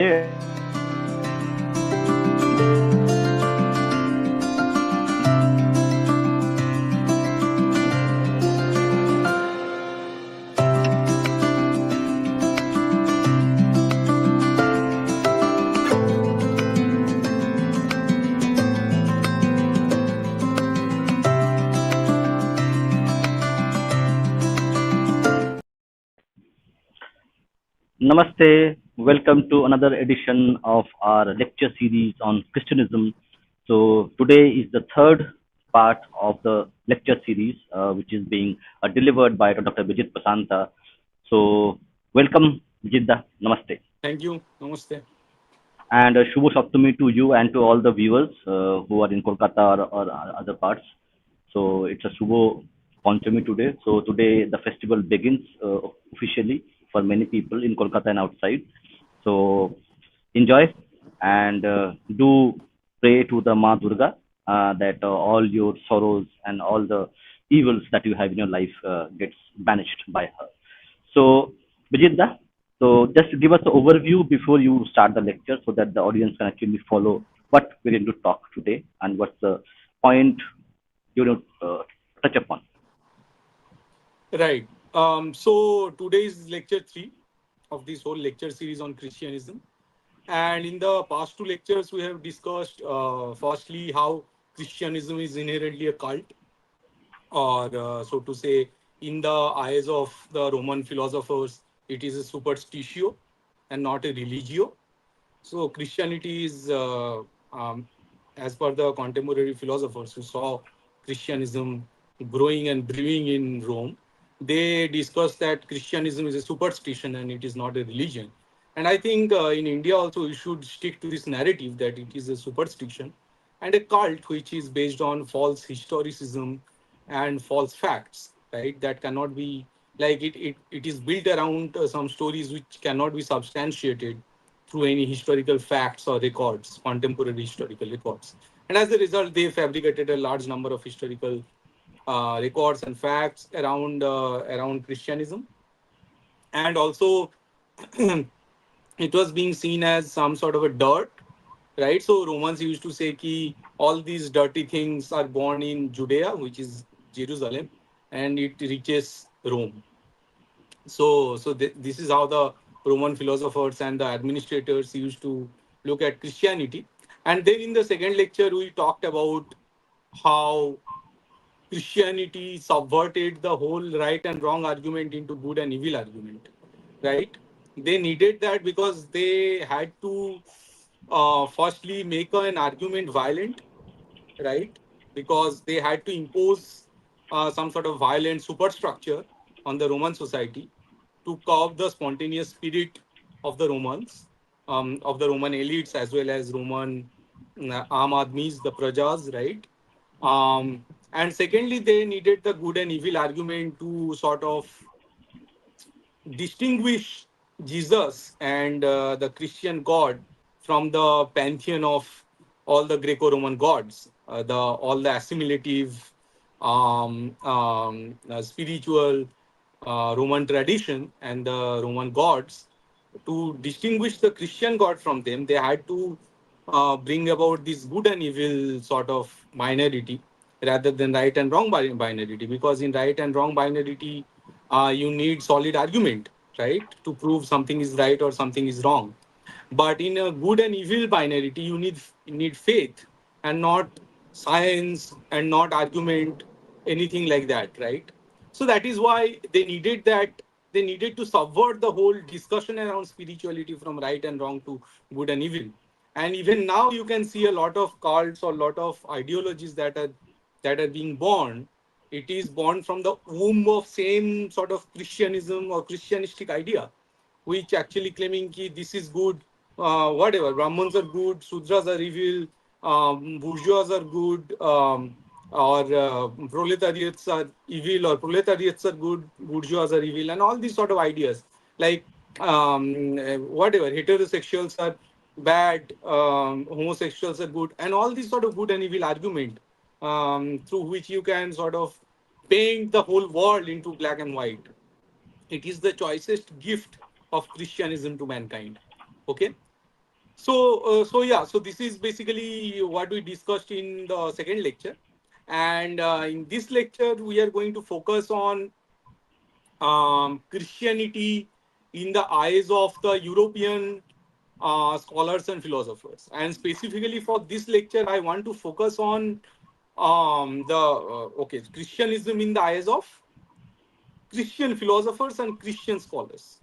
Yeah. Namaste. Welcome to another edition of our lecture series on Christianism. So, today is the third part of the lecture series, which is being delivered by Dr. Bijeet Prasantha. So, welcome, Bijitda. Namaste. Thank you. Namaste. And Shubho Saptami to you and to all the viewers who are in Kolkata or other parts. So it's a Shubho Panchami today. So today the festival begins officially for many people in Kolkata and outside. So enjoy and do pray to the Ma Durga that all your sorrows and all the evils that you have in your life gets banished by her. So, Bijitda, so just give us an overview before you start the lecture so that the audience can actually follow what we're going to talk today and what's the point you know touch upon. Right. So today is lecture three of this whole lecture series on Christianism. And in the past two lectures, we have discussed firstly how Christianism is inherently a cult, or so to say, in the eyes of the Roman philosophers, it is a superstitio and not a religio. So Christianity is, as per the contemporary philosophers who saw Christianism growing and brewing in Rome, they discussed that Christianism is a superstition and it is not a religion. And I think in India also we should stick to this narrative that it is a superstition and a cult which is based on false historicism and false facts, right? That cannot be like it is built around some stories which cannot be substantiated through any historical facts or records, contemporary historical records. And as a result, they fabricated a large number of historical records and facts around Christianism, and also it was being seen as some sort of a dirt, right? So Romans used to say ki all these dirty things are born in Judea, which is Jerusalem, and it reaches Rome. This is how the Roman philosophers and the administrators used to look at Christianity. And then in the second lecture, we talked about how Christianity subverted the whole right and wrong argument into good and evil argument, right? They needed that because they had to firstly make an argument violent, right? Because they had to impose some sort of violent superstructure on the Roman society to curb the spontaneous spirit of the Romans, of the Roman elites as well as Roman Aam Admis, the Prajas, right? And secondly, they needed the good and evil argument to sort of distinguish Jesus and the Christian God from the pantheon of all the Greco-Roman gods, the all the assimilative, spiritual Roman tradition and the Roman gods. To distinguish the Christian God from them, they had to bring about this good and evil sort of binarity rather than right and wrong binarity. Because in right and wrong binarity, you need solid argument, right, to prove something is right or something is wrong. But in a good and evil binarity, you need faith and not science and not argument, anything like that, right? So that is why they needed to subvert the whole discussion around spirituality from right and wrong to good and evil. And even now you can see a lot of cults or a lot of ideologies that are being born. It is born from the womb of same sort of Christianism or Christianistic idea, which actually claiming ki this is good, whatever, Brahmins are good, Sudras are evil, bourgeois are good, or proletariats are evil, or proletariats are good, bourgeois are evil, and all these sort of ideas. Like whatever, heterosexuals are bad, homosexuals are good, and all these sort of good and evil argument through which you can sort of paint the whole world into black and white. It is the choicest gift of Christianism to mankind. Okay. Yeah, so this is basically what we discussed in the second lecture. And in this lecture, we are going to focus on Christianity in the eyes of the European scholars and philosophers. And specifically for this lecture, I want to focus on Christianism in the eyes of Christian philosophers and Christian scholars,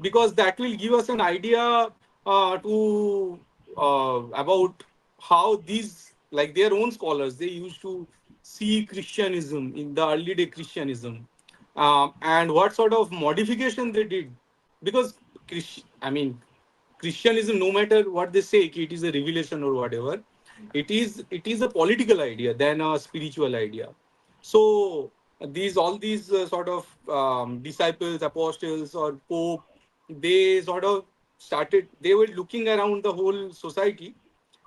because that will give us an idea to about how these, like their own scholars, they used to see Christianism in the early day Christianism, and what sort of modification they did. Because Christianism, no matter what they say, it is a revelation or whatever, it is a political idea than a spiritual idea. So these all these sort of disciples, apostles, or pope, they sort of started. They were looking around the whole society,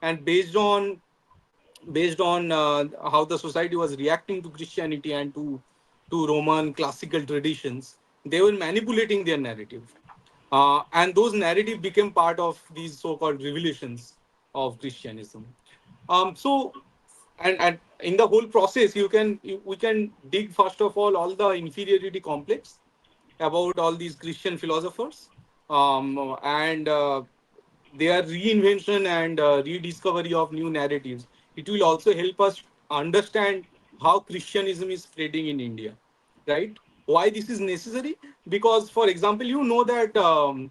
and based on how the society was reacting to Christianity and to Roman classical traditions, they were manipulating their narrative, and those narrative became part of these so-called revelations of Christianism. So, and in the whole process, we can dig first of all the inferiority complex about all these Christian philosophers, and their reinvention and rediscovery of new narratives. It will also help us understand how Christianism is spreading in India, right? Why this is necessary? Because, for example, you know that the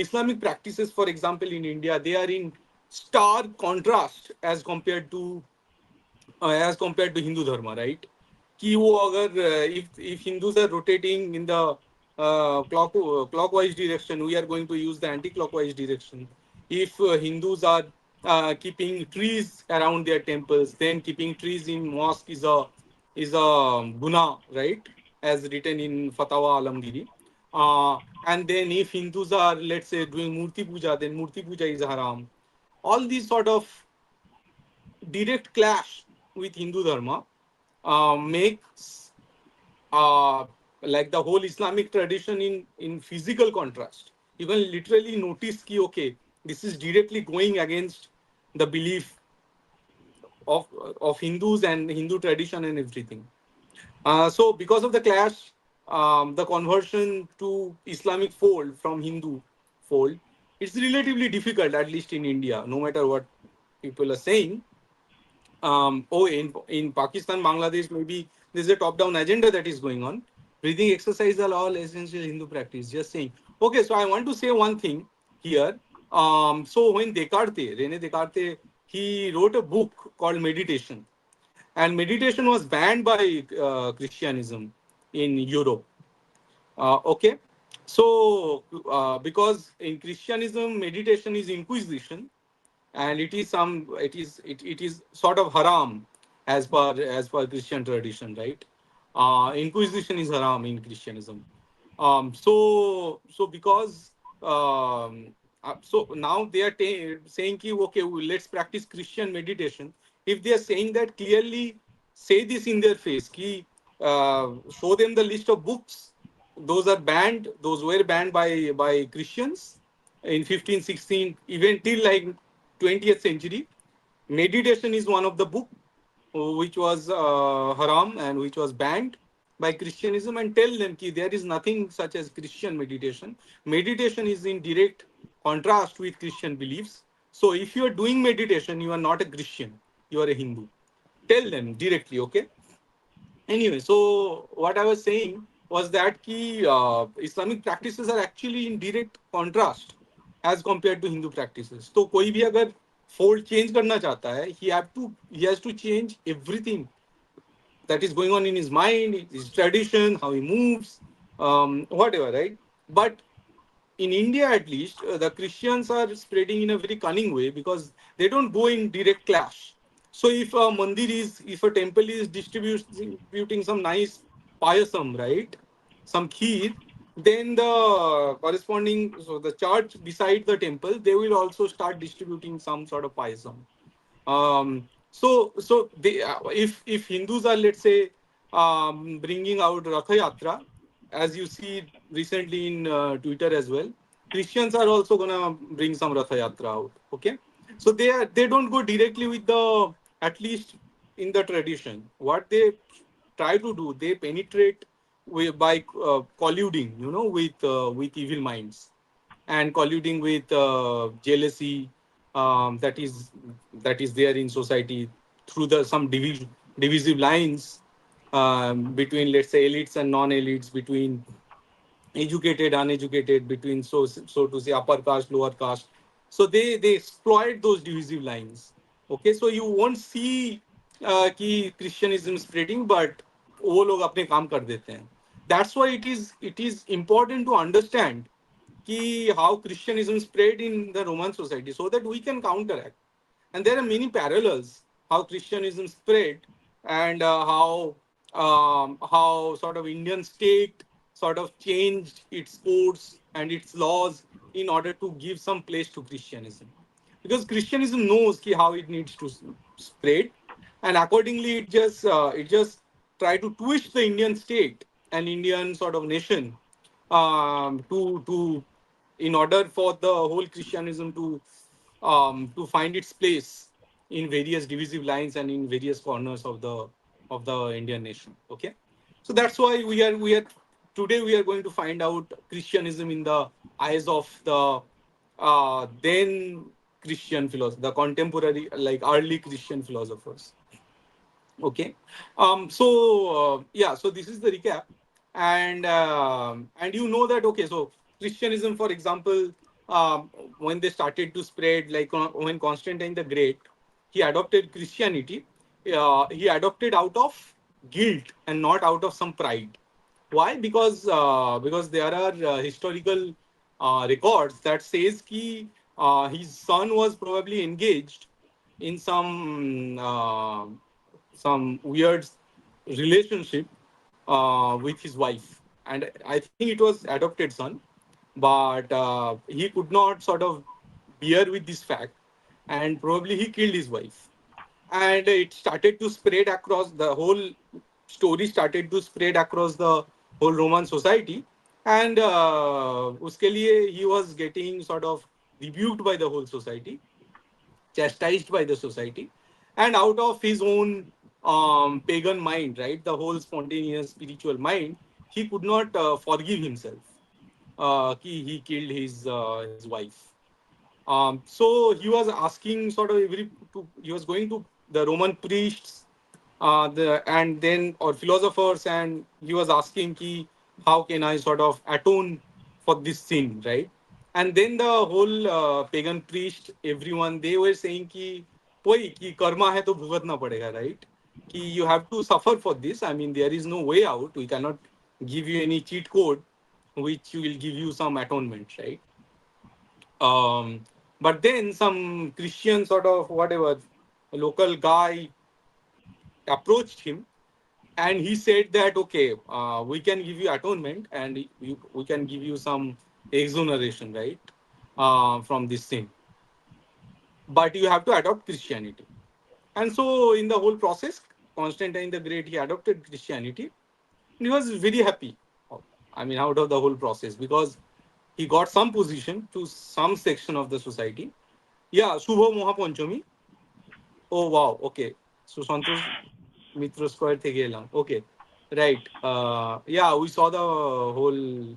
Islamic practices, for example, in India, they are in stark contrast as compared to Hindu dharma, right? कि वो अगर if Hindus are rotating in the clockwise direction, we are going to use the anti-clockwise direction. If Hindus are keeping trees around their temples, then keeping trees in mosque is a guna, right? As written in Fatawa Alamgiri. And then if Hindus are, let's say, doing Murti Puja, then Murti Puja is haram. All these sort of direct clash with Hindu dharma makes like the whole Islamic tradition in physical contrast. You can literally notice ki okay, this is directly going against the belief of of Hindus and Hindu tradition and everything. So because of the clash, the conversion to Islamic fold from Hindu fold, it's relatively difficult, at least in India, no matter what people are saying. In Pakistan, Bangladesh, maybe there's a top-down agenda that is going on. Breathing exercise are all essential Hindu practice. Just saying. Okay, so I want to say one thing here. So when Rene Descartes, he wrote a book called Meditation, and meditation was banned by Christianism in Europe. Okay, so because in Christianism, meditation is inquisition, and it is sort of haram as per Christian tradition, right? Inquisition is haram in Christianism. So because so now they are saying ki, okay, let's practice Christian meditation. If they are saying that, clearly say this in their face ki, show them the list of books. Those are banned. Those were banned by Christians in 15, 16, even till like 20th century. Meditation is one of the book which was haram and which was banned by Christianism, and tell them that there is nothing such as Christian meditation. Meditation is in direct contrast with Christian beliefs. So if you are doing meditation, you are not a Christian, you are a Hindu. Tell them directly, okay? Anyway, so what I was saying was that Islamic practices are actually in direct contrast as compared to Hindu practices. So कोई भी अगर fold change करना चाहता है, he has to change everything that is going on in his mind, his tradition, how he moves, whatever, right? But in India, at least, the Christians are spreading in a very cunning way because they don't go in direct clash. So if a temple is distributing some nice payasam, right, some kheer, then the corresponding, so the church beside the temple, they will also start distributing some sort of payasam. So they, if Hindus are, let's say, bringing out Ratha Yatra, as you see recently in Twitter as well, Christians are also gonna bring some Ratha Yatra out. Okay, so they don't go directly with the, at least in the tradition. What they try to do, they penetrate by colluding, with evil minds, and colluding with jealousy, that is there in society through the some divisive lines, between, let's say, elites and non-elites, between educated, uneducated, between, so to say, upper caste, lower caste. So they exploit those divisive lines. Okay, so you won't see कि Christianism spreading, but वो लोग अपने काम कर देते हैं. That's why it is important to understand how Christianism spread in the Roman society, so that we can counteract. And there are many parallels how Christianism spread, and how sort of Indian state sort of changed its codes and its laws in order to give some place to Christianism, because Christianism knows how it needs to spread, and accordingly it just try to twist the Indian state and Indian sort of nation, to in order for the whole Christianism to find its place in various divisive lines and in various corners of the Indian nation. Okay, so that's why we are today we are going to find out Christianism in the eyes of the then Christian philosophers, the contemporary, like early Christian philosophers. Okay. So this is the recap, and you know that, okay. So Christianism, for example, when they started to spread, like when Constantine the Great, he adopted Christianity. He adopted out of guilt and not out of some pride. Why? Because there are historical records that says his son was probably engaged in some weird relationship with his wife, and I think it was adopted son, but he could not sort of bear with this fact, and probably he killed his wife, and it started to spread across the whole story started to spread across the whole Roman society, and uske liye he was getting sort of rebuked by the whole society, chastised by the society, and out of his own pagan mind, right, the whole spontaneous spiritual mind, he could not forgive himself. He killed his wife. So he was asking sort of he was going to the Roman priests, and then or philosophers, and he was asking how can I sort of atone for this sin, right? And then the whole pagan priest, everyone, they were saying वही कि कर्मा है तो भुगतना पड़ेगा, right? कि you have to suffer for this. I mean, there is no way out. We cannot give you any cheat code which will give you some atonement, right? But then some Christian sort of whatever local guy approached him, and he said that, okay, we can give you atonement, and we can give you some exoneration, right, from this sin, but you have to adopt Christianity. And so in the whole process, Constantine the Great, he adopted Christianity, and he was very happy, I mean, out of the whole process, because he got some position to some section of the society. Yeah, Shubho Mohapanchami. Oh wow, okay. So Santosh Mitra Square থেকে এলাম. Okay. Right. Yeah, we saw the whole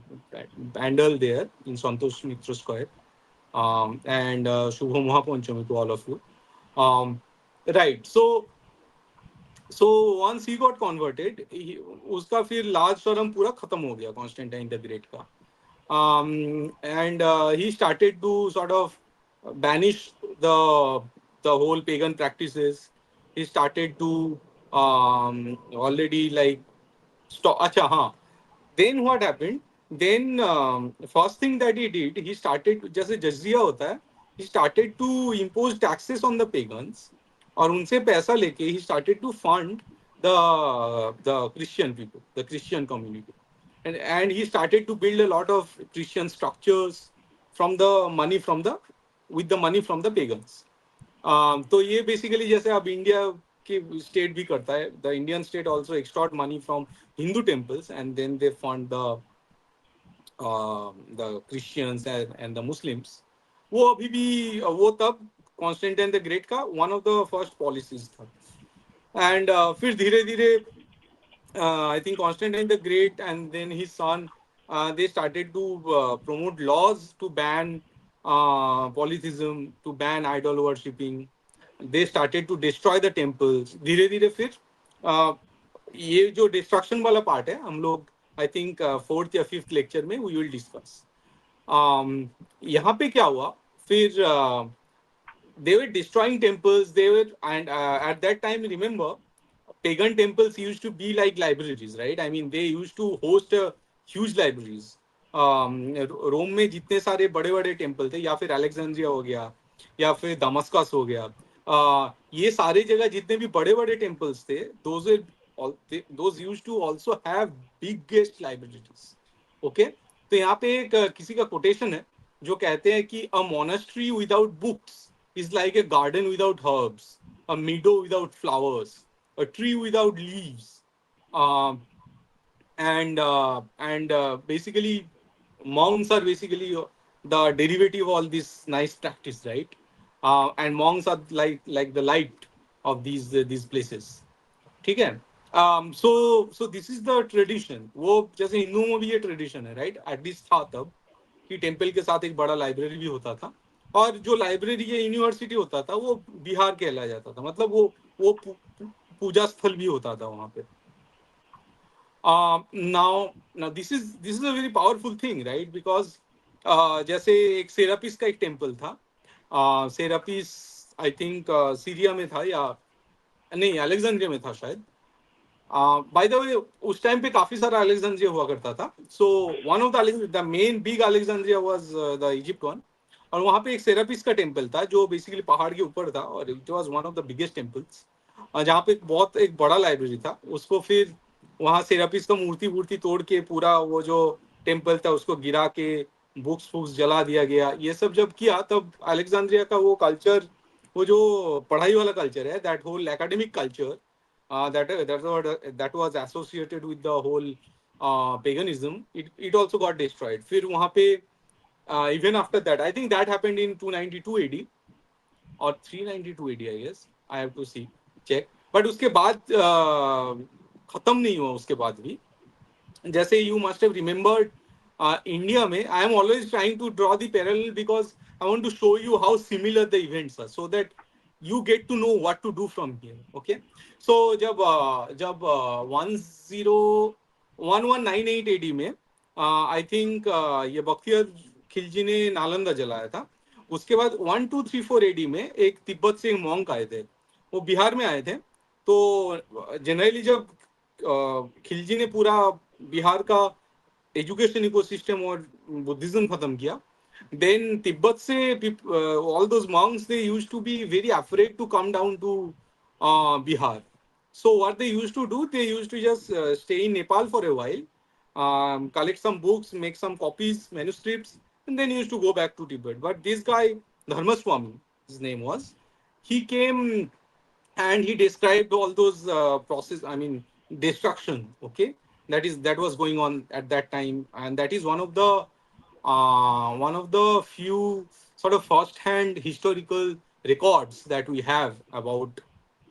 pandal there in Santosh Mitra Square. And Shubho Mahapanchami to all of you. Right. So once he got converted, उसका फिर लाज शर्म पूरा खत्म हो गया कॉन्स्टेंटाइन द ग्रेट का. And he started to sort of banish the whole pagan practices. He started to already like stop. Acha, हाँ. Then what happened? Then first thing that he did, he started जैसे जजिया होता है. He started to impose taxes on the pagans, और उनसे पैसा लेके he started to fund the Christian people, the Christian community, and he started to build a lot of Christian structures from the money from the with the money from the pagans. तो ये basically जैसे अब India के state भी करता है, the Indian state also extort money from Hindu temples, and then they fund the Christians and the Muslims, वो अभी भी वो तब कॉन्स्टेंटाइन द ग्रेट का one of the first policies था. एंड फिर धीरे धीरे I think Constantine the Great and then his son, they started to promote laws to ban polytheism, to ban idol worshipping. They started to destroy the temples. धीरे धीरे फिर uh, ये जो destruction वाला पार्ट है हम लोग आई थिंक फोर्थ या फिफ्थ लेक्चर में वी विल डिस्कस. यहाँ पे क्या हुआ फिर they were destroying temples. They were, and at that time, remember, pagan temples used to be like libraries, right? I mean, they used to host huge libraries. रोम में जितने सारे बड़े बड़े टेम्पल थे, या फिर अलेक्जेंड्रिया हो गया, या फिर दमस्कस हो गया, ये सारे जगह जितने भी बड़े बड़े टेम्पल्स थे, those used to also have biggest libraries. Okay, तो यहाँ पे एक किसी का कोटेशन है जो कहते हैं कि a monastery without books is like a garden without herbs, a meadow without flowers, a tree without leaves, um, and basically monks are basically the derivative of all this nice practice, right? And monks are like the light of these places. ठीक है. So this is the tradition. वो जैसे हिंदुओं में भी ये tradition है, right? At least था तब कि टेम्पल के साथ एक बड़ा लाइब्रेरी भी होता था, और जो लाइब्रेरी या यूनिवर्सिटी होता था वो बिहार कहलाया जाता था. मतलब वो पूजा स्थल भी होता था वहां पे. Now this is a very powerful thing, right? Because जैसे एक सेरापिस का एक टेम्पल था. सेरापिस आई थिंक सीरिया में था, या नहीं अलेक्जेंड्रिया में था शायद. बाय द वे उस टाइम पे काफी सारा अलेक्जेंड्रिया हुआ करता था. So one of the main big Alexandria was the Egypt one. और वहां पे एक सेरापिस का टेम्पल था जो बेसिकली पहाड़ के ऊपर था, और it was one of the biggest temples, जहाँ पे बहुत एक बड़ा लाइब्रेरी था. उसको फिर वहाँ सेरापिस का मूर्ति वूर्ति तोड़ के पूरा वो जो टेम्पल था उसको गिरा के बुक्स फुक्स जला दिया गया. ये सब जब किया तब अलेक्जेंड्रिया का वो कल्चर, वो जो पढ़ाई वाला कल्चर है, that whole academic culture, that was associated with the whole paganism, it also got destroyed. फिर वहाँ पे even after that, I think that happened in 292 AD or 392 AD, I guess. I have to see, check. But उसके बाद खत्म नहीं हुआ उसके बाद भी. जैसे you must have remembered India में, I am always trying to draw the parallel because I want to show you how similar the events are, so that you get to know what to do from here. Okay, so जब 1198 AD में I think ये बख्तियार खिलजी ने नालंदा जलाया था. उसके बाद 1234 AD में एक तिब्बत से मॉन्क आए थे, वो बिहार में आए थे. तो जनरली जब खिलजी ने पूरा बिहार का एजुकेशन इकोसिस्टम और बुद्धिज्म खत्म किया, then Tibet se all those monks, they used to be very afraid to come down to Bihar. So what they used to do, they used to just stay in Nepal for a while, collect some books, make some copies, manuscripts, and then used to go back to Tibet. But this guy, Dharmaswami, his name was, he came and he described all those process, I mean destruction, okay, that was going on at that time. And that is one of the few sort of first-hand historical records that we have about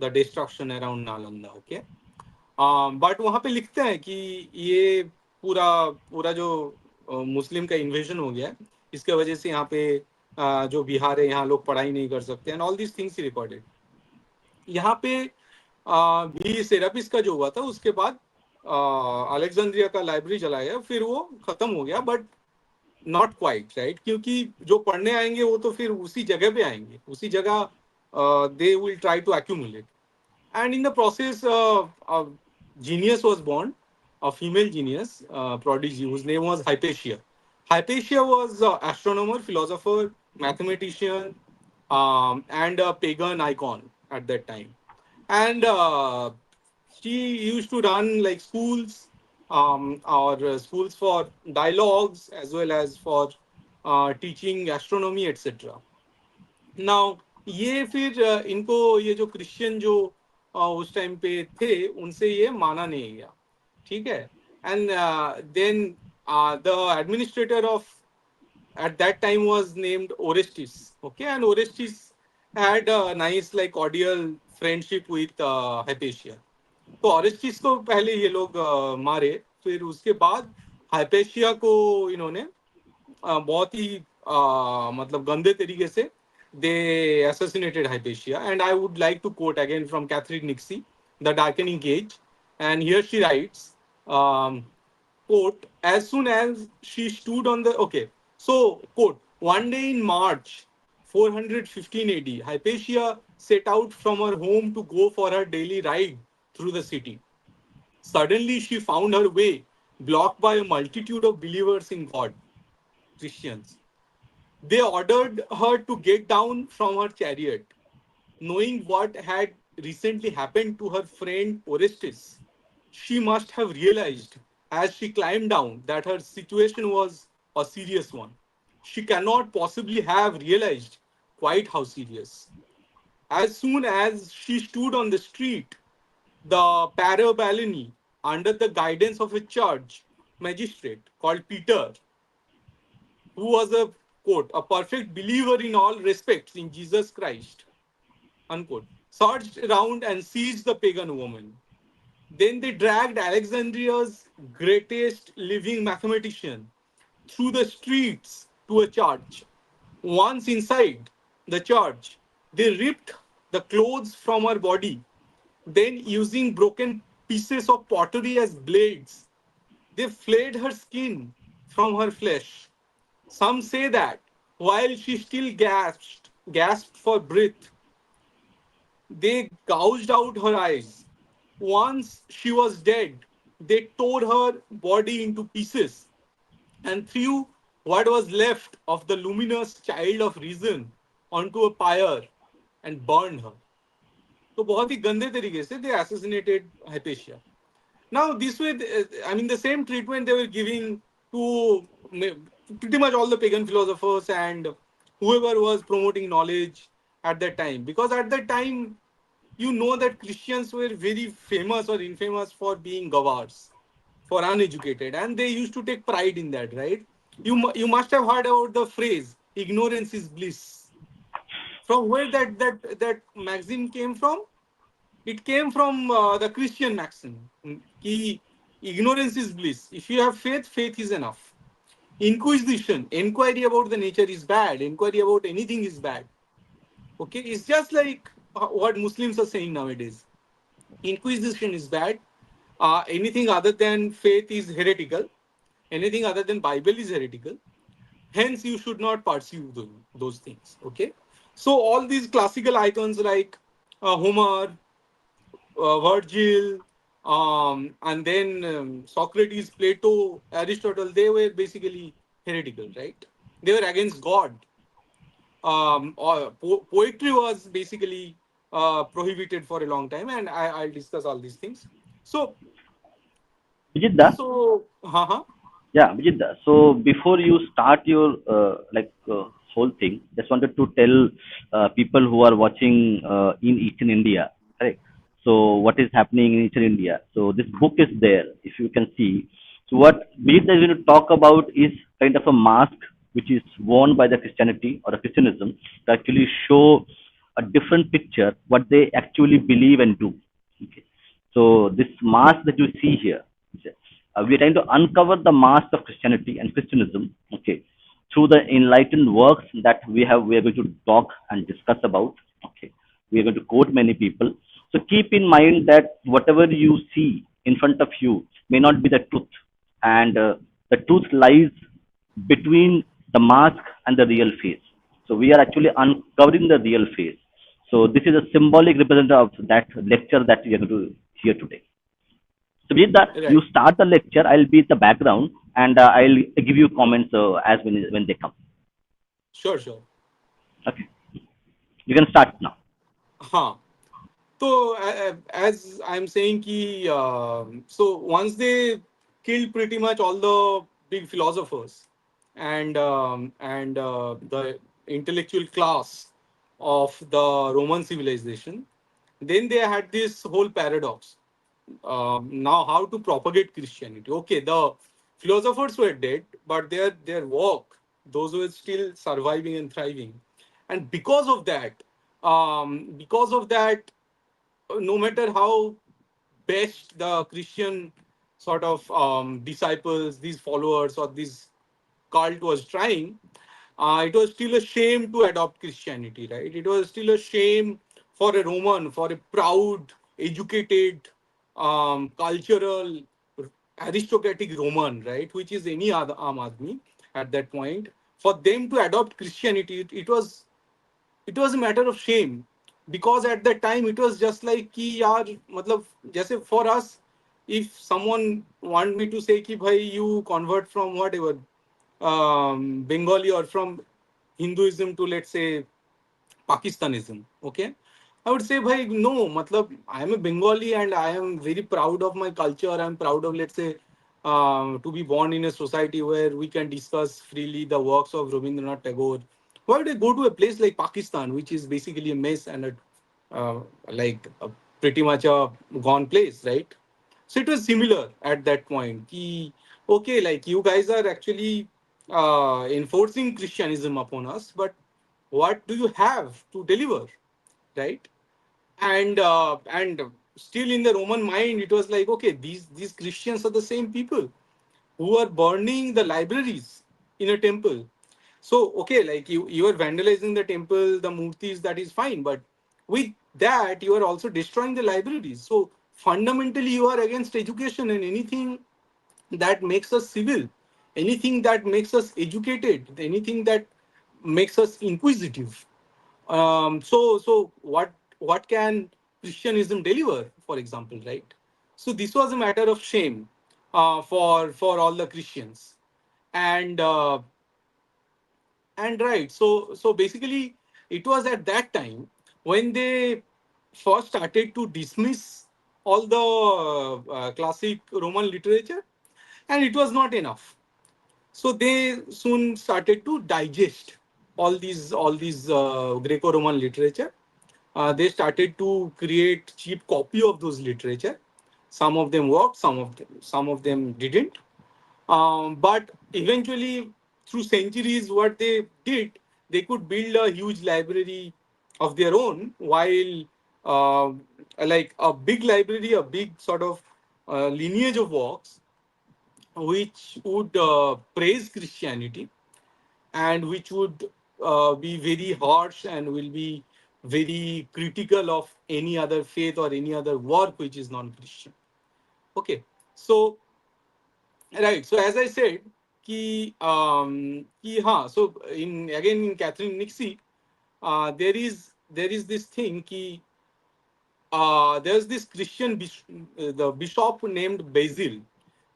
the destruction around Nalanda. Okay, but वहाँ पे लिखते हैं कि ये पूरा पूरा जो मुस्लिम का इन्वेजन हो गया है, इसके वजह से यहाँ पे जो बिहार है यहाँ लोग पढ़ाई नहीं कर सकते, and all these things recorded. यहाँ पे भी सेरापिस का जो हुआ था उसके बाद अलेक्जेंड्रिया का लाइब्रेरी चला गया, फिर वो खत्म हो गया. But not quite, right? क्योंकि जो पढ़ने आएंगे वो तो फिर उसी जगह पे आएंगे, उसी जगह they will try to accumulate. And in the process genius was born, a female genius, prodigy, whose name was Hypatia. Hypatia was an astronomer, philosopher, mathematician, and a pagan icon at that time. And she used to run like schools, or schools for dialogues as well as for teaching astronomy, etc. Now ये फिर इनको ये जो Christian जो उस time पे थे उनसे ये माना नहीं गया, ठीक है. And then the administrator of at that time was named Orestes. Okay, and Orestes had a nice like cordial friendship with Hypatia. तो ऑरेस्टिस को पहले ये लोग मारे, फिर उसके बाद हाइपेशिया को इन्होंने बहुत ही मतलब गंदे तरीके से दे assassinated Hypatia. And I would like to quote again from Catherine Nixie, The Darkening Age. And here she writes, um, quote, as soon as she stood on the, okay, so, quote, one day in March 415 AD, Hypatia set out from her home to go for her daily ride through the city. Suddenly, she found her way blocked by a multitude of believers in God, Christians. They ordered her to get down from her chariot. Knowing what had recently happened to her friend Orestes, she must have realized as she climbed down that her situation was a serious one. She cannot possibly have realized quite how serious. As soon as she stood on the street, the parabalini, under the guidance of a judge magistrate called Peter, who was a quote a perfect believer in all respects in Jesus Christ, unquote, searched around and seized the pagan woman. Then they dragged Alexandria's greatest living mathematician through the streets to a church. Once inside the church, they ripped the clothes from her body. Then, using broken pieces of pottery as blades, they flayed her skin from her flesh. Some say that while she still gasped for breath, they gouged out her eyes. Once she was dead, they tore her body into pieces and threw what was left of the luminous child of reason onto a pyre and burned her. तो बहुत ही गंदे तरीके से they assassinated Hypatia. Now, this way, I mean, the same treatment they were giving to pretty much all the pagan philosophers and whoever was promoting knowledge at that time. Because at that time, you know that Christians were very famous or infamous for being gavars, for uneducated, and they used to take pride in that, right? You must have heard about the phrase "ignorance is bliss." From where that maxim came from? It came from the Christian maxim. Ki ignorance is bliss. If you have faith, faith is enough. Inquisition, inquiry about the nature is bad. Inquiry about anything is bad. Okay, it's just like what Muslims are saying nowadays. Inquisition is bad. Anything other than faith is heretical. Anything other than Bible is heretical. Hence, you should not pursue those things. Okay, so all these classical icons like Homer, Virgil, and then Socrates, Plato, Aristotle, they were basically heretical, right? They were against God. Poetry was basically prohibited for a long time, and I'll discuss all these things. So, Vijitda, haha, yeah, Vijitda. So before you start your whole thing, just wanted to tell people who are watching in Eastern India, right? So what is happening in Eastern India? So this book is there, if you can see. So what Vijitda is going to talk about is kind of a mask which is worn by the Christianity or the Christianism to actually show a different picture what they actually believe and do. Okay. So this mask that you see here, we are trying to uncover the mask of Christianity and Christianism, okay, through the enlightened works that we are going to talk and discuss about. Okay, we are going to quote many people. So keep in mind that whatever you see in front of you may not be the truth, and the truth lies between the mask and the real face. So we are actually uncovering the real face. So this is a symbolic representative of that lecture that we are going to hear today. So with that, you right, start the lecture. I'll be at the background, and I'll give you comments as when they come. sure, sure. Okay, you can start now. Huh. So, as I'm saying, so once they killed pretty much all the big philosophers and the intellectual class of the Roman civilization, then they had this whole paradox. Now, how to propagate Christianity? Okay, the Philosophers were dead, but their work, those were still surviving and thriving. And because of that, no matter how best the Christian sort of disciples, these followers, or this cult was trying, it was still a shame to adopt Christianity, right? It was still a shame for a Roman, for a proud, educated, cultural, aristocratic Roman, right, which is any other Aam Aadmi at that point, for them to adopt Christianity, it was a matter of shame, because at that time it was just like कि यार मतलब जैसे for us, if someone want me to say कि भाई you convert from whatever, Bengali, or from Hinduism to, let's say, Pakistanism, okay, I would say bhai no, matlab I am a Bengali and I am very proud of my culture. I am proud of, let's say, to be born in a society where we can discuss freely the works of Rabindranath Tagore. Why would I go to a place like Pakistan, which is basically a mess and like a pretty much a gone place, right? So it was similar at that point. Ki, okay, like you guys are actually enforcing Christianism upon us, but what do you have to deliver, right? And still in the Roman mind, it was like, okay, these Christians are the same people who are burning the libraries in a temple. So okay, like you are vandalizing the temple, the murtis, that is fine, but with that you are also destroying the libraries. So fundamentally you are against education, and anything that makes us civil, anything that makes us educated, anything that makes us inquisitive. So what can Christianism deliver, for example, right? So this was a matter of shame for all the Christians, and right. So basically, it was at that time when they first started to dismiss all the classic Roman literature, and it was not enough. So they soon started to digest all these Greco-Roman literature. They started to create cheap copy of those literature. Some of them worked, some of them didn't. But eventually, through centuries, what they did, they could build a huge library of their own, while uh, like a big library, a big sort of lineage of works, which would praise Christianity, and which would be very harsh and will be very critical of any other faith or any other work which is non-Christian. Okay, so right. So as I said, so in again in Catherine Nixie, there is this thing ki there's this the bishop named Basil.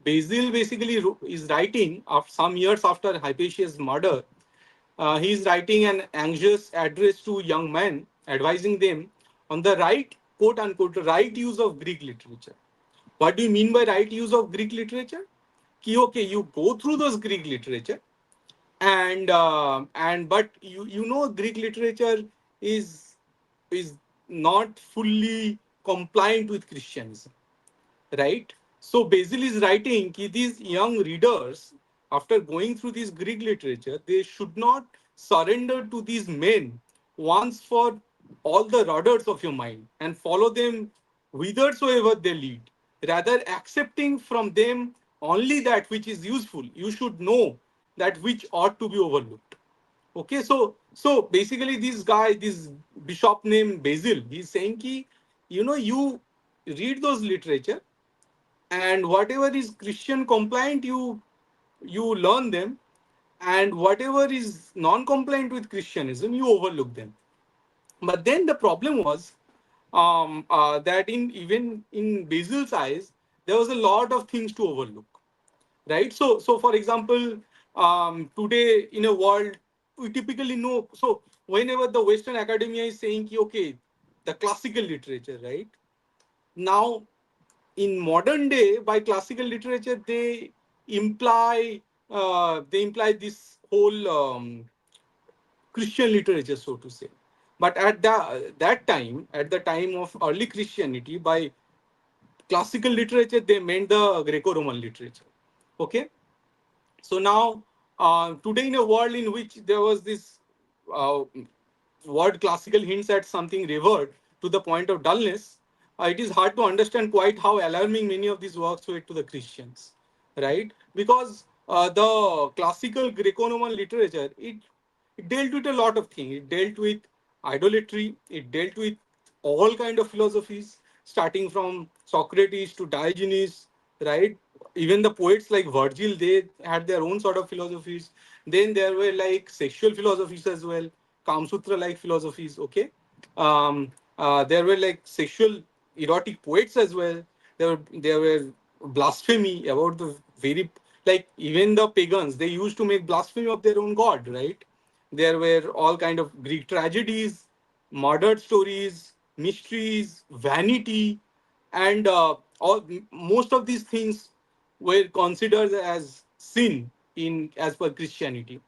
Basil basically is writing of some years after Hypatia's murder. He is writing an anxious address to young men, advising them on the right, quote unquote, right use of Greek literature. What do you mean by right use of Greek literature? Ki, okay, you go through those Greek literature, and but you know Greek literature is is not fully compliant with Christianism, right? So Basil is writing that these young readers, after going through this Greek literature, they should not surrender to these men once for all the rudders of your mind and follow them whithersoever they lead. Rather, accepting from them only that which is useful. You should know that which ought to be overlooked. Okay, so basically, this bishop named Basil, he's saying ki, you read those literature, and whatever is Christian compliant, you learn them, and whatever is non-compliant with Christianism, you overlook them. But then the problem was that in even in Basil's eyes, there was a lot of things to overlook, right? So for example, today in a world, we typically know. So whenever the Western academia is saying, ki, okay, the classical literature, right? Now in modern day, by classical literature, imply this whole Christian literature, so to say. But at that time, at the time of early Christianity, by classical literature they meant the Greco-Roman literature. Okay, So now, today in a world in which there was this uh, word classical hints at something revered to the point of dullness, it is hard to understand quite how alarming many of these works were to the Christians, right? Because the classical Greco-Roman literature, it dealt with a lot of things. It dealt with idolatry. It dealt with all kind of philosophies, starting from Socrates to Diogenes, right? Even the poets like Virgil, they had their own sort of philosophies. Then there were like sexual philosophies as well, Kamsutra like philosophies. Okay, there were like sexual erotic poets as well. There were blasphemy about the very, like even the pagans, they used to make blasphemy of their own god, right? There were all kind of Greek tragedies, murder stories, mysteries, vanity, and most of these things were considered as sin in as per Christianity,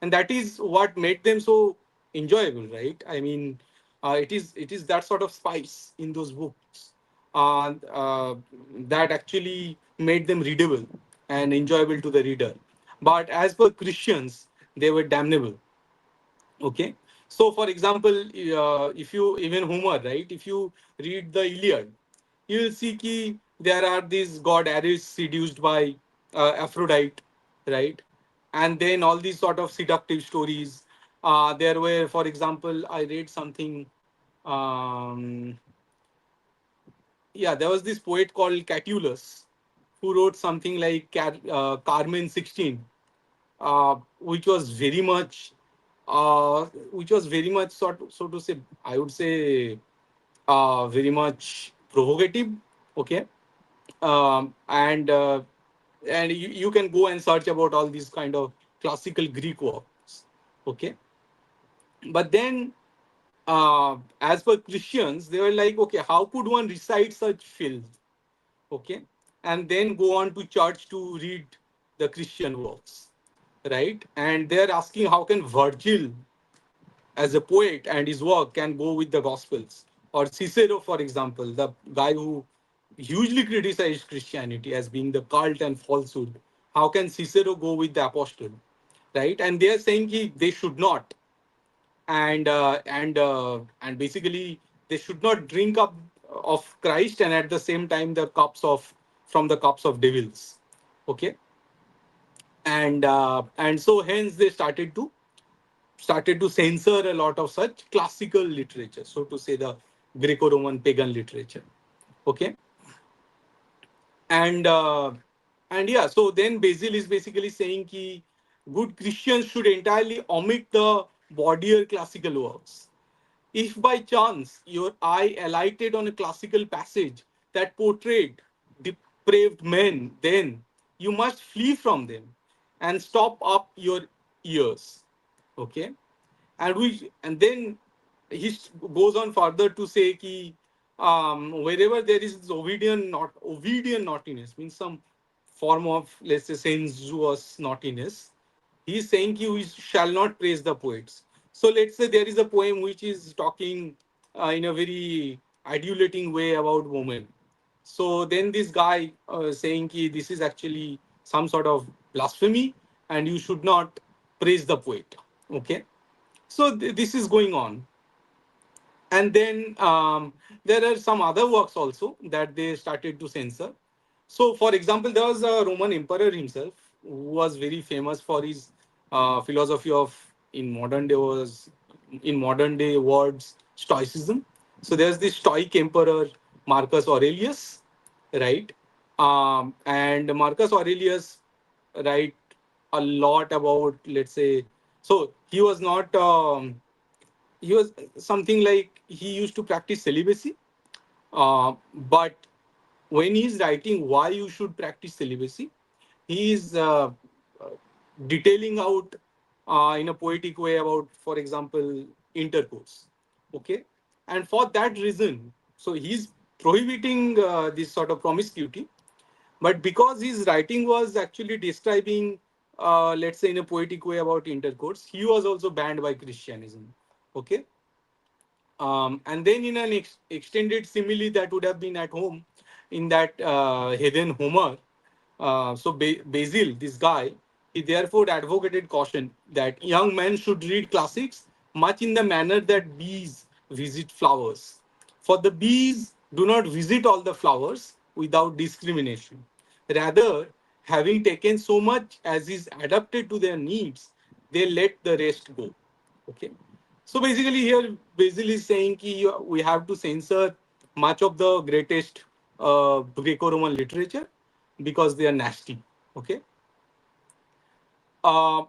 and that is what made them so enjoyable, right? I mean, it is that sort of spice in those books that actually made them readable and enjoyable to the reader. But as per Christians, they were damnable. Okay, so for example, if you even Homer, right? If you read the Iliad, you will see ki there are these god Ares seduced by Aphrodite, right? And then all these sort of seductive stories. There were, for example, I read something. Um, yeah, there was this poet called Catullus who wrote something like Carmen 16, which was very much, so to say, I would say, very much provocative. Okay, and you can go and search about all these kind of classical Greek works. Okay, but then as per Christians, they were like, okay, how could one recite such filth? Okay, and then go on to church to read the Christian works, right? And they're asking how can Virgil as a poet and his work can go with the gospels, or Cicero, for example, the guy who hugely criticized Christianity as being the cult and falsehood. How can Cicero go with the apostle, right? And they are saying they should not, and basically they should not drink up of Christ, and at the same time the cups of from the cups of devils. Okay, and so hence they started to censor a lot of such classical literature, so to say the Greco-Roman pagan literature. Okay, and and yeah, so then Basil is basically saying ki good Christians should entirely omit the bawdier classical works. If by chance your eye alighted on a classical passage that portrayed depraved men, then you must flee from them and stop up your ears. Okay, and then he goes on further to say ki wherever there is this Ovidian naughtiness, means some form of, let's say, sensuous naughtiness, he is saying ki we shall not praise the poets. So let's say there is a poem which is talking in a very adulating way about women. So then this guy saying ki this is actually some sort of blasphemy and you should not praise the poet. Okay, so this is going on. And then there are some other works also that they started to censor. So for example, there was a Roman emperor himself who was very famous for his philosophy of, in modern day words, stoicism. So there's this stoic emperor Marcus Aurelius, right? And Marcus Aurelius write a lot about, let's say, so he was something like he used to practice celibacy, but when he's writing why you should practice celibacy, he is detailing out in a poetic way about, for example, intercourse. Okay, and for that reason, so he's prohibiting this sort of promiscuity, but because his writing was actually describing, let's say, in a poetic way about intercourse, he was also banned by Christianism. Okay, and then in an extended simile that would have been at home in that heathen Homer, so Basil, this guy, He therefore advocated caution that young men should read classics much in the manner that bees visit flowers. For the bees do not visit all the flowers without discrimination. Rather, having taken so much as is adapted to their needs, they let the rest go. Okay. So basically, here Basil is saying ki we have to censor much of the greatest Greco-Roman literature because they are nasty. Okay. Uh,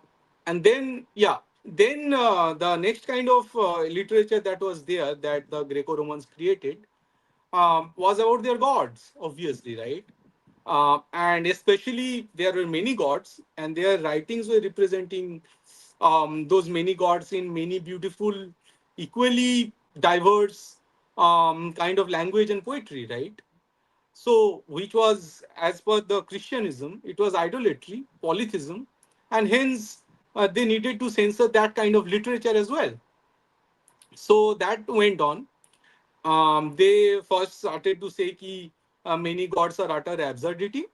and then, yeah, then the next kind of literature that was there that the Greco Romans created was about their gods, obviously, right? And especially there were many gods, and their writings were representing those many gods in many beautiful, equally diverse kind of language and poetry, right? So, which was, as per the Christianism, it was idolatry, polytheism, and hence they needed to censor that kind of literature as well. So that went on. They first started to say that many gods are utter absurdity,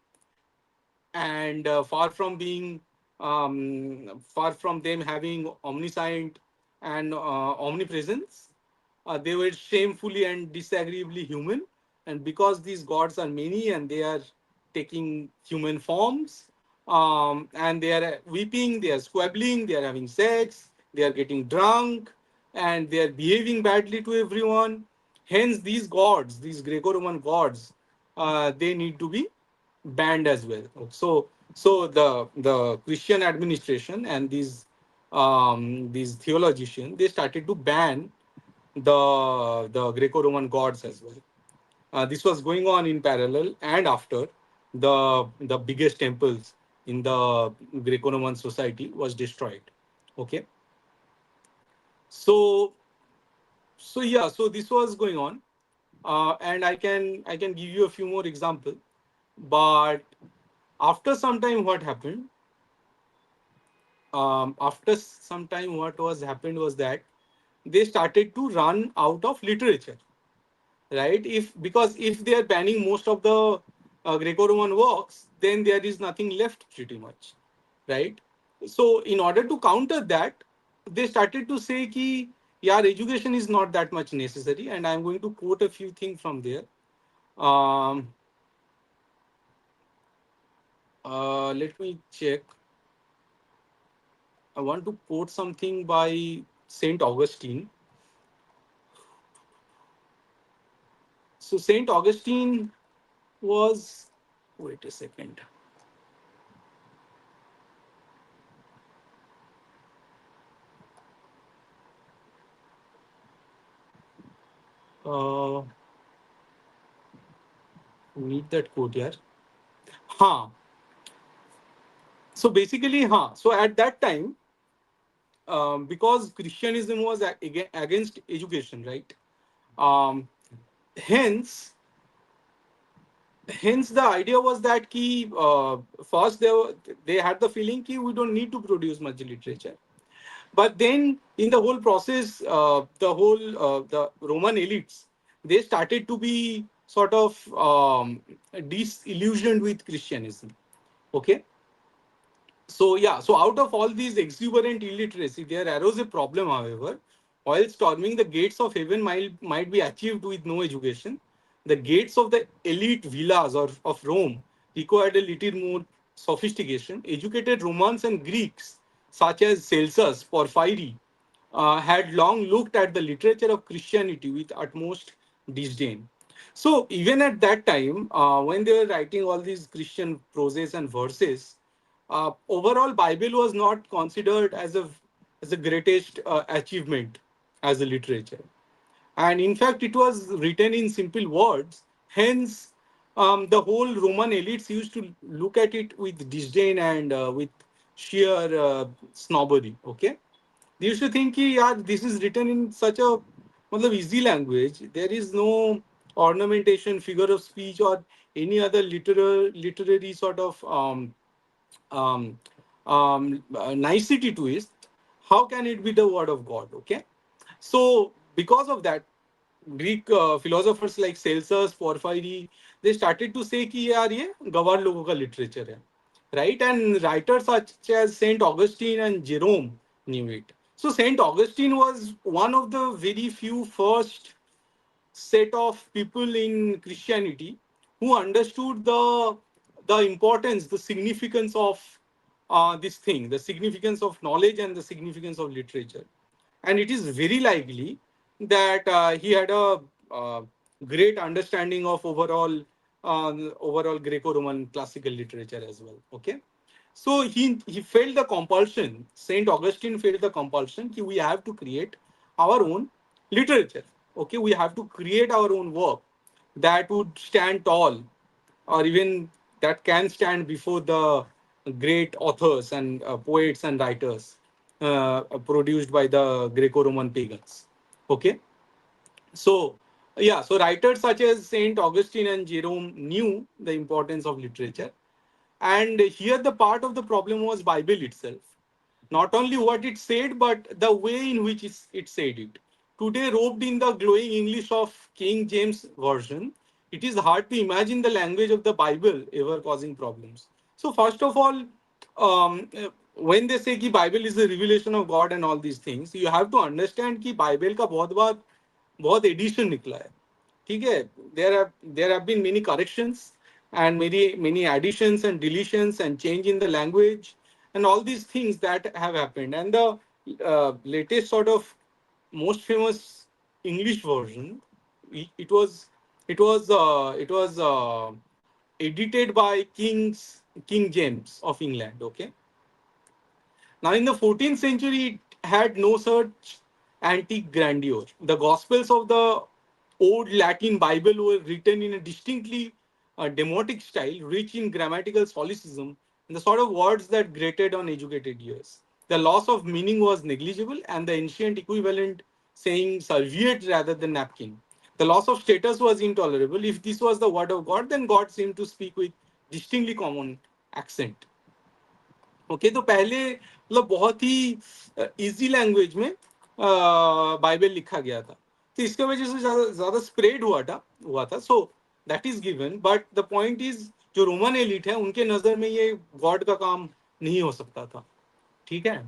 and far from them having omniscient and omnipresence, they were shamefully and disagreeably human. And because these gods are many and they are taking human forms, and they are weeping, they are squabbling, they are having sex, they are getting drunk, and they are behaving badly to everyone. Hence, these gods, these Greco-Roman gods, they need to be banned as well. So the Christian administration and these theologians, they started to ban the Greco-Roman gods as well. This was going on in parallel and after the biggest temples in the Greco-Roman society was destroyed. Okay, so so this was going on, and I can give you a few more examples. But after some time, what happened? After some time, what was happened was that they started to run out of literature, right? If because if they are banning most of the Greco-Roman works, then there is nothing left pretty much, right? So in order to counter that, they started to say ki yeah, education is not that much necessary, and I'm going to quote a few things from there. Um, Let me check. I want to quote something by Saint Augustine. So Saint Augustine was, wait a second. Uh, Need that quote here. Huh. So basically, huh. So at that time, because Christianism was against education, right? Um, hence, hence the idea was that first they had the feeling that we don't need to produce much literature. But then in the whole process, the Roman elites, they started to be sort of disillusioned with Christianism. Okay, so yeah, so out of all these exuberant illiteracy, there arose a problem, however. While storming the gates of heaven might be achieved with no education, the gates of the elite villas of Rome required a little more sophistication. Educated Romans and Greeks, such as Celsus, Porphyry, had long looked at the literature of Christianity with utmost disdain. So even at that time, when they were writing all these Christian proses and verses, overall Bible was not considered as the greatest achievement as a literature, and in fact it was written in simple words. Hence, the whole Roman elites used to look at it with disdain and with sheer snobbery. Okay, they used to think कि यार this is written in such a मतलब easy language. There is no ornamentation, figure of speech, or any other literary sort of um, nicety to it. How can it be the word of God? Okay, so because of that, Greek philosophers like Celsus, Porphyry, they started to say कि यार ये गवार लोगों का literature है. right? And writers such as Saint Augustine and Jerome knew it. So Saint Augustine was one of the very few first set of people in Christianity who understood the importance, the significance of this thing, the significance of knowledge and the significance of literature. And it is very likely that he had a great understanding of overall Greco-Roman classical literature as well. Okay, so he felt the compulsion. Saint Augustine felt the compulsion that we have to create our own literature. Okay, we have to create our own work that would stand tall, or even that can stand before the great authors and poets and writers produced by the Greco-Roman pagans. Okay, so yeah, so writers such as Saint Augustine and Jerome knew the importance of literature, and here the part of the problem was Bible itself. Not only what it said, but the way in which it said it. Today, robed in the glowing English of King James Version, it is hard to imagine the language of the Bible ever causing problems. So, first of all, when they say कि Bible is the revelation of God and all these things, you have to understand कि Bible का बहुत addition निकला है. ठीक है, there have been many corrections and many additions and deletions and change in the language and all these things that have happened. And the latest sort of most famous English version, it was edited by King James of England. Okay, now, in the 14th century, it had no such antique grandeur. The Gospels of the Old Latin Bible were written in a distinctly demotic style, rich in grammatical solecism and the sort of words that grated on educated ears. The loss of meaning was negligible, and the ancient equivalent saying serviette rather than napkin. The loss of status was intolerable. If this was the word of God, then God seemed to speak with distinctly common accent. Okay, तो पहले मतलब बहुत ही easy language में Bible लिखा गया था, तो इसके वजह से ज्यादा ज्यादा स्प्रेड हुआ था. So that is given, but the point is जो रोमन एलिट है उनके नजर में ये गॉड का काम नहीं हो सकता था. ठीक है.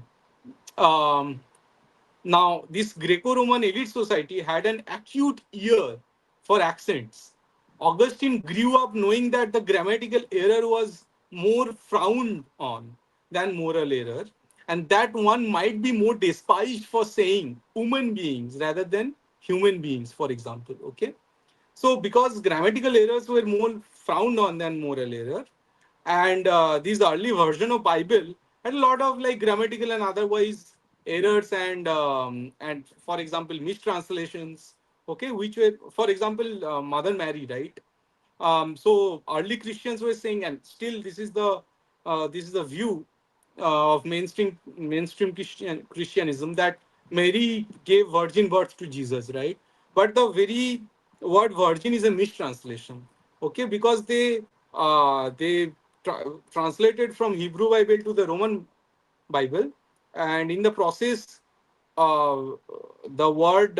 Now, this Greco-Roman elite society had an acute ear for accents. Augustine grew up knowing that the grammatical error was more frowned on than moral error, and that one might be more despised for saying human beings rather than human beings, for example. Okay, so because grammatical errors were more frowned on than moral error, and these early version of Bible had a lot of like grammatical and otherwise errors and for example mistranslations. Okay, which were, for example, Mother Mary, right? So early Christians were saying, and still this is the view of mainstream Christianism, that Mary gave virgin birth to Jesus, right? But the very word virgin is a mistranslation. Okay, because they translated from Hebrew Bible to the Roman Bible, and in the process, uh, the word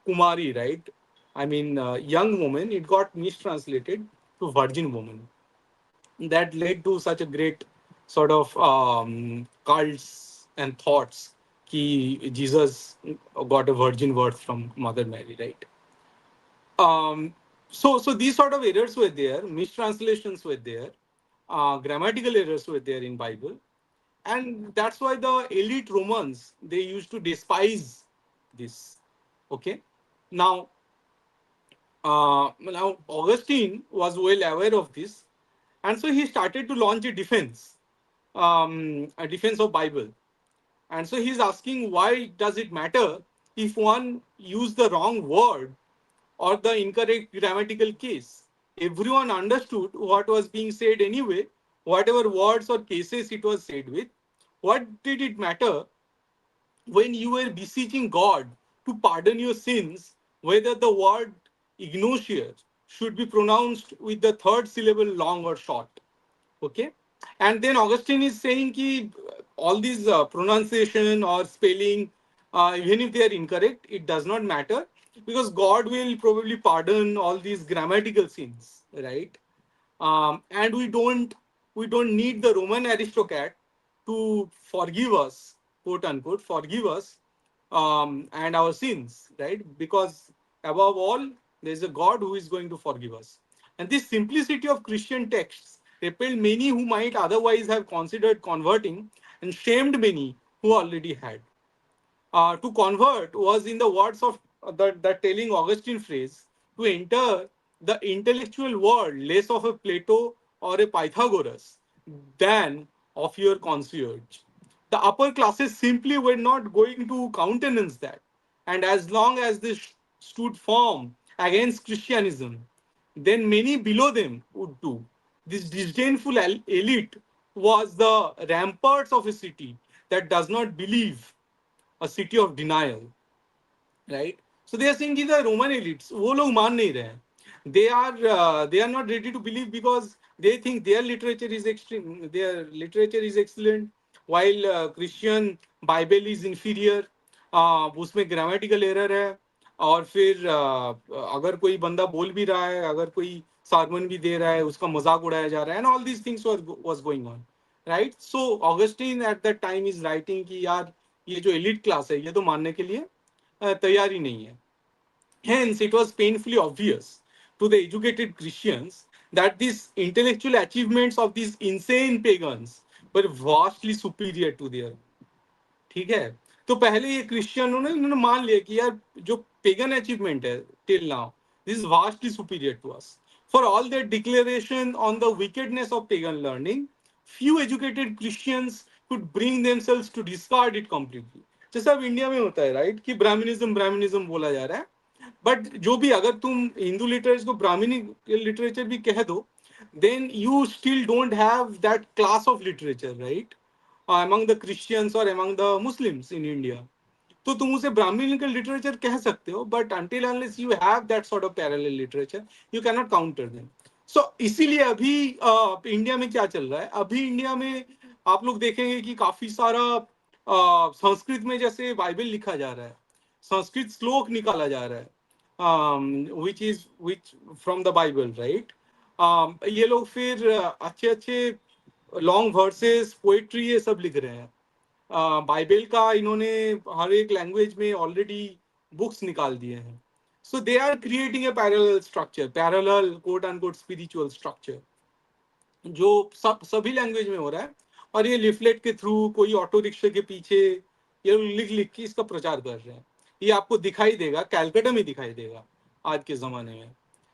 Kumari, right? I mean, young woman, it got mistranslated to virgin woman. That led to such a great sort of cults and thoughts कि Jesus got a virgin birth from Mother Mary, right? Um, so these sort of errors were there, mistranslations were there, grammatical errors were there in Bible, and that's why the elite Romans, they used to despise this. Okay, now now Augustine was well aware of this, and so he started to launch a defense of Bible. And so he's asking, why does it matter if one use the wrong word or the incorrect grammatical case? Everyone understood what was being said anyway, whatever words or cases it was said with. What did it matter when you were beseeching God to pardon your sins, whether the word ignosia should be pronounced with the third syllable long or short? Okay, and then Augustine is saying ki all these pronunciation or spelling, even if they are incorrect, it does not matter, because God will probably pardon all these grammatical sins, right? And we don't need the Roman aristocrat to forgive us, quote unquote, forgive us and our sins, right? Because above all, there is a God who is going to forgive us. And this simplicity of Christian texts repelled many who might otherwise have considered converting and shamed many who already had. To convert was, in the words of the telling Augustine phrase, to enter the intellectual world less of a Plato or a Pythagoras than of your concierge. The upper classes simply were not going to countenance that. And as long as they stood firm against Christianism, then many below them would too. This disdainful elite was the ramparts of a city that does not believe, a city of denial, right? So they are saying कि the Roman elites वो लोग मान नहीं रहे हैं. They are not ready to believe because they think their literature is extreme, their literature is excellent, while Christian Bible is inferior. उसमें grammatical error है, और फिर अगर कोई बंदा बोल भी रहा है, अगर कोई sermon भी दे रहा है, उसका मजाक उड़ाया जा रहा है, and all these things was going on, right? So Augustine at that time is writing कि यार ये जो elite class है ये तो मानने के लिए तैयार ही नहीं है. Hence, it was painfully obvious to the educated Christians that these intellectual achievements of these insane pagans were vastly superior to their. ठीक है, तो पहले ये क्रिश्चियनों ने इन्होंने मान लिया कि यार जो पेगन अचीवमेंट है till now, this is vastly superior to us. For all that declaration on the wickedness of pagan learning, few educated Christians could bring themselves to discard it completely. जैसा अब इंडिया में होता है, right, कि Brahmanism Brahmanism बोला जा रहा है, बट जो भी, अगर तुम हिंदू लिटरेचर को ब्राह्मणी लिटरेचर भी कह दो, then you still don't have that class of literature, right? Among the Christians or among the Muslims in India. तो तुम उसे ब्राह्मणिकल लिटरेचर कह सकते हो, but until unless you have that sort of parallel literature, you cannot counter them. So इसीलिए अभी India में क्या चल रहा है, अभी इंडिया में आप लोग देखेंगे कि काफी सारा संस्कृत में जैसे बाइबल लिखा जा रहा है, संस्कृत श्लोक निकाला जा रहा है, which from the Bible, right? ये लोग फिर अच्छे अच्छे लॉन्ग वर्सेस पोएट्री ये सब लिख रहे हैं. बाइबल का इन्होंने हर एक लैंग्वेज में ऑलरेडी बुक्स निकाल दिए हैं. So they are creating a parallel structure, parallel quote unquote spiritual structure, जो सभी लैंग्वेज में हो रहा है. और ये लिफलेट के थ्रू, कोई ऑटो रिक्शा के पीछे ये लिख लिख के इसका प्रचार कर रहे हैं. ये आपको दिखाई देगा, कैलकाटा में दिखाई देगा आज के जमाने में.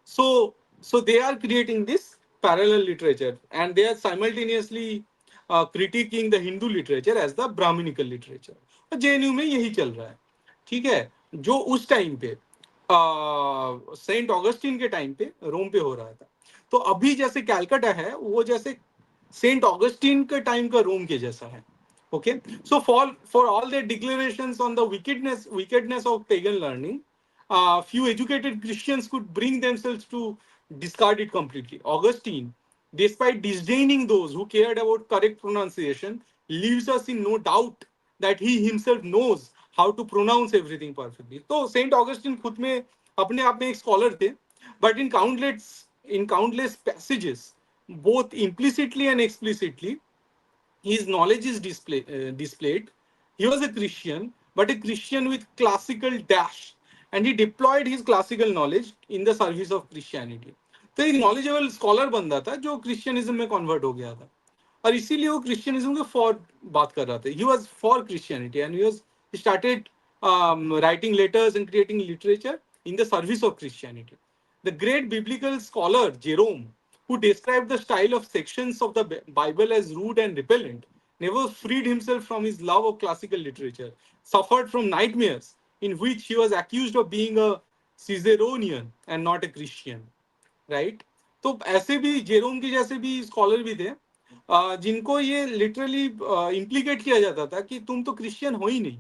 So they are creating this parallel literature, and they are simultaneously critiquing the Hindu literature as the Brahminical literature. और जेएनयू में यही चल रहा है, ठीक है, जो उस टाइम पे सेंट ऑगस्टिन के टाइम पे रोम पे हो रहा था. तो अभी जैसे कैलकाटा है, वो जैसे सेंट ऑगस्टिन के टाइम का रोम के जैसा है. Okay, so for all their declarations on the wickedness of pagan learning, few educated Christians could bring themselves to discard it completely. Augustine, despite disdaining those who cared about correct pronunciation, leaves us in no doubt that he himself knows how to pronounce everything perfectly. So Saint Augustine खुद में अपने आप में एक scholar थे, but in countless passages, both implicitly and explicitly, his knowledge is displayed. He was a Christian, but a Christian with classical dash, and he deployed his classical knowledge in the service of Christianity. तो एक knowledgeable scholar बंदा था जो Christianism में convert हो गया था, और इसीलिए वो क्रिश्चियनिज्म के फॉर बात कर रहा था. He was for Christianity, and he was started writing letters and creating literature in the service of Christianity. The great biblical scholar Jerome, who described the style of sections of the Bible as rude and repellent, never freed himself from his love of classical literature, suffered from nightmares in which he was accused of being a Caesarian and not a Christian. Right? तो ऐसे भी Jerome के जैसे भी scholar भी थे, जिनको ये लिटरली इम्प्लीकेट किया जाता था कि तुम तो क्रिश्चियन हो ही नहीं,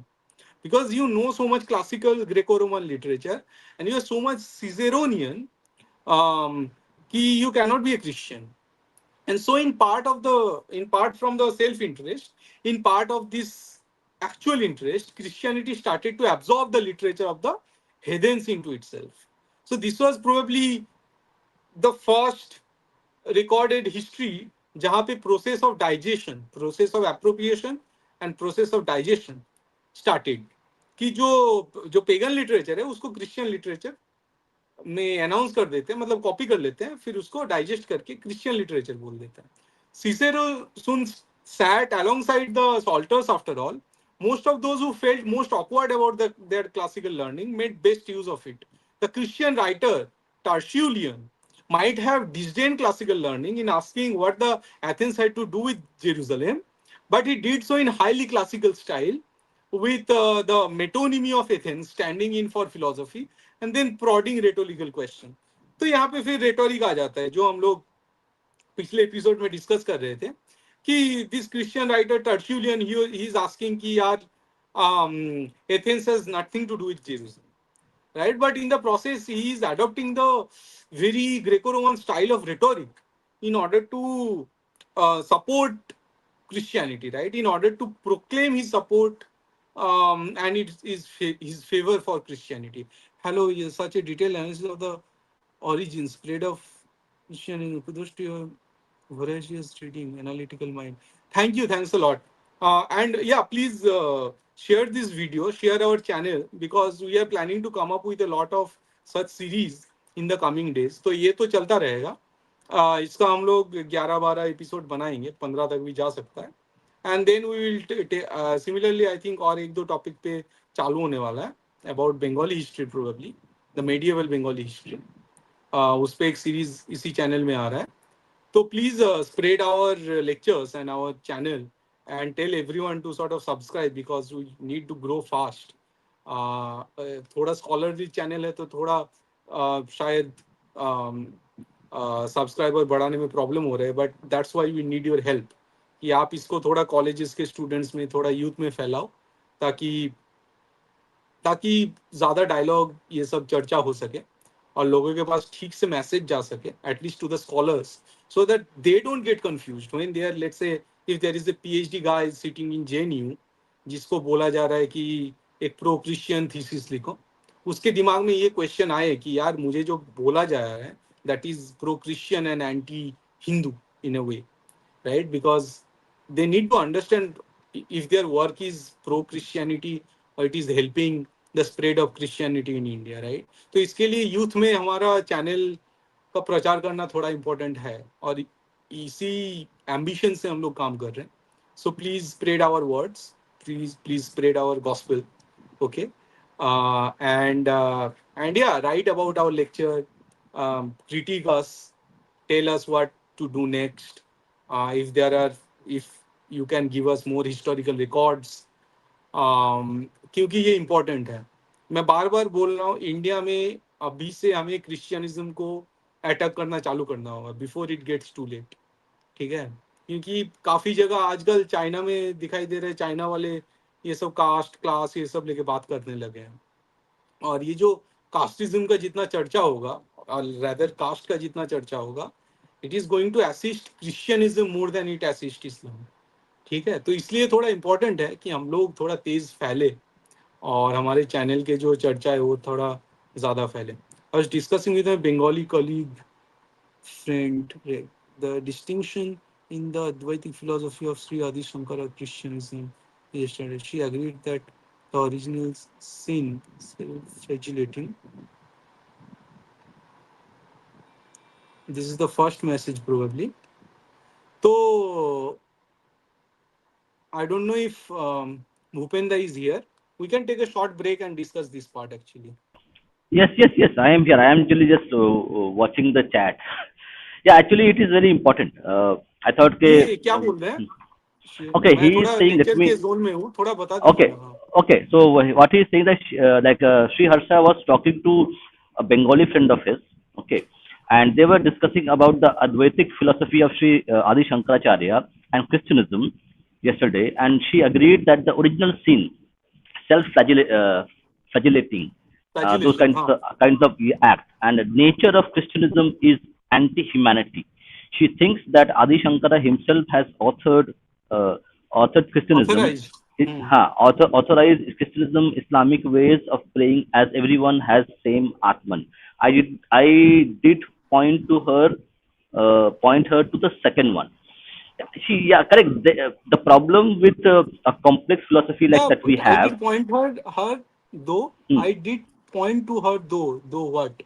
because you know so much classical Greco-Roman literature and you are so much Caesarian, कि you cannot be a Christian. And so in part from the self-interest, in part of this actual interest, Christianity started to absorb the literature of the heathens into itself. So this was probably the first recorded history जहां पे process of appropriation and process of digestion started, कि जो pagan literature है उसको Christian literature में announce कर देते हैं, मतलब कॉपी कर लेते हैं, फिर उसको डाइजेस्ट करके क्रिश्चियन लिटरेचर बोल देते हैं. Cicero soon sat alongside the Psalters after all. Most of those who felt most awkward about their classical learning made best use of it. The Christian writer Tertullian might have disdained classical learning in asking what the Athens had to do with Jerusalem, but he did so in highly classical style, with the metonymy of Athens standing in for philosophy and then prodding rhetorical question. तो यहाँ पे फिर rhetoric आ जाता है जो हम लोग पिछले एपिसोड में डिस्कस कर रहे थे कि this Christian writer Tertullian he is asking कि यार Athens has nothing to do with Jerusalem, right? But in the process, he is adopting the very Greco-Roman style of rhetoric in order to support Christianity, right? In order to proclaim his support and it is his favor for Christianity. Hello, yes, such a detailed analysis of the origins, spread of Christianity, kudos to your voracious reading, analytical mind. Thank you, thanks a lot. And yeah, please share this video, share our channel, because we are planning to come up with a lot of such series in the coming days. तो ये तो चलता रहेगा. इसका हम लोग 11-12 episode बनाएंगे, 15 तक भी जा सकता है. And then we will similarly I think और एक दो टॉपिक पे चालू होने वाला है about Bengali history, probably the medieval Bengali history. उस पर एक सीरीज इसी चैनल में आ रहा है. तो please spread our lectures and our channel and tell everyone to sort of subscribe because we need to grow fast. थोड़ा स्कॉलरली चैनल है तो थोड़ा शायद सब्सक्राइबर बढ़ाने में प्रॉब्लम हो रहा है, but that's why we need your help कि आप इसको थोड़ा कॉलेजेस के स्टूडेंट्स में, थोड़ा यूथ में फैलाओ, ताकि ताकि ज़्यादा डायलॉग ये सब चर्चा हो सके और लोगों के पास ठीक से मैसेज जा सके, at least to the scholars, so that they don't get confused when they are, let's say, if there is a PhD guy sitting in JNU जिसको बोला जा रहा है कि एक प्रो क्रिश्चियन थीसिस लिखो, उसके दिमाग में ये क्वेश्चन आए कि यार मुझे जो बोला जा रहा है that is pro Christian and anti Hindu in a way, right? Because they need to understand if their work is pro Christianity or it is helping the spread of Christianity in India, right? तो इसके लिए youth में हमारा channel का प्रचार करना थोड़ा important है और इसी एम्बिशन से हम लोग काम कर रहे हैं. So please spread our words, please spread our gospel, okay? And yeah, write about our lecture, critique us, tell us what to do next. If you can give us more historical records, क्योंकि ये important है. मैं बार बार बोल रहा हूँ, India में अभी से हमें क्रिश्चियनिज्म को अटैक करना चालू करना होगा before it gets too late, ठीक है? क्योंकि काफी जगह आजकल चाइना में दिखाई दे रहे हैं, चाइना वाले ये सब कास्ट क्लास ये सब लेके बात करने लगे हैं. और ये जो कास्टिज्म का जितना चर्चा होगा, और रैदर कास्ट का जितना चर्चा होगा, it is going to assist क्रिश्चियनिज्म more than it assist Islam, ठीक है? तो इसलिए थोड़ा इंपॉर्टेंट है कि हम लोग थोड़ा तेज फैले और हमारे चैनल के जो चर्चा है वो थोड़ा ज़्यादा फैले. I was discussing with my Bengali colleague friend the distinction in the Advaitic philosophy of Sri Adi Shankara Christianism yesterday. She agreed that the original sin, self-flagellating. This is the first message probably. So I don't know if Bhupenda is here. We can take a short break and discuss this part actually. Yes, yes, yes. I am here. I am actually just watching the chat. Yeah, actually, it is very important. I thought के ये क्या बोल रहे हैं? okay, he मैं is थोड़ा saying. Let lecture me. के zone में हूँ, थोड़ा बता Okay, दीजिएगा. हाँ. okay. So what he is saying that Sri Harsha was talking to a Bengali friend of his. Okay, and they were discussing about the Advaitic philosophy of Sri Adi Shankaracharya and Christianism yesterday, and she agreed that the original sin, flagellating, those Flagellation, हाँ. kinds of act, and the nature of Christianism is anti-humanity. She thinks that Adi Shankara himself has uh, authored Christianism, Authorized. authorized Christianism, Islamic ways of praying as everyone has same Atman. I did point her to the second one. Yeah, correct. The problem with a complex philosophy like Yeah, that we I have, did point her though. hmm, I did point to her though what?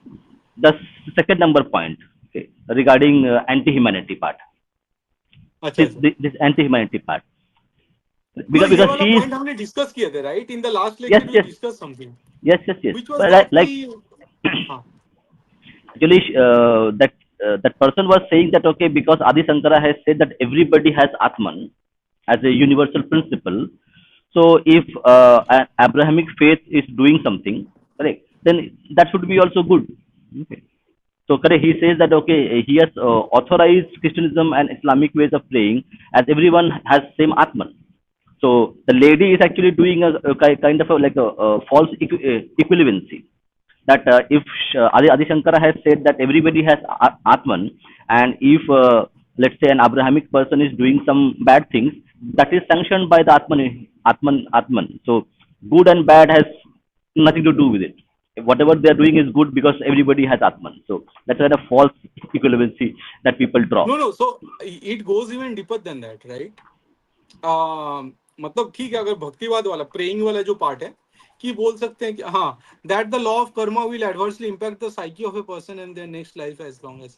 the second number point, okay, regarding anti-humanity part, अच्छा अच्छा. this anti-humanity part, No, ये because वाला she is, point हमने discuss किए थे, right? In the last yes, lecture we yes, discussed something, yes, which was but that like कि हाँ. actually that person was saying that okay, because Adi Shankara has said that everybody has Atman as a universal principle. So if an Abrahamic faith is doing something, correct, then that should be also good. Okay. So correct, he says that okay, he has authorized Christianism and Islamic ways of praying as everyone has same Atman. So the lady is actually doing kind of like a false equivalency, that if Adi Shankara has said that everybody has Atman, and if let's say an Abrahamic person is doing some bad things, that is sanctioned by the Atman. So good and bad has nothing to do with it. Whatever they are doing is good because everybody has Atman. So that's kind of false equivalency that people draw. No, so it goes even deeper than that, right? मतलब ठीक है, अगर भक्तिवाद वाला praying वाला जो part है कि बोल सकते हैं कि हाँ, that the law of karma will adversely impact the psyche of a person and their next life as long as.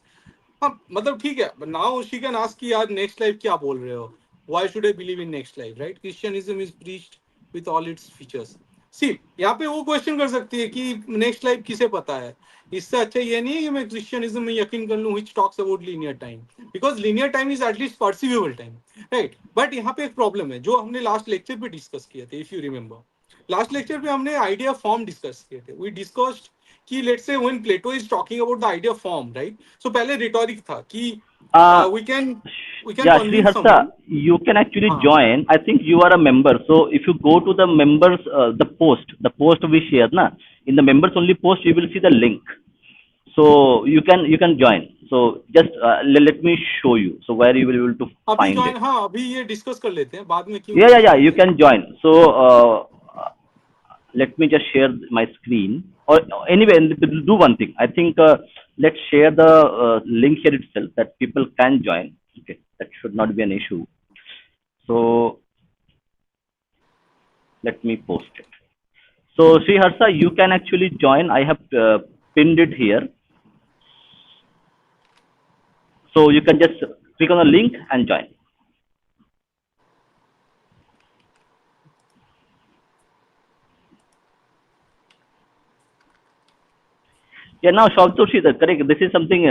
हाँ, मतलब ठीक है, नाउ शी कैन आस्क कि यार नेक्स्ट लाइफ क्या बोल रहे हो, why should I believe in next life, right? क्रिश्चियनिज्म is preached with all its features. See, यहाँ पे वो क्वेश्चन कर सकती है कि नेक्स्ट लाइफ किसे पता है. इससे अच्छा ये नहीं है कि मैं क्रिश्चियनिज्म में यकीन कर लूं which talks about linear time, because linear time is at least perceivable time, right? But यहाँ पे एक प्रॉब्लम है जो हमने लास्ट लेक्चर पे डिस्कस किए थे, if you remember. Last lecture पे हमने आइडिया फॉर्म डिस्कस किए थे. वी डिस्कस्ड कि let's say when Plato is talking about the idea form, right? So पहले रिटोरिक था कि Uh, we can yeah, Sri convince Harsha, someone. you can actually हाँ, join. I think you are a member. So if you go to the members, the post we share, na, in the members only post, you will see the link. So you can join. So just let me show you. So where you will be able to अभी find join, it. हाँ अभी ये discuss कर लेते हैं, बाद में क्यों Yeah. डिस्कस You करें. can join. So let me just share my screen. Or anyway, we'll do one thing. I think let's share the link here itself that people can join. Okay, that should not be an issue. So let me post it. So Sri Harsha, you can actually join. I have pinned it here. So you can just click on the link and join. Yeah, now Shabtoshi, correct. This is something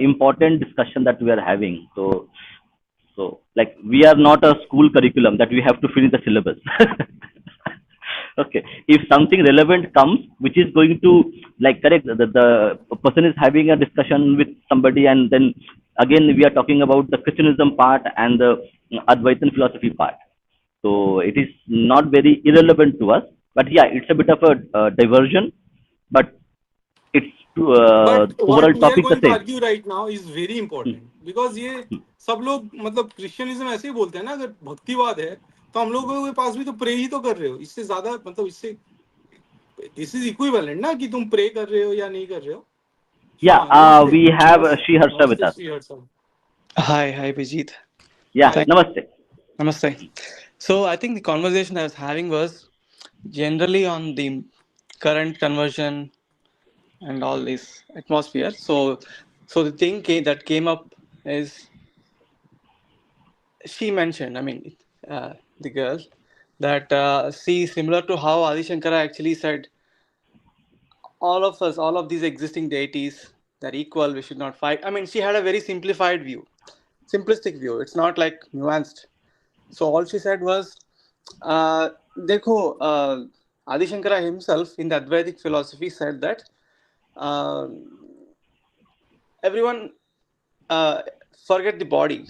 important discussion that we are having. So like we are not a school curriculum that we have to finish the syllabus. Okay, if something relevant comes, which is going to like correct, the person is having a discussion with somebody, and then again we are talking about the Christianism part and the Advaitin philosophy part. So it is not very irrelevant to us, but yeah, it's a bit of a diversion, but it's but what overall we are topic the going to same. Argue right now is very important, because ये सब लोग मतलब Christianism ऐसे ही बोलते हैं ना, अगर भक्तिवाद है तो हम लोगों के पास भी तो प्रे ही तो कर रहे हो. इससे ज्यादा मतलब इससे दिस इज इक्विवेलेंट ना कि तुम प्रे कर रहे हो या नहीं कर रहे हो. Yeah, हाँ, नमस्ते. we have Sri Harsha with नमस्ते us. श्रीहर्ष साहब. Hi, Bijeet. Yeah, hi. Thank namaste. Namaste. So I think the conversation I was having was generally on the current conversion and all this atmosphere. So the thing that came up is she mentioned, I mean, the girl, that see, similar to how Adi Shankara actually said, all of us, all of these existing deities, they're equal. We should not fight. I mean, she had a very simplified view, simplistic view. It's not like nuanced. So all she said was, देखो, Adi Shankara himself in the Advaitic philosophy said that uh, everyone uh, forget the body.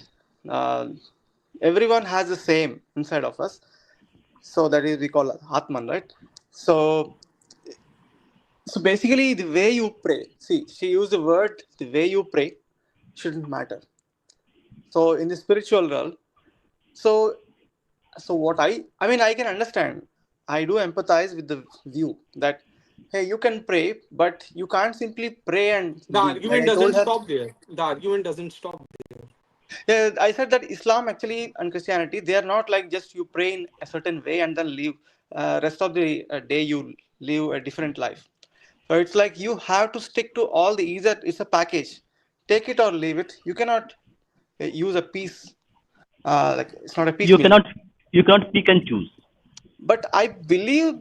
Uh, everyone has the same inside of us. So that is we call Atman, right? So so basically, the way you pray. See, she used the word the way you pray shouldn't matter. So in the spiritual realm, so so what I mean, I can understand, I do empathize with the view that hey, you can pray but you can't simply pray and The leave, like argument I told doesn't her. stop there. The argument doesn't stop there. Yeah, I said that Islam actually and Christianity, they are not like just you pray in a certain way and then leave. Rest of the day you live a different life. So it's like you have to stick to all the either it's a package, take it or leave it. You cannot use a piece like it's not a You piecemeal. cannot you cannot pick and choose. But I believe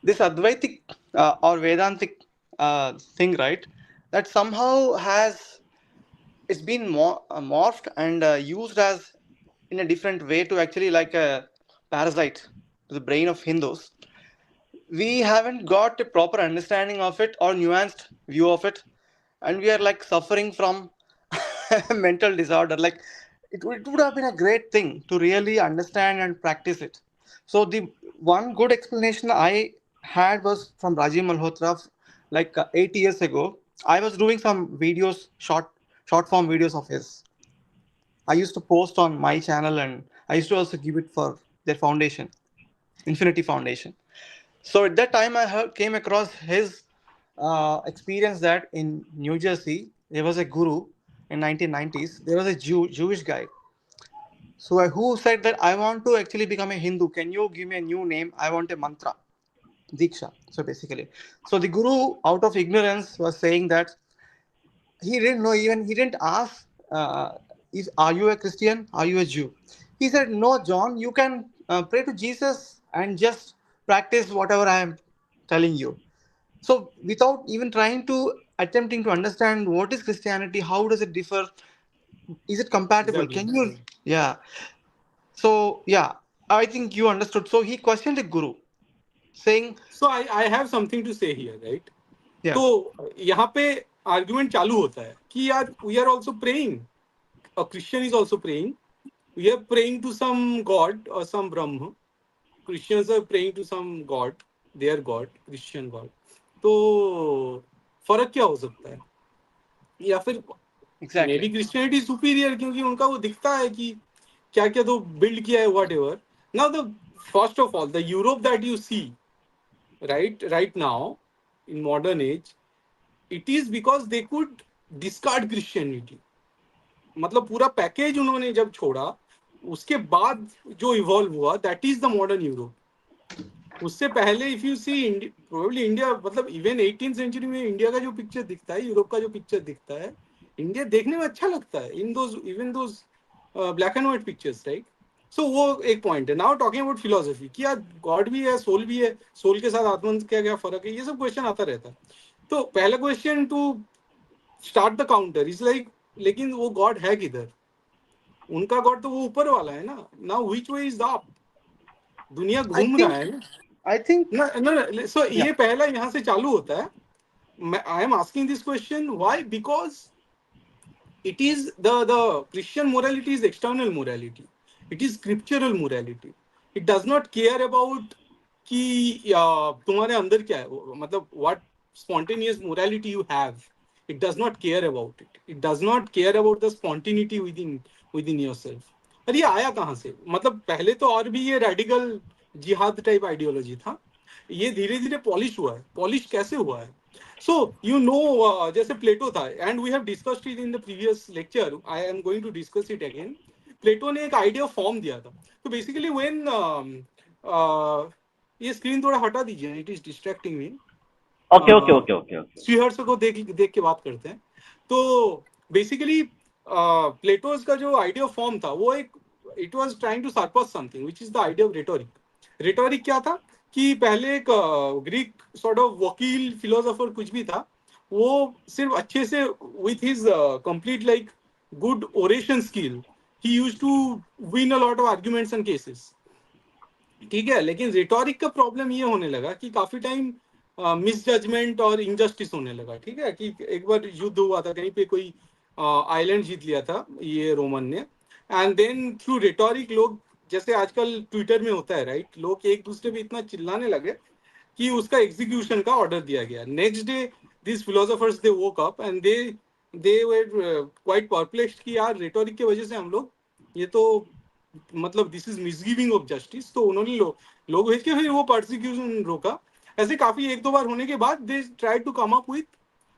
this Advaitic or Vedantic thing, right? That somehow has it's been morphed and used as in a different way to actually like a parasite to the brain of Hindus. We haven't got a proper understanding of it or nuanced view of it, and we are like suffering from mental disorder. Like it would have been a great thing to really understand and practice it. So the one good explanation I had was from Rajiv Malhotra, like 8 years ago. I was doing some videos, short form videos of his. I used to post on my channel, and I used to also give it for their foundation, Infinity Foundation. So at that time, I came across his experience that in New Jersey there was a guru in 1990s. There was a Jewish guy. So who said that I want to actually become a Hindu? Can you give me a new name? I want a mantra, Diksha. So basically, so the guru, out of ignorance, was saying that he didn't know, even he didn't ask is are you a Christian, are you a Jew. He said, no John, you can pray to Jesus and just practice whatever I am telling you. So without even trying to attempting to understand what is Christianity, how does it differ, is it compatible, Exactly. can you, yeah. So yeah, I think you understood. So he questioned the guru saying, So I have something to say here, right? yeah, तो यहाँ पे argument चालू होता है कि यार we are also praying, a Christian is also praying, we are praying to some god और some Brahm, Christians are praying to some god, their god, Christian god. तो फर्क क्या हो सकता है? या फिर may exactly, be Christianity superior क्योंकि उनका वो दिखता है कि क्या क्या तो बिल्ड किया है, whatever. Now the first of all the Europe that you see right now in modern age, it is because they could discard Christianity. मतलब पूरा पैकेज उन्होंने जब छोड़ा, उसके बाद जो इवॉल्व हुआ, that is the modern Europe. उससे पहले if you see probably India, मतलब इवन 18th सेंचुरी में इंडिया का जो पिक्चर दिखता है, यूरोप का जो पिक्चर दिखता है, इंडिया देखने में अच्छा लगता है in those, even those black and white pictures, right. So वो एक पॉइंट है. नाउ टॉकिंग अबाउट फिलोसफी कि यार गॉड भी है, सोल भी है, सोल के साथ आत्मा क्या क्या फर्क है, ये सब क्वेश्चन आता रहता है. तो पहला question to start the counter is like, लेकिन वो गॉड है किधर? उनका गॉड तो वो ऊपर वाला है ना. Now which way is the, दुनिया I घूम रहा think, है ना. I think, No, no, no. So yeah, ये पहला यहाँ से चालू होता है. I am asking this question why? Because it is the Christian morality is external morality. It is scriptural morality. It does not care about कि तुम्हारे अंदर क्या है, मतलब what spontaneous morality you have. It does not care about it. It does not care about the spontaneity within yourself. अरे ये आया कहाँ से? मतलब पहले तो और भी ये रेडिकल जिहाद टाइप आइडियोलॉजी था. ये धीरे धीरे पॉलिश हुआ है. पॉलिश कैसे हुआ है? So you know, जैसे प्लेटो था, and we have discussed it in the previous lecture. I am going to discuss it again. प्लेटो ने एक आइडिया फॉर्म दिया था. तो बेसिकली व्हेन ये स्क्रीन थोड़ा हटा दीजिए, it is distracting me. Okay, okay, okay, okay, okay. Sriharsh को देख के बात करते हैं. तो बेसिकली प्लेटोस का जो आइडिया फॉर्म था वो एक, it was trying to surpass something which is the idea of rhetoric. Rhetoric क्या था कि पहले एक ग्रीक सॉर्ट ऑफ वकील फिलोसोफर कुछ भी था, वो सिर्फ अच्छे से with his complete like good oration skill ही used to win a lot of arguments and cases. ठीक है, लेकिन रिटोरिक का प्रॉब्लम ये होने लगा कि काफी टाइम मिस जजमेंट और इनजस्टिस होने लगा. ठीक है, कि एक बार युद्ध हुआ था कहीं पे, कोई आइलैंड जीत लिया था ये रोमन ने, एंड देन थ्रू रिटोरिक लोग, जैसे आजकल ट्विटर में होता है राइट, लोग एक दूसरे पे इतना चिल्लाने लगे कि उसका एग्जीक्यूशन का ऑर्डर दिया गया. Next day this philosophers they woke up and they were quite perplexed कि यार रिटोरिक की वजह से हम लोग, ये तो मतलब दिस इज मिसगिविंग ऑफ जस्टिस. तो उन्होंने लोग भेज के फिर वो प्रोसिक्यूशन रोका. ऐसे काफी एक दो बार होने के बाद they try to come up with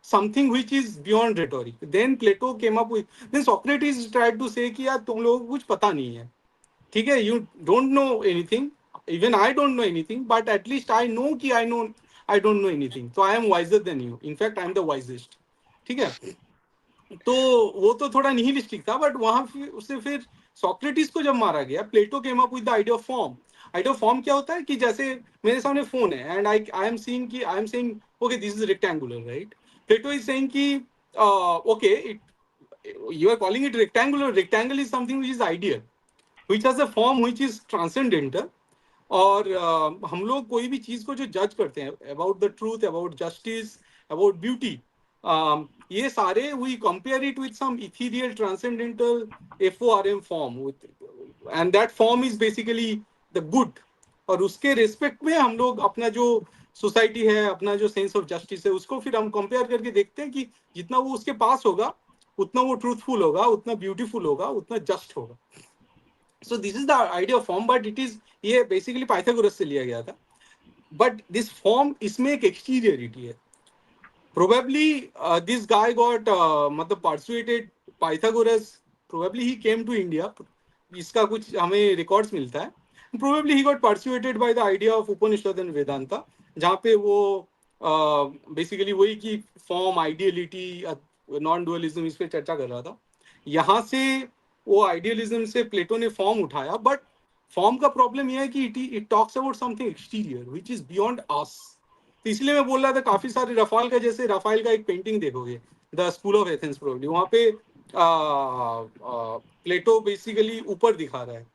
something which is beyond rhetoric. Then Plato came up with, then Socrates tried to say कि यार तुम लोगों को कुछ पता नहीं है, ठीक है, you don't know anything, even I don't know anything, but at least I know कि I don't know anything, so I am wiser than you, in fact I am the wisest, ठीक है. तो वो तो थोड़ा निहिलिस्टिक था, but वहां उससे फिर सोक्रेटिस को जब मारा गया, Plato came up with the idea of form. Idea of form क्या होता है कि जैसे मेरे सामने फोन है एंड आई एम सीइंग कि I am saying okay this is rectangular, right. Plato is saying कि okay it, you are calling it rectangular. Rectangle is something which is ideal, which has a form which is transcendental. और हम लोग कोई भी चीज को जो जज करते हैं about the truth, about justice, about beauty, ये सारे we compare it with some ethereal transcendental FORM form, and that form is basically the good. और उसके रिस्पेक्ट में हम लोग अपना जो सोसाइटी है, अपना जो सेंस ऑफ जस्टिस है, उसको फिर हम कंपेयर करके देखते हैं कि जितना वो उसके पास होगा उतना वो ट्रूथफुल होगा, उतना ब्यूटीफुल होगा, उतना जस्ट होगा. So this is the idea of form, but it is, ये basically पाइथागोरस से लिया गया था. But this form, इसमें एक exteriority है. Probably this guy got मतलब persuaded Pythagoras. Probably he came to India. इसका कुछ हमें records मिलता है. Probably he got persuaded by the idea of Upanishad and Vedanta, जहाँ पे वो basically वही की form, ideality, non-dualism इस पे चर्चा कर रहा था. यहाँ से वो आइडियलिज्म से प्लेटो ने फॉर्म उठाया, बट फॉर्म का प्रॉब्लम यह है कि it talks about something exterior which is beyond अस. तो इसलिए मैं बोल रहा था काफी सारे रफाल का, जैसे रफाल का एक पेंटिंग देखोगे, the school of Athens probably, वहां पे प्लेटो बेसिकली ऊपर दिखा रहा है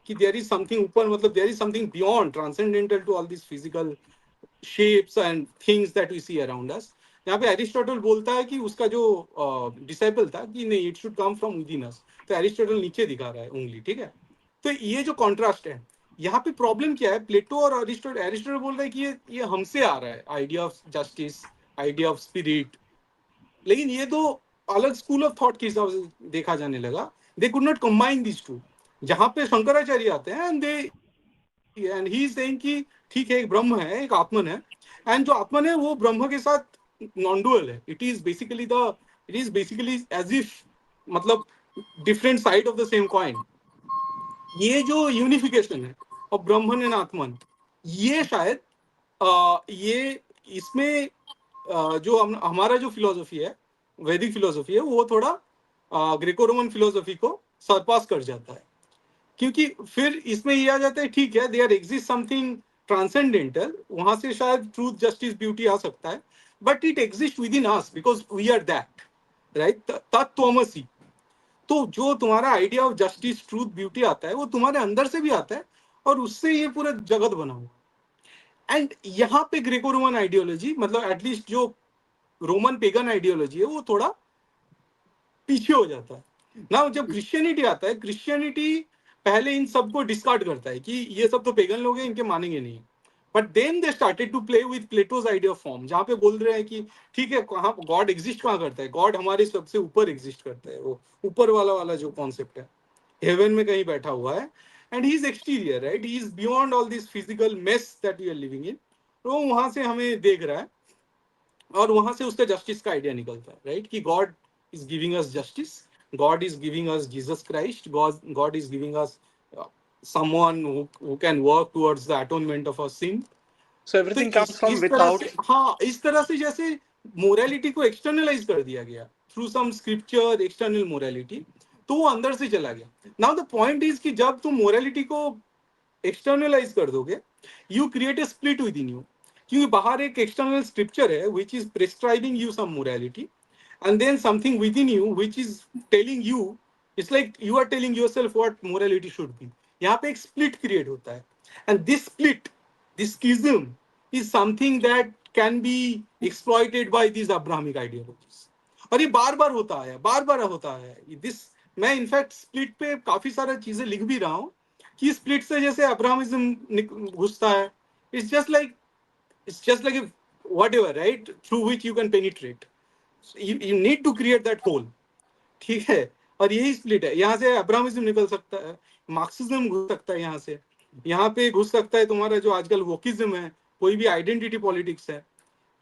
कि देयर इज समथिंग ऊपर, मतलब there is something beyond transcendental to all this physical shapes and things that we see around us. यहाँ पे एरिस्टोटल बोलता है कि उसका जो डिसाइपल था कि नहीं, it should come from within us. तो एरिस्टोटल नीचे दिखा रहा है उंगली, ठीक है. तो ये जो कॉन्ट्रास्ट है, यहाँ पे प्रॉब्लम क्या है, प्लेटो और एरिस्टोटल बोल रहा है कि ये हमसे आ रहा है, idea of justice, idea of spirit. लेकिन ये तो अलग स्कूल ऑफ थॉट के हिसाब से देखा जाने लगा. They could not combine this two. जहाँ पे शंकराचार्य आते हैं एंड ही इज सेइंग कि ठीक है, एक ब्रह्म है, एक आत्मन है, एंड जो आत्मन है वो ब्रह्म के साथ नॉन डुअल है. It is basically as if, मतलब different side of the same coin. ये जो यूनिफिकेशन है और ब्रह्मन एंड आत्मन, ये शायद ये इसमें जो हमारा जो फिलोसफी है, वैदिक फिलोसफी है, वो थोड़ा ग्रेको रोमन फिलोसफी को सरपास कर जाता है. क्योंकि फिर इसमें ये आ जाता है, ठीक है, देयर एग्जिस्ट समथिंग ट्रांसेंडेंटल, वहां से शायद ट्रूथ, जस्टिस, ब्यूटी आ सकता है, but it exist within us because we are that, right. तत्त्वमसि. तो जो तुम्हारा idea of justice, truth, beauty आता है, वो तुम्हारे अंदर से भी आता है, और उससे ये पूरा जगत बना हुआ. एंड यहाँ पे ग्रेको रोमन आइडियोलॉजी, मतलब एटलीस्ट जो रोमन पेगन आइडियोलॉजी है, वो थोड़ा पीछे हो जाता है ना. जब क्रिश्चियनिटी आता है, क्रिश्चियनिटी पहले इन सबको डिस्कार्ड करता है कि ये सब तो पेगन लोग हैं, इनके मानेंगे नहीं. But then they started to play with Plato's idea of form, जहाँ पे बोल रहे हैं कि ठीक है, कहाँ गॉड एग्जिस्ट कहाँ करता है, गॉड हमारे सबसे ऊपर एग्जिस्ट करता है. वो ऊपर वाला जो कॉन्सेप्ट है, हेवन में कहीं बैठा हुआ है, and he is exterior, right. He is beyond all this physical mess that we are living in. तो वहां से हमें देख रहा है, और वहां से उसका जस्टिस का आइडिया निकलता है, राइट, कि God is giving us justice, God is giving us Jesus Christ. God is giving us someone who can work towards the atonement of our sin. So तो everything comes from इस तरह without. से, हाँ, इस तरह से जैसे मोरालिटी को एक्सटर्नलाइज कर दिया गया through some scripture, external morality, तो वो अंदर से चला गया. नाउ द पॉइंट इज कि जब तुम मोरालिटी को एक्सटर्नलाइज कर दोगे, you create a split with in you. क्योंकि बाहर एक एक्सटर्नल स्क्रिप्चर है which is prescribing you some morality, and then something within you which is telling you, it's like you are telling yourself what morality should be. यहाँ पे एक split create होता है, and this split, this schism is something that can be exploited by these Abrahamic ideologies. और ये बार बार होता है this. मैं इनफैक्ट स्प्लिट पे काफी सारा चीजें लिख भी रहा हूँ कि स्प्लिट से जैसे अब्राहमिज्म घुसता है. it's just like a whatever, right, through which you can penetrate. You need to create that hole, ठीक है. और यही स्प्लिट है. यहाँ से अब्राहमिज्म निकल सकता है, मार्क्सिज्म घुस सकता है, यहाँ से यहाँ पे घुस सकता है तुम्हारा जो आजकल वोकिज्म है, कोई भी आइडेंटिटी पॉलिटिक्स है.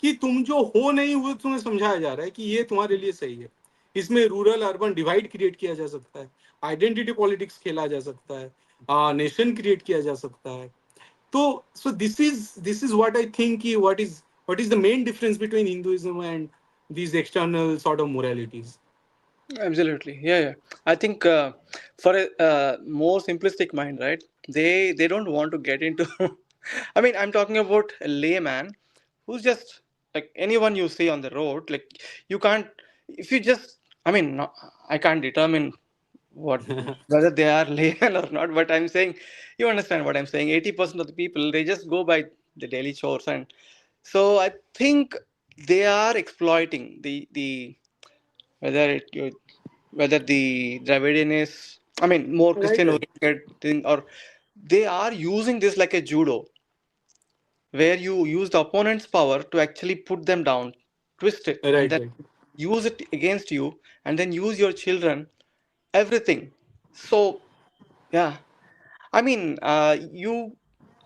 कि तुम जो हो नहीं वो तुम्हें समझाया जा रहा है कि ये तुम्हारे लिए सही है। इसमें रूरल अर्बन डिवाइड क्रिएट किया जा सकता है, आइडेंटिटी पॉलिटिक्स खेला जा सकता है, नेशन क्रिएट किया जा सकता है। तो so this is what I think कि what is the main difference between Hinduism and these external sort of moralities. Absolutely, yeah, yeah. I think for a more simplistic mind, right? They don't want to get into. I mean, I'm talking about a layman who's just like anyone you see on the road. Like you can't, if you just. I mean, no, I can't determine what whether they are layman or not. But I'm saying, you understand what I'm saying. 80% of the people they just go by the daily chores, and so I think they are exploiting the whether whether the Dravidian is, I mean, more Right, Christian right, oriented thing, or they are using this like a judo, where you use the opponent's power to actually put them down, twist it, and right, then right. use it against you, and then use your children, everything. So yeah, I mean,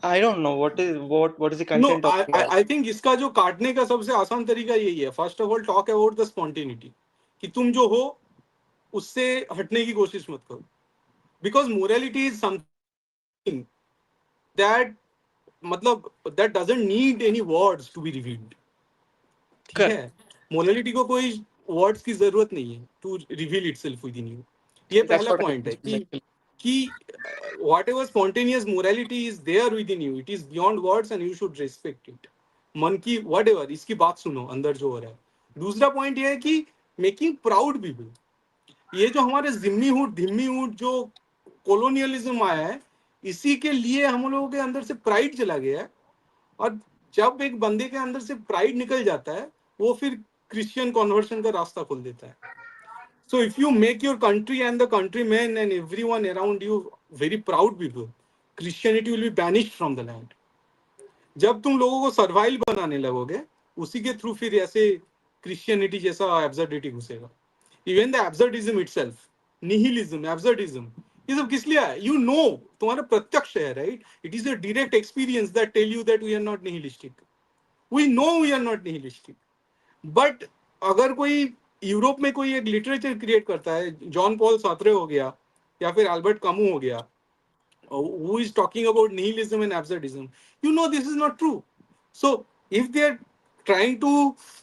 I don't know what is the No, content of your. I think इसका जो काटने का सबसे आसान तरीका यही है, first of all talk about the spontaneity, कि तुम जो हो उससे हटने की कोशिश मत करो, because morality is something that, मतलब that doesn't need any words to be revealed. ठीक है, Correct. मोरालिटी को कोई वर्ड्स की जरूरत नहीं है to reveal itself with in you. ये That's पहला what I पॉइंट है mentioned actually. कि whatever spontaneous morality is there with in you, it is beyond words and you should respect it. मन की वट एवर इसकी बात सुनो अंदर जो हो रहा है। दूसरा पॉइंट ये है कि मेकिंग प्राउड पीपल, ये जो हमारे धिम्मी जो कॉलोनियलिज्म आया है, इसी के लिए हम लोगों के अंदर से प्राइड चला गया है। और जब एक बंदे के अंदर से प्राइड निकल जाता है, वो फिर क्रिश्चियन कन्वर्शन का रास्ता खोल देता है। So if you make your country and the country man and everyone around you very proud people, Christianity will be banished from the land. जब तुम लोगों को सर्वाइल बनाने लगोगे, उसी के थ्रू फिर ऐसे क्रिश्चियनिटी जैसा एब्सर्डिटी घुसेगा। Even the absurdism itself, nihilism, absurdism, ये सब किस लिए है? यू नो, तुम्हारा प्रत्यक्ष है, right? It is a direct experience that tell you that we are not nihilistic. We know we are not nihilistic. But अगर कोई यूरोप में कोई एक लिटरेचर क्रिएट करता है, जॉन पॉल सार्त्रे हो गया या फिर अल्बर्ट कामू हो गया, who is talking about nihilism and absurdism, you know this is not true. So if they are trying to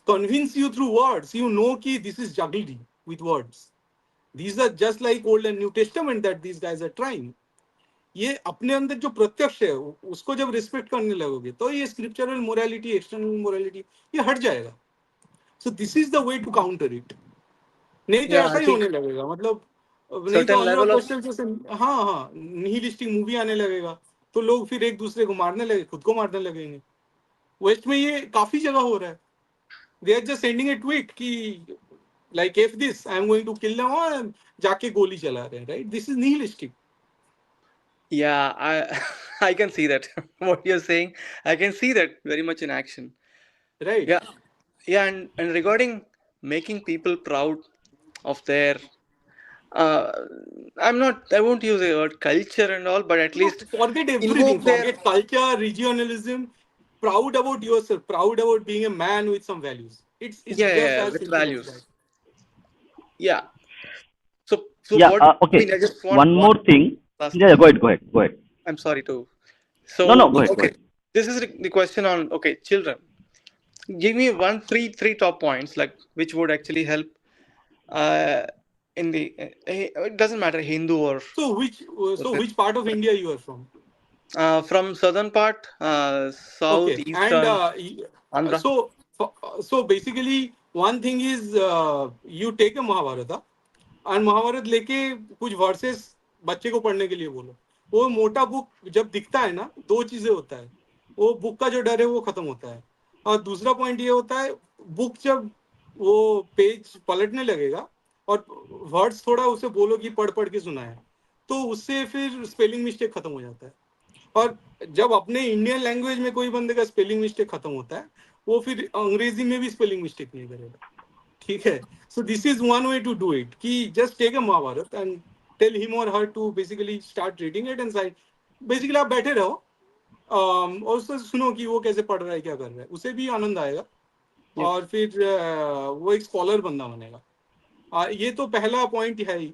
convince you through words, you know ki this is jugglery with words. These are just like old and new testament that these guys are trying. ये अपने अंदर जो प्रत्यक्ष है उसको जब respect करने लगोगे तो ये स्क्रिप्चरल मोरालिटी, एक्सटर्नल मोरालिटी, ये हट जाएगा। So this is the way to counter it. नहीं तो Yeah, ऐसा I ही think होने लगेगा, मतलब नहीं तो certain Anurag level of. Kashyap जैसे, हाँ हाँ, निहिलिस्टिक मूवी आने लगेगा तो लोग फिर एक दूसरे को मारने लगे, खुद को मारने लगेंगे। वेस्ट में ये काफी जगह हो रहा है। They are just sending a tweet कि like if this I am going to kill them, और जाके गोली चला रहे हैं, right? This is nihilistic, Yeah, I I can see that what you're saying. I can see that very much in action. Right? Yeah, yeah, and regarding making people proud of their, uh, I'm not. I won't use the word culture and all, but at No, least forget everything, invoke their. forget culture, regionalism, proud about yourself, proud about being a man with some values. It's Yeah, just yeah, as with simple as that. values. Yeah. So Yeah. what? I Okay. mean, I just want One one more thing. last Yeah. Go question. ahead. Go ahead. Go ahead. I'm sorry to. No. No. So Go ahead. Go okay, ahead. this is the question on children. Give me three top points like which would actually help uh, in the it doesn't matter Hindu or So which part of India you are from? from southern part, south, Okay, and eastern, Andhra. so basically one thing is you take a Mahabharata and Mahabharata लेके कुछ versus बच्चे को पढ़ने के लिए बोलो। वो मोटा बुक जब दिखता है ना, दो चीजें होता है, वो बुक का जो डर है वो खत्म होता है, और दूसरा पॉइंट ये होता है बुक जब वो पेज पलटने लगेगा और वर्ड्स थोड़ा उसे बोलो कि पढ़ पढ़ के सुनाए, तो उससे फिर स्पेलिंग मिस्टेक खत्म हो जाता है। और जब अपने इंडियन लैंग्वेज में कोई बंदे का स्पेलिंग मिस्टेक खत्म होता है, वो फिर अंग्रेजी में भी स्पेलिंग मिस्टेक नहीं करेगा। ठीक है, so this is one way to do it कि just take a Mahabharata and tell him और her to basically start reading it and side. Basically आप बैठे रहो और उससे सुनो कि वो कैसे पढ़ रहा है, क्या कर रहा है, उसे भी आनंद आएगा और फिर वो एक स्कॉलर बंदा बनेगा। ये तो पहला पॉइंट है ही।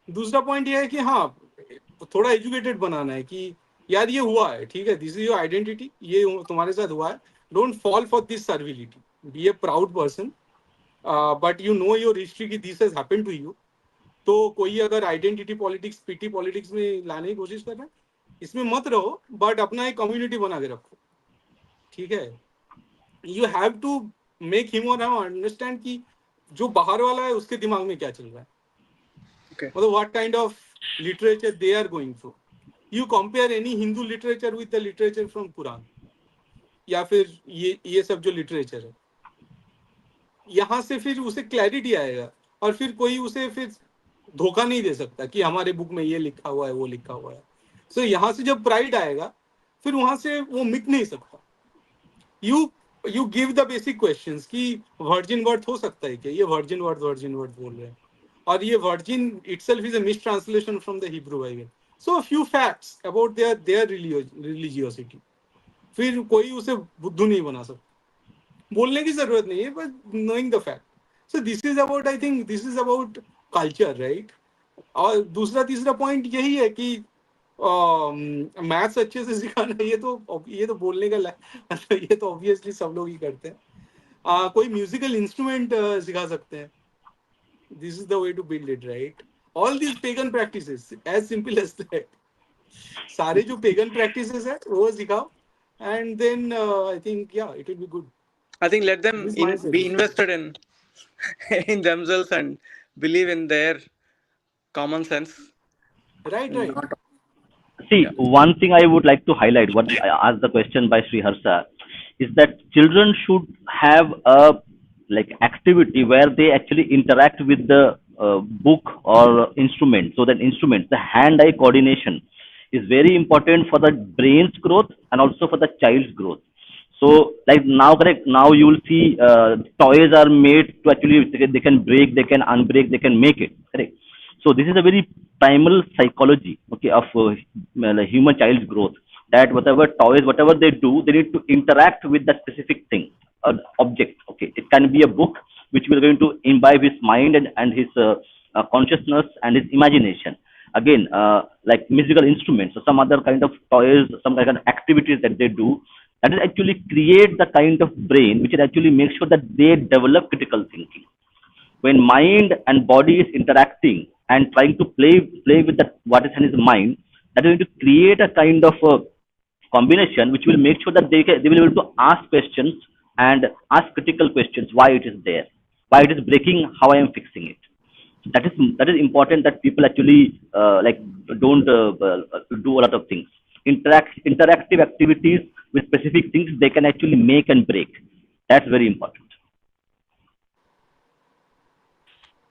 दूसरा पॉइंट ये है कि हाँ, थोड़ा एजुकेटेड बनाना है कि यार ये हुआ है, ठीक है, दिस इज योर आइडेंटिटी, ये तुम्हारे साथ हुआ है, don't fall for this servility, be a proud person, but you know your history की this has happened to you. तो कोई अगर आइडेंटिटी पॉलिटिक्स, पीटी पॉलिटिक्स में लाने की कोशिश कर रहा है, इसमें मत रहो, बट अपना एक कम्युनिटी बना के रखो, ठीक है। You have to make him और हर अंडरस्टैंड कि जो बाहर वाला है उसके दिमाग में क्या चल रहा है, मतलब what kind of literature they are going through. You compare any Hindu literature with the literature from Quran, या फिर ये सब जो लिटरेचर है, यहाँ से फिर उसे क्लैरिटी आएगा, और फिर कोई उसे फिर धोखा नहीं दे सकता कि हमारे बुक में ये लिखा हुआ है, वो लिखा हुआ है। सो यहाँ से जब प्राइड आएगा, फिर वहां से वो मिट नहीं सकता। You give the basic questions कि वर्जिन वर्थ हो सकता है क्या, ये वर्जिन वर्थ बोल रहे हैं, और ये virgin itself is a miss translation from the Hebrew Bible. So few facts about their religiosity, फिर कोई उसे बुद्धू नहीं बना सकता, बोलने की जरूरत नहीं है, but knowing the fact. So this is about, I think this is about culture, right. और दूसरा तीसरा पॉइंट यही है कि मैथ्स अच्छे से सिखाना, ये तो बोलने का ये तो ऑब्वियसली सब लोग ही करते हैं। कोई म्यूजिकल इंस्ट्रूमेंट सिखा सकते हैं, this is the way to build it, right. All these pagan practices, as simple as that, सारे जो पेगन प्रैक्टिसेस है वो सिखाओ, एंड देन आई थिंक या it will be good. I think let them This is my be suggestion. invested in in themselves and believe in their common sense. Right, right. Not See, yeah. one thing I would like to highlight, what I asked the question by Sri Harsha, is that children should have a like activity where they actually interact with the book or instrument. So that instrument, the hand-eye coordination, is very important for the brain's growth and also for the child's growth. So, like now, correct, now you will see toys are made to actually they can break, they can unbreak, they can make it. Correct. So this is a very primal psychology, okay, of human child's growth. That whatever toys, whatever they do, they need to interact with that specific thing, object. Okay, it can be a book which will going to imbibe his mind and his consciousness and his imagination. Again, like musical instruments or some other kind of toys, some kind of activities that they do, that is actually create the kind of brain which will actually make sure that they develop critical thinking. When mind and body is interacting and trying to play with that what is in his mind, that is going to create a kind of a combination which will make sure that they will be able to ask questions and ask critical questions, why it is there, why it is breaking, how I am fixing it. That is important, that people actually like don't do a lot of things. Interactive activities with specific things they can actually make and break. That's very important.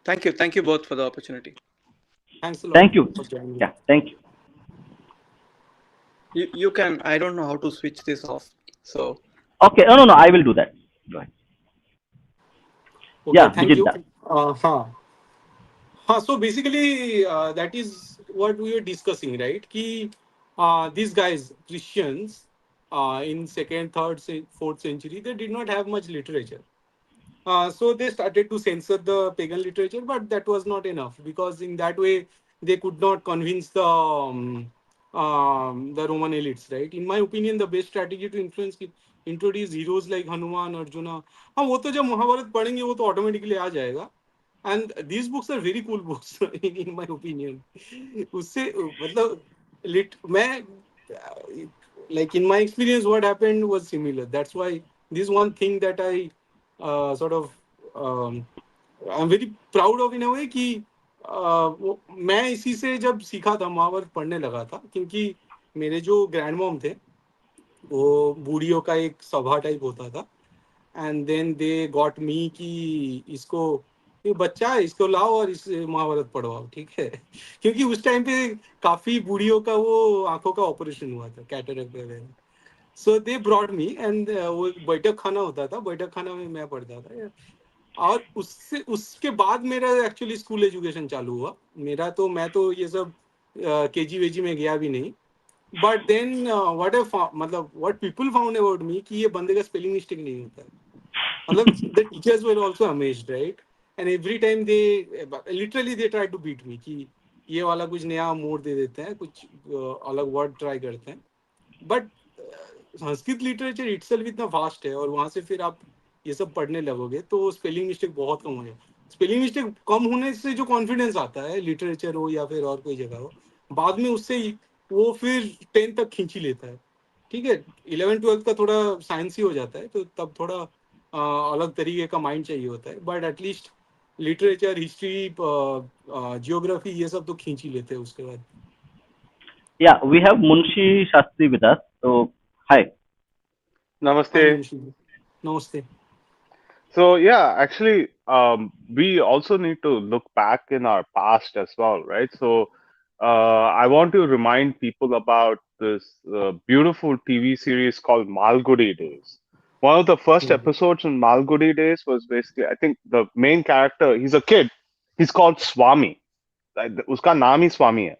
Thank you both for the opportunity. Thanks a lot. Thank you. For joining. Yeah, thank you. You can, I don't know how to switch this off, so Okay, no, I will do that. Go ahead. Okay, Yeah, thank Bijit you. da. So basically, that is what we were discussing, right? Ki, these guys, Christians, in second, third, fourth century, they did not have much literature. So they started to censor the pagan literature, but that was not enough, because in that way they could not convince the Roman elites, right? In my opinion, the best strategy to introduce heroes like Hanuman, Arjuna. हाँ, वो तो जब महाभारत पढ़ेंगे वो तो automatically आ जाएगा. And these books are very cool books in my opinion. उससे मतलब मैं like in my experience what happened was similar. That's why this one thing that I sort of I'm very proud of in a way कि मैं इसी से जब सीखा था, महाभारत पढ़ने लगा था, क्योंकि मेरे जो ग्रैंड मॉम थे वो बूढ़ियों का एक सभा टाइप होता था, and then they got me कि इसको, ये बच्चा है इसको लाओ और इस महाभारत पढ़वाओ, ठीक है। क्योंकि उस टाइम पे काफी बूढ़ियों का वो आंखों का ऑपरेशन हुआ था, कैटरेक्ट वगैरह। सो दे ब्रॉट मी, एंड वो बैठक खाना होता था, बैठक खाना में मैं पढ़ता था। और उसके बाद मेरा एक्चुअली स्कूल एजुकेशन चालू हुआ मेरा, तो मैं तो ये सब केजी वेजी में गया भी नहीं। But then what people found about me कि ये बंदे का स्पेलिंग मिस्टेक नहीं होता है, Matlab, the teachers were also amazed, right? And every time they literally they try to beat me कि ये वाला कुछ नया मोड़ दे देते हैं, कुछ अलग वर्ड ट्राई करते हैं. बट संस्कृत लिटरेचर इटसेल्फ इतना वास्ट है, और वहां से फिर आप ये सब पढ़ने लगोगे तो स्पेलिंग मिस्टेक बहुत कम हो जाए. स्पेलिंग मिस्टेक कम होने से जो कॉन्फिडेंस आता है, लिटरेचर हो या फिर और कोई जगह हो, बाद में उससे वो फिर 10 तक खींच ही लेता है. ठीक है, 11 12 का थोड़ा साइंस ही हो जाता है, तो तब थोड़ा अलग तरीके का माइंड चाहिए होता है. But at least literature, history, geography, ये सब तो खींच ही लेते हैं उसके बाद. Yeah, we have Munshi Shastri with us. So, hi. Hi Namaste. Munshi, नमस्ते. So yeah, actually, we also need to look back in our past as well, right? So I want to remind people about this beautiful TV series called Malgudi Days. One of the first episodes in Malgudi Days was basically, I think the main character, he's a kid. He's called Swami. Like, उसका नाम ही स्वामी है,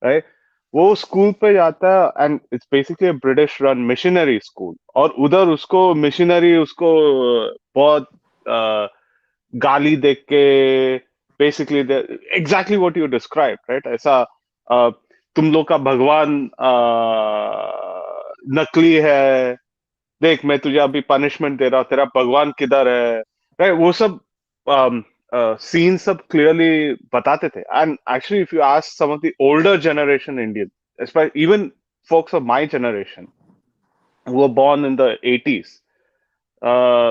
right? वो school पे जाता है and it's basically British run missionary school, और उधर उसको मिशनरी उसको बहुत गाली दे के basically exactly what you describe, right? ऐसा तुम लोग का भगवान नकली है, देख मैं तुझे अभी पनिशमेंट दे रहा हूँ, तेरा भगवान किधर है, राइट? वो सब सीन सब क्लियरली बताते थे. And actually if you ask some of the older generation Indian, even folks of my generation who were born in the 80s,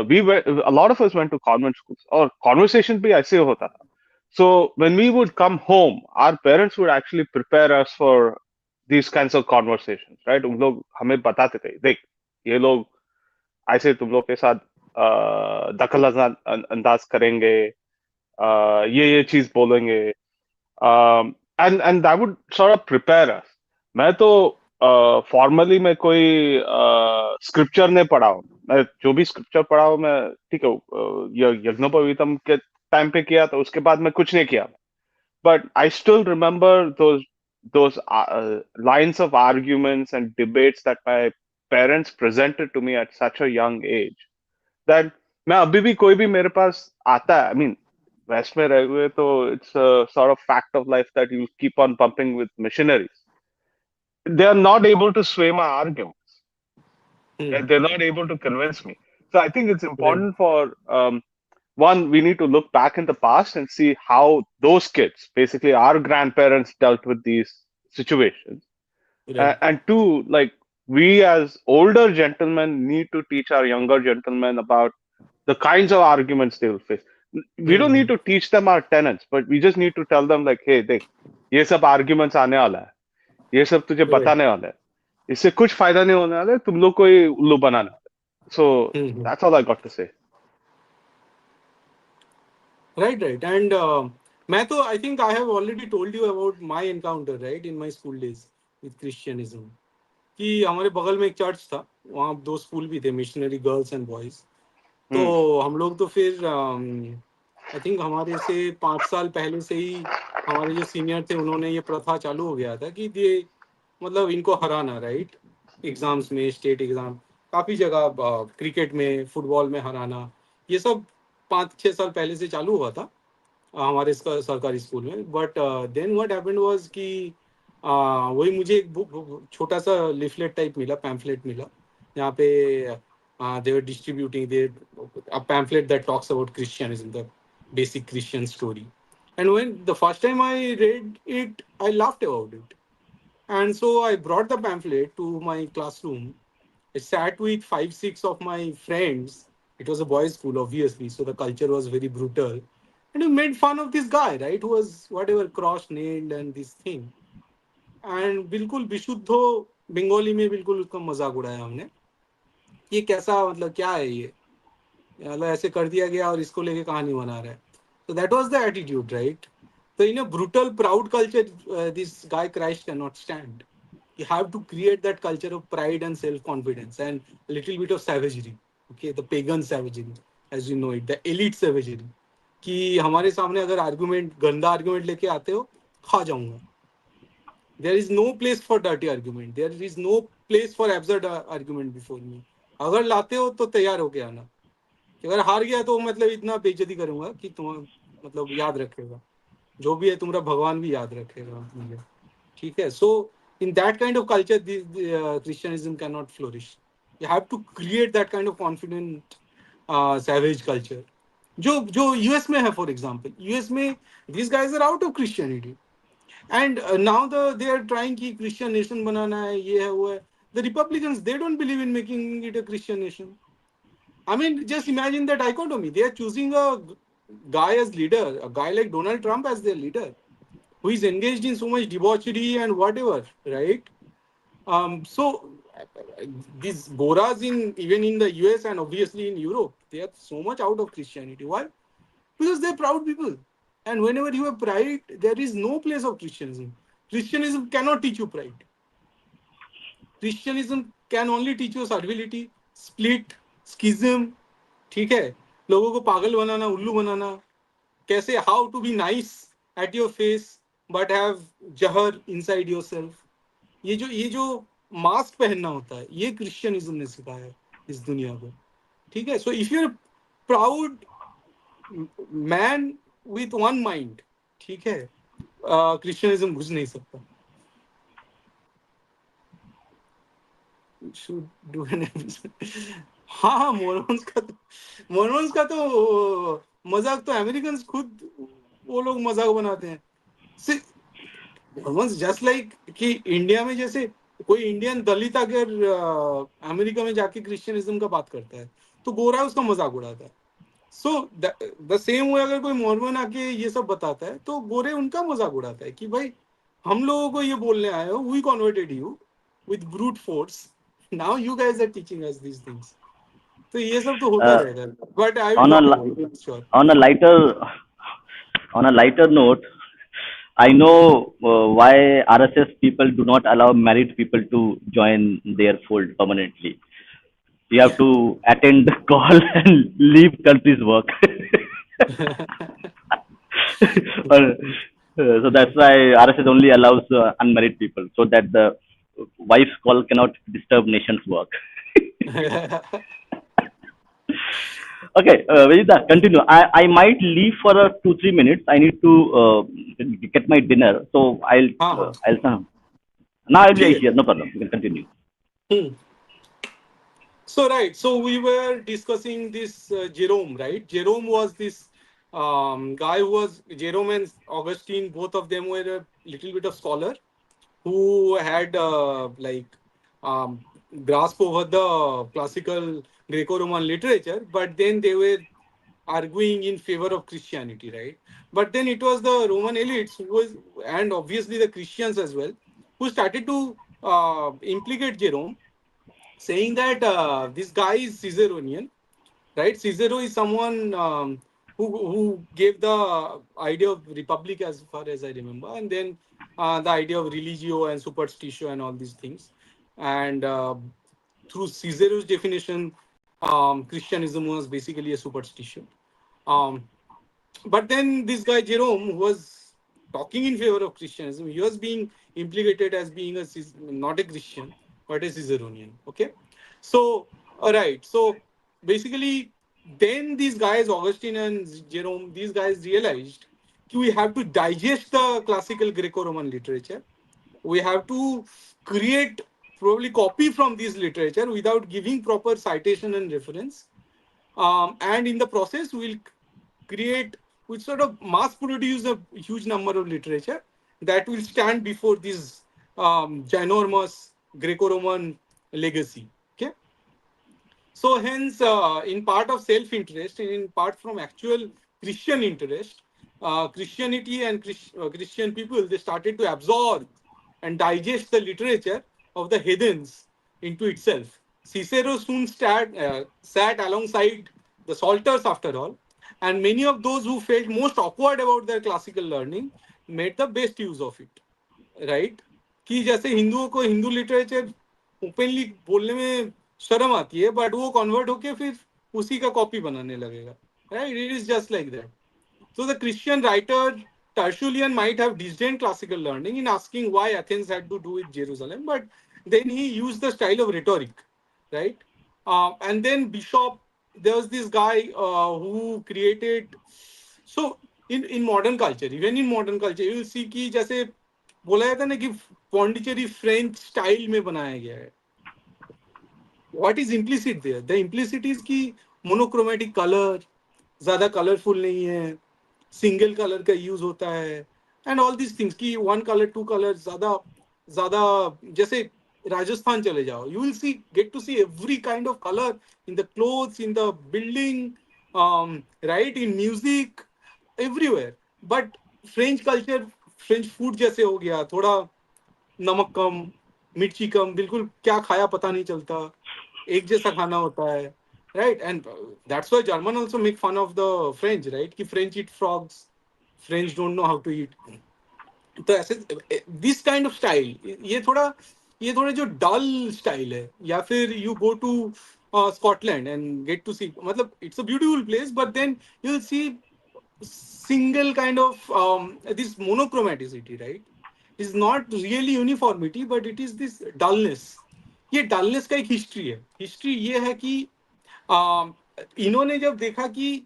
we were a lot of us went to convent schools, और conversation भी ऐसे होता था. So when we would come home, our parents would actually prepare us for these kinds of conversations, right? उन लोग हमें बताते थे, देख ये लोग ऐसे तुम लोग के साथ दखल अंदाज करेंगे, ये चीज बोलेंगे, and that would sort of prepare us. मैं तो फॉर्मली मैं कोई स्क्रिप्चर नहीं पढ़ा हूँ. मैं जो भी स्क्रिप्चर पढ़ा हूँ मैं, ठीक है, यज्ञोपवीतम के टाइम पे किया, तो उसके बाद मैं कुछ नहीं किया. But I still remember those lines of arguments and debates that my parents presented to me at such a young age, that मैं अभी भी कोई भी मेरे पास आता है, I mean, वेस्ट में रहे हुए तो it's a sort of fact of life that you keep on bumping with missionaries. They are not able to sway my arguments. They're not able to convince me. So I think it's Right. important for one, we need to look back in the past and see how those kids, basically our grandparents, dealt with these situations. Right. And two, like, we as older gentlemen need to teach our younger gentlemen about the kinds of arguments they will face. We don't need to teach them our tenets, but we just need to tell them like, hey, देख ये सब arguments आने वाला है, ये सब तुझे Right. बताने वाला है, इससे कुछ फायदा नहीं होने वाला है, तुम लोग को ही उल्लू बनाना है. So that's all I got to say. Right, right. And मैं तो I think I have already told you about my encounter, right, in my school days with Christianism. कि हमारे बगल में एक चर्च था, वहाँ 2 स्कूल भी थे, मिशनरी गर्ल्स एंड बॉयज. तो हम लोग तो फिर आई थिंक हमारे से 5 साल पहले से ही हमारे जो सीनियर थे उन्होंने ये प्रथा चालू हो गया था कि ये मतलब इनको हराना, राइट, एग्जाम्स में, स्टेट एग्जाम, काफ़ी जगह क्रिकेट में, फुटबॉल में हराना, ये सब 5-6 साल पहले से चालू हुआ था हमारे सरकारी स्कूल में. But then what happened was कि वही मुझे एक छोटा सा लिफलेट टाइप मिला, पैम्फलेट मिला, जहाँ पे they were distributing a pamphlet that talks about Christianism, the basic Christian story. And when the first time I read it, I laughed about it. And so I brought the pamphlet to my classroom. I sat with 5-6 of my friends. It was a boys' school, obviously, so the culture was very brutal. And we made fun of this guy, right, who was whatever cross nailed and this thing. And बिल्कुल विशुद्ध बंगाली में बिल्कुल उसका मजाक उड़ाया हमने. ये कैसा, मतलब क्या है ये, मतलब ऐसे कर दिया गया और इसको लेके कहानी बना रहा है. So that was the attitude, right? So in a brutal, proud culture, this guy Christ cannot stand. You have to create that culture of pride and self-confidence and a little bit of savagery. Okay, the pagan savagery, as you know it, the elite savagery. कि हमारे सामने अगर argument, गंदा argument लेके आते हो, खा जाऊंगा. There is no place for dirty argument. There is no place for absurd argument before me. अगर लाते हो तो तैयार होके आना. कि अगर हार गया तो मतलब इतना बेइज्जती करूंगा कि तुम मतलब याद रखेगा, जो भी है तुम्हारा भगवान भी याद रखेगा मुझे, ठीक है. So in that kind of culture Christianism can not flourish. You have to create that kind of confident savage culture जो जो यूएस में है. फॉर एग्जांपल यूएस में this guys are out of Christianity and now they are trying कि Christian nation बनाना है, ये है वो है. The Republicans they don't believe in making it a Christian nation. I mean, just imagine the dichotomy. They are choosing a guy as leader, a guy like Donald Trump as their leader, who is engaged in so much debauchery and whatever, right? So these Goras in even in the US and obviously in Europe, they are so much out of Christianity. Why? Because they're proud people. And whenever you have pride, there is no place of Christianism. Christianism cannot teach you pride. Christianism can only teach you servility, split, schism, ठीक है, लोगों को पागल बनाना, उल्लू बनाना, कैसे how to be nice at your face but have जहर inside your self. ये जो मास्क पहनना होता है, ये क्रिश्चियनिज्म ने सिखाया है इस दुनिया को, ठीक है. So if you are proud man with one mind, ठीक है, क्रिश्चियनिज्म घुस नहीं सकता. should do an episode. हाँ, मोरमन्स का तो मजाक तो अमेरिकन खुद वो लोग मजाक बनाते हैं. मोरमन्स जस्ट लाइक कि इंडिया में जैसे कोई इंडियन दलित अगर अमेरिका में जाके क्रिश्चियनिज्म का बात करता है तो गोरा उसका मजाक उड़ाता है. सो द सेम वे अगर कोई मोरमन आके ये सब बताता है तो गोरे उनका मजाक उड़ाता है कि भाई हम लोगों को ये बोलने आए हो, we converted you with brute force, now you guys are teaching us these things. तो ये सब तो होता रहेगा. But I will On a talk li- about it, sure. on a lighter note, I know why RSS people do not allow married people to join their fold permanently. You have to attend the call and leave country's work. So that's why RSS only allows unmarried people, so that the wife's call cannot disturb nation's work. Okay, Vijita, continue. I might leave for 2-3 minutes. I need to get my dinner, so हाँ हाँ, I'll now I'll ठीक be है. here. No problem. You can continue. Hmm. So right, so we were discussing this Jerome, right? Jerome was this guy who was Jerome and Augustine. Both of them were a little bit of scholar who had um, grasp over the classical Greco-Roman literature, but then they were arguing in favor of Christianity, right? But then it was the Roman elites who was, and obviously the Christians as well, who started to implicate Jerome, saying that this guy is Caesarian, right? Cicero is someone who gave the idea of republic, as far as I remember, and then the idea of religio and superstitio and all these things. And through Cicero's definition, Christianism was basically a superstition. Um, but then this guy Jerome, who was talking in favor of Christianism, he was being implicated as being not a Christian but a Caesarian. Okay, so all right, so basically, then these guys Augustine and Jerome, these guys realized that we have to digest the classical Greco-Roman literature. We have to create probably copy from this literature without giving proper citation and reference, and in the process we'll create, we sort of mass produce a huge number of literature that will stand before this ginormous Greco-Roman legacy. Okay, so hence in part of self-interest and in part from actual Christian interest, Christianity and Christian people, they started to absorb and digest the literature of the heathens into itself. Cicero soon sat alongside the Psalters after all, and many of those who felt most awkward about their classical learning made the best use of it. Right, कि जैसे हिंदुओं को Hindu literature openly बोलने में शर्म आती है, but वो कन्वर्ट होके फिर उसी का कॉपी बनाने लगेगा, right? It is just like that. So the Christian writer Tertullian might have disdained classical learning in asking why Athens had to do with Jerusalem, but then he used the style of rhetoric, right? And then Bishop there was this guy who created. So in modern culture, even in modern culture, you will see कि जैसे बोला जाता है ना कि Pondicherry French style में बनाया गया है. What is implicit there? The implicit is कि मोनोक्रोमेटिक कलर, ज्यादा कलरफुल नहीं है, सिंगल कलर का यूज होता है, एंड ऑल दिस थिंग्स कि वन कलर टू कलर ज्यादा ज्यादा. जैसे राजस्थान चले जाओ, you will see get to see every kind of colour in the clothes, in the building, right, in music, everywhere. But French culture, French food जैसे हो गया, थोड़ा नमक कम, मिर्ची कम, बिल्कुल क्या खाया पता नहीं चलता, एक जैसा खाना होता है, right. And that's why German also make fun of the French, right, कि French eat frogs, French don't know how to eat. तो ऐसे दिस काइंड ऑफ स्टाइल, ये थोड़ा जो डल स्टाइल है, या फिर you go to Scotland and get to see, मतलब it's a beautiful place, but then you will see single kind of this monochromaticity, right? Is not really uniformity, but it is this dullness. ये dullness का एक history है. History ये है कि um, इन्होंने जब देखा कि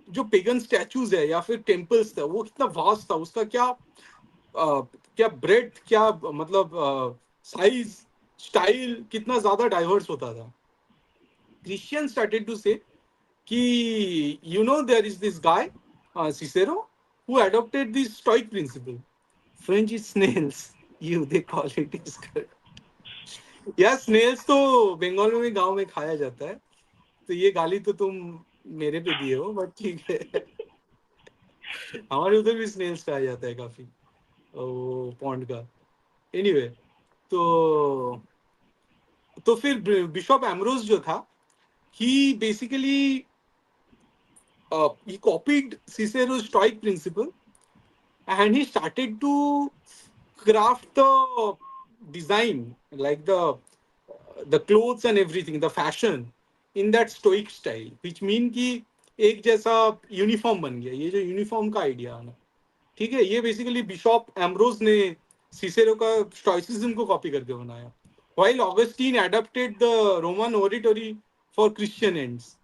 जो पेगन स्टैचूज है या फिर टेम्पल्स था, वो कितना वास्ट था, उसका क्या ब्रेड, क्या मतलब साइज, स्टाइल कितना ज्यादा डाइवर्स होता था. क्रिश्चियन स्टार्टेड टू से कि there is this guy, Cicero, who adopted this stoic principle. French is snails. They call it is good. Yeah, snails तो बंगाल में गांव में खाया जाता है, तो ये गाली तो तुम मेरे पे दिए हो, बट ठीक है. हमारे उधर भी स्नेल्स खाया जाता है काफी, वो पॉन्ड का. एनीवे, तो फिर बिशप एम्ब्रोस जो था, he basically he copied Cicero's Stoic principle, and he started to craft the design, like the clothes and everything, the fashion in that Stoic style, which mean कि एक जैसा uniform बन गया. ये जो यूनिफॉर्म का आइडिया है ना, ठीक है, ये बेसिकली बिशप एम्ब्रोस ने सिसेरो का स्टोइसिज्म को कॉपी करके बनाया, while Augustine adapted the Roman oratory for Christian ends.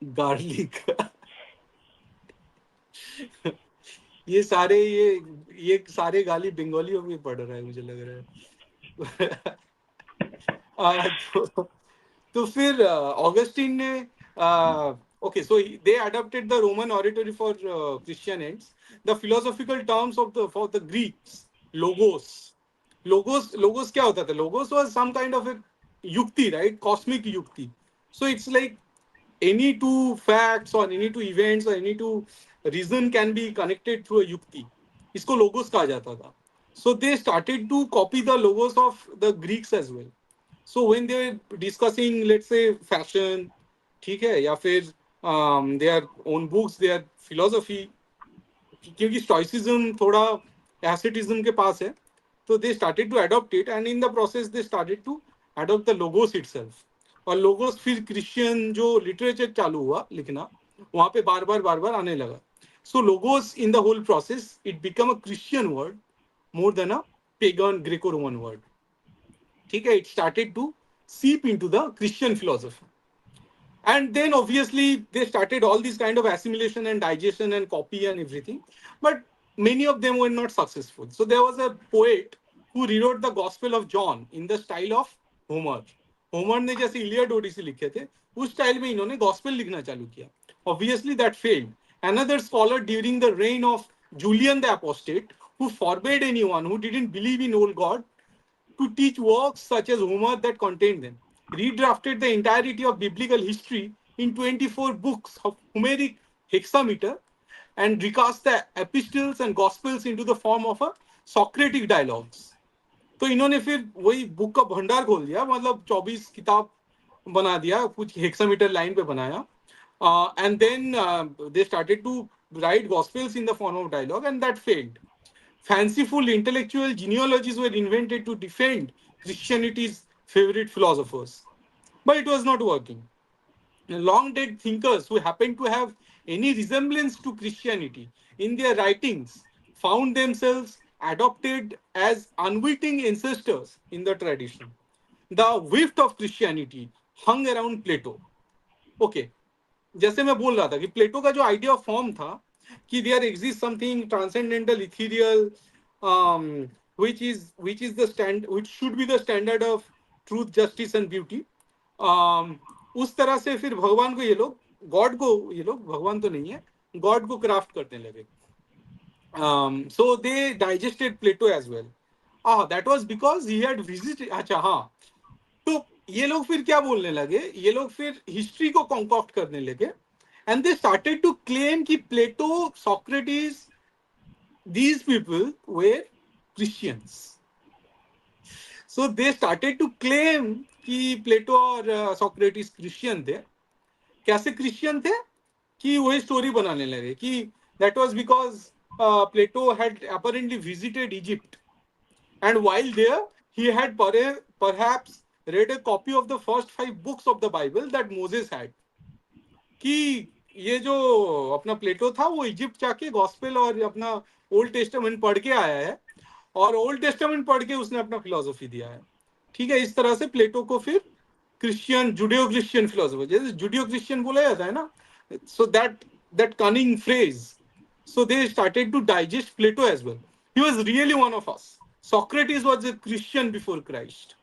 Garlic. ये सारे गाली बंगालियों में पड़ रहा है, मुझे लग रहा है. तो फिर ऑगस्टिन ने okay, so they adopted the Roman oratory for Christian ends. The philosophical terms for the Greeks, logos क्या होता था? Logos was some kind of a yukti, right? Cosmic yukti. So it's like any two facts or any two events or any two reason can be connected through a yukti. इसको logos कहा जाता था. So they started to copy the logos of the Greeks as well. So when they were discussing, let's say, fashion, ठीक है, या फिर their own books, their philosophy, क्योंकि stoicism थोड़ा asceticism के पास है, तो they started to adopt it, and in the process they started to adopt the logos itself. और logos फिर क्रिश्चियन जो लिटरेचर चालू हुआ लिखना, वहां पे बार बार आने लगा. So logos in the whole process, it became a Christian word more than a pagan Greco-Roman word. ठीक है, it started to seep into the Christian philosophy. And then obviously they started all these kind of assimilation and digestion and copy and everything, but many of them were not successful. So there was a poet who rewrote the Gospel of John in the style of Homer. Homer ने जैसे Iliad Odissi लिखे थे, उस style में इन्होंने gospel लिखना चालू किया. Obviously that failed. Another scholar during the reign of Julian the Apostate, who forbade anyone who didn't believe in old God to teach works such as Homer that contained them, redrafted the entirety of biblical history in 24 books of Homeric hexameter, and recast the epistles and gospels into the form of a Socratic dialogues. तो इन्होंने फिर वही book का भंडार खोल दिया, मतलब 24 किताब बना दिया, कुछ हेक्सामीटर लाइन पे बनाया, and then they started to write gospels in the form of dialogue, and that failed. Fanciful intellectual genealogies were invented to defend Christianity's favorite philosophers, but it was not working. Long dead thinkers who happened to have any resemblance to Christianity in their writings found themselves adopted as unwitting ancestors in the tradition. The whiff of Christianity hung around Plato. Okay, जैसे मैं बोल रहा था कि प्लेटो का जो idea of form था कि there exist something transcendental ethereal which is the stand which should be the standard of truth, justice and beauty. उस तरह से फिर भगवान को ये लोग, गॉड को ये लोग, भगवान तो नहीं है, गॉड को क्राफ्ट करने लगे. So they digested Plato as well. That was because he had visited. अच्छा हाँ, तो ये लोग फिर क्या बोलने लगे, ये लोग फिर हिस्ट्री को कॉन्कॉक्ट करने लगे and they started to claim कि Plato, Socrates, these people were Christians. So they started to claim कि प्लेटो और सोक्रेटिस क्रिश्चियन थे. कैसे क्रिश्चियन थे कि वही स्टोरी बनाने लगे कि that was because Plato had apparently visited Egypt, and while there he had perhaps read a copy of the first 5 books of the Bible that Moses had. कि ये जो अपना प्लेटो था वो इजिप्ट जाके गॉस्पेल और अपना ओल्ड टेस्टामेंट पढ़ के आया है और ओल्ड टेस्टामेंट पढ़ के उसने अपना फिलोसफी दिया है. ठीक है, इस तरह से प्लेटो को फिर क्रिश्चियन, जुडियो क्रिश्चियन फिलोसफर, जैसे जुडियो क्रिश्चियन बोला जाता है ना, so that cunning phrase. So they started to digest Plato as well. He was really one of us. Socrates was a Christian before Christ.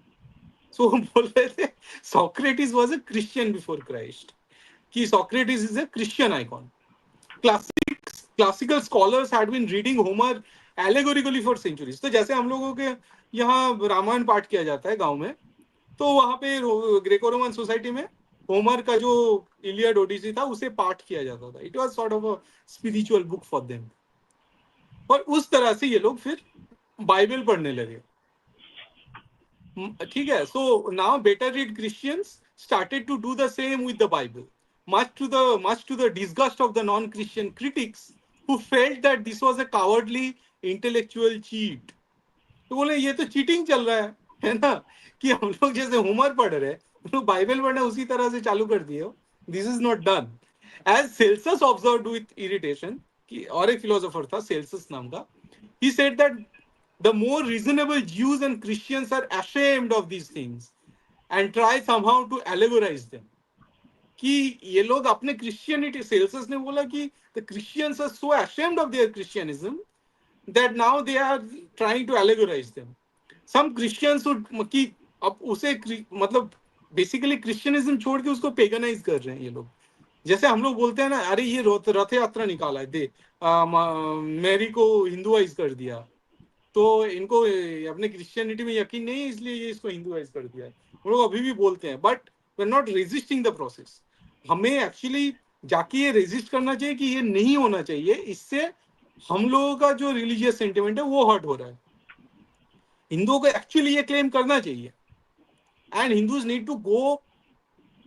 So बोल रहे थे Socrates was a Christian before Christ. कि Socrates is a Christian icon. Classical scholars had been reading Homer allegorically for centuries. तो जैसे हम लोगों के यहाँ रामायण पाठ किया जाता है गांव में, तो वहां पे ग्रेको रोमन सोसाइटी में होमर का जो इलियड ओडिसी था उसे पाठ किया जाता था. It was sort of a spiritual book for them. और उस तरह से ये लोग फिर बाइबल पढ़ने लगे. ठीक है, so now better read Christians started to do the same with the Bible, much to the disgust of the non-Christian critics who felt that this was a cowardly intellectual cheat. तो बोले ये तो cheating चल रहा है ना, कि हम लोग जैसे होमर पढ़ रहे हैं, हम लोग बाइबल पढ़ना उसी तरह से चालू कर दिए हो. This is not done. As Celsus observed with irritation, कि और एक फिलोसोफर था सेल्सस नाम का, he said that the more reasonable Jews and Christians are ashamed of these things and try somehow to allegorize them. कि ये लोग अपने क्रिश्चियनिटी, सेल्सस ने बोला कि the Christians are so ashamed of their Christianism that now they are trying to allegorize them. Some Christians would कि अब उसे मतलब बेसिकली क्रिश्चियनिज्म छोड़ के उसको पेगनाइज कर रहे हैं ये लोग. जैसे हम लोग बोलते हैं ना, अरे ये रथ यात्रा निकाला है, दे मैरी को हिंदुआइज कर दिया, तो इनको अपने क्रिश्चियनिटी में यकीन नहीं है इसलिए ये इसको हिंदुआइज कर दिया है. हम लोग अभी भी बोलते हैं, but we are not resisting the process. हमें एक्चुअली जाके ये रेजिस्ट करना चाहिए कि ये नहीं होना चाहिए. इससे हम लोगों का जो रिलीजियस सेंटिमेंट है वो हर्ट हो रहा है. हिंदुओं को एक्चुअली ये क्लेम करना चाहिए, and Hindus need to go,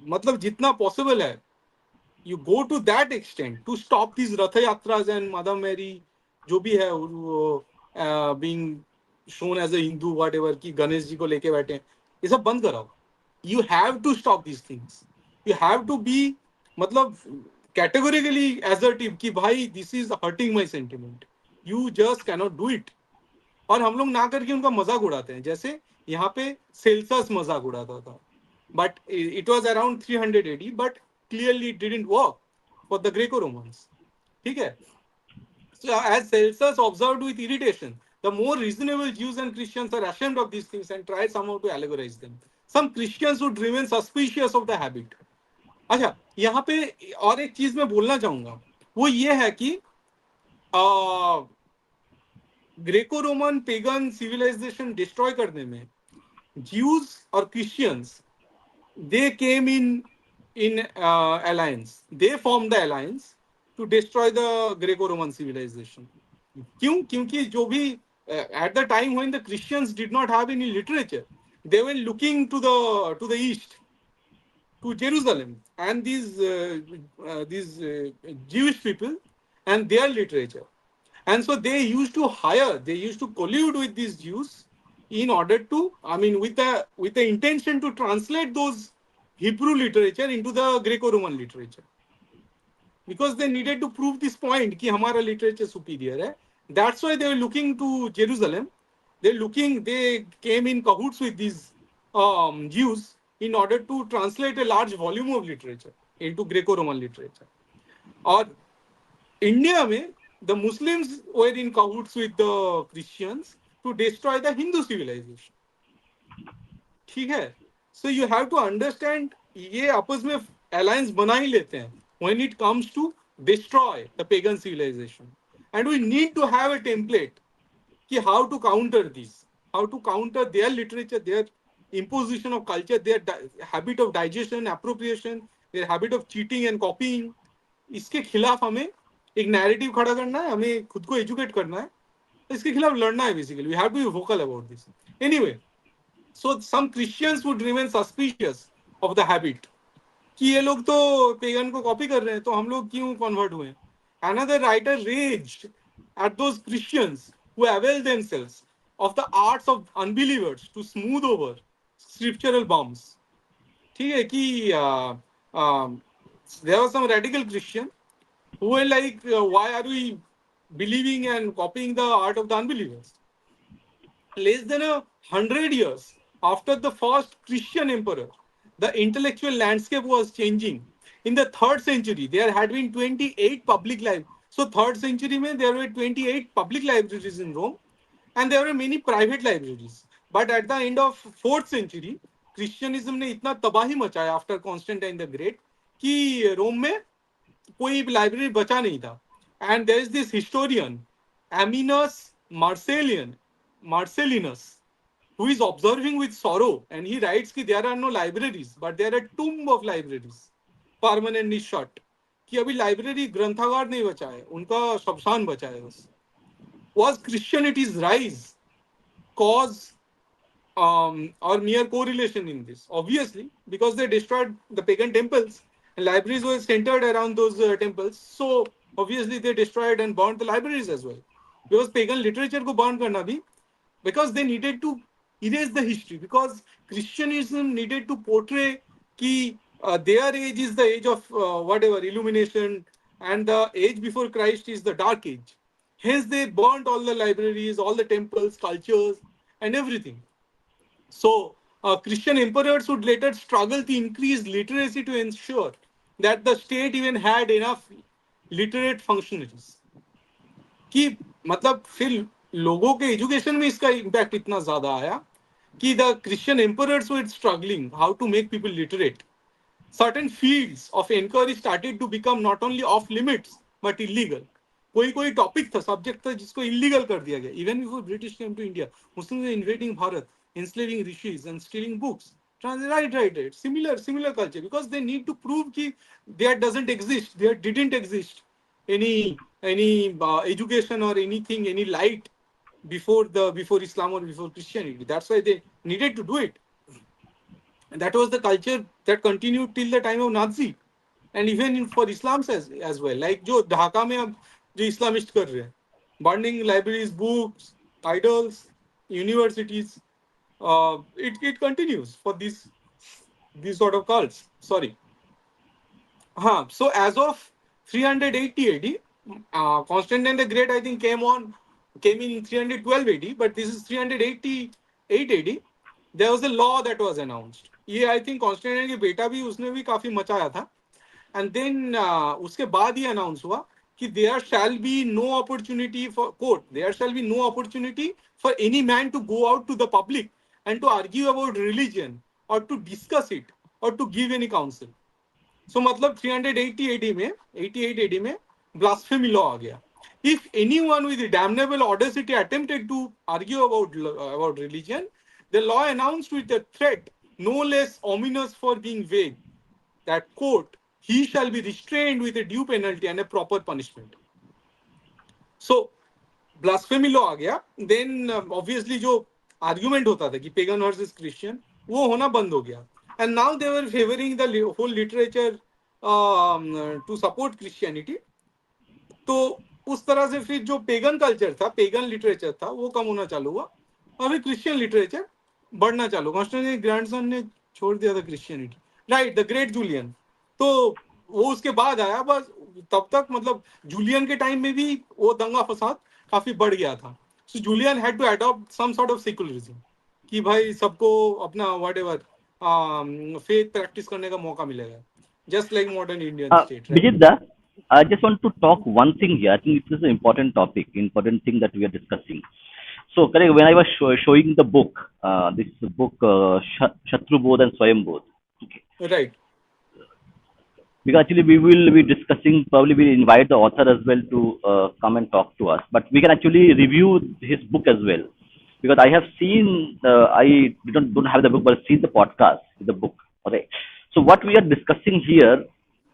मतलब जितना पॉसिबल है you go to that extent to stop this rath yatras and Mother Mary जो भी है being shown as a Hindu whatever, की गणेश जी को लेके बैठे हैं, ये सब बंद कराओ. You have to stop this things. You have to be मतलब कैटेगोरिकली एसर्टिव कि भाई this is hurting my sentiment. You just cannot do it. और हम लोग ना करके उनका मजाक उड़ाते हैं, जैसे यहाँ पे सेल्सस मजाक उड़ाता था, but it was around 300 AD, but clearly it didn't work for the Greco Romans. ठीक है, so as Celsus observed with irritation, the more reasonable Jews and Christians are ashamed of these things and try somehow to allegorize them. Some Christians would remain suspicious of the habit. अच्छा, यहाँ पे और एक चीज मैं बोलना चाहूंगा, वो ये है कि Greco Roman pagan civilisation destroy करने में ज्यूज और Christians, they came in alliance, they form the alliance to destroy the Greco Roman civilisation. क्यों? क्योंकि जो भी at the time when the Christians did not have any literature, they were looking to the east, to Jerusalem and these Jewish people and their literature. And so they used to collude with these Jews in order to, I mean, with the intention to translate those Hebrew literature into the Greco-Roman literature, because they needed to prove this point कि हमारा literature superior है. That's why they were looking to Jerusalem. They came in cahoots with these Jews in order to translate a large volume of literature into Greco-Roman literature. Or India mein, the Muslims were in cahoots with the Christians to destroy the Hindu civilization. ठीक है? So you have to understand ये आपस में alliance बना ही लेते हैं when it comes to destroy the pagan civilization. And we need to have a template कि how to counter this, how to counter their literature, their imposition of culture, their habit of digestion, appropriation, their habit of cheating and copying. इसके खिलाफ हमें एक narrative खड़ा करना है, हमें खुद को एजुकेट करना है, इसके खिलाफ लड़ना है basically. We have to be vocal about this. Anyway, so some Christians would remain suspicious of the habit कि ये लोग तो पेगन को कॉपी कर रहे हैं, तो हम लोग क्यों कन्वर्ट हुए. Another writer raged at those Christians who avail themselves of the arts of unbelievers to smooth over scriptural bombs. ठीक है कि there was some radical Christian who were like, why are we believing and copying the art of the unbelievers? Less than 100 years after the first Christian emperor, the intellectual landscape was changing. In the 3rd century, there had been 28 public libraries. So 3rd century mein, there were 28 public libraries in Rome, and there were many private libraries. But at the end of 4th century, Christianism ने इतना तबाही मचाया after Constantine the Great कि रोम में कोई library बचा नहीं था. And there is this historian, Amminus Marcellinus, who is observing with sorrow, and he writes that there are no libraries, but there are tomb of libraries, permanently shut. कि अभी library ग्रंथागार नहीं बचा है, उनका शमशान बचा है बस. Was Christianity's rise cause or mere correlation in this? Obviously, because they destroyed the pagan temples, and libraries were centered around those temples. So obviously they destroyed and burned the libraries as well. Because pagan literature को burn करना भी, because they needed to erase the history, because Christianism needed to portray कि their age is the age of whatever illumination, and the age before Christ is the dark age. Hence they burnt all the libraries, all the temples, cultures, and everything. So Christian emperors would later struggle to increase literacy to ensure that the state even had enough literate functionaries. कि मतलब फिर लोगों के education में इसका impact इतना ज्यादा आया कि the Christian emperors were struggling how to make people literate. Certain fields of inquiry started to become not only off limits but illegal. कोई टॉपिक था, सब्जेक्ट था जिसको इलीगल कर दिया गया. Even before British came to India, Muslims were invading Bharat, enslaving rishis and stealing books. Right. Similar culture, because they need to prove that there doesn't exist, there didn't exist any education or anything, any light before Islam or before Christianity. That's why they needed to do it. And that was the culture that continued till the time of Nazi, and even for Islam as well. Like जो ढाका में अब जो Islamist कर रहे हैं, burning libraries, books, idols, universities. It continues for these sort of cults. Sorry. So as of 380 AD, Constantine the Great, I think, came in 312 AD, but this is 388 AD. There was a law that was announced. ये I think Constantine के बेटा भी उसने भी काफी मचाया था. And then उसके बाद ये announce हुआ कि there shall be no opportunity for quote, there shall be no opportunity for any man to go out to the public and to argue about religion or to discuss it or to give any counsel. So मतलब 380 AD में 88 AD में blasphemy law आ गया. If anyone with damnable audacity attempted to argue about religion, the law announced with a threat no less ominous for being vague that quote, he shall be restrained with a due penalty and a proper punishment. So blasphemy law आ गया. Then obviously जो argument होता था कि pagan versus Christian, वो होना बंद हो गया. And now they were favoring the whole literature to support Christianity. तो उस तरह से फिर जो pagan culture था, pagan literature था, वो कम होना चालू हुआ. और फिर Christian literature बढ़ना चालू. Constantine grandson ने छोड़ दिया था Christianity. Right, the great Julian. तो वो उसके बाद आया. बस तब तक मतलब जूलियन के टाइम में भी वो दंगा फसाद काफी बढ़ गया था. So Julian had to adopt some sort of secularism कि भाई सबको अपना whatever फेथ प्रैक्टिस करने का मौका मिलेगा, just like modern Indian state, right? Bijit, I just want to talk one thing here. I think this is an important topic, important thing that we are discussing. So, correct, when I was showing the book, this book, Shatrubodh and Swayambodh. Okay. Right, Because actually we will be discussing, probably we'll invite the author as well to come and talk to us. But we can actually review his book as well. Because I have seen, I don't have the book, but seen the podcast, the book. Okay. So what we are discussing here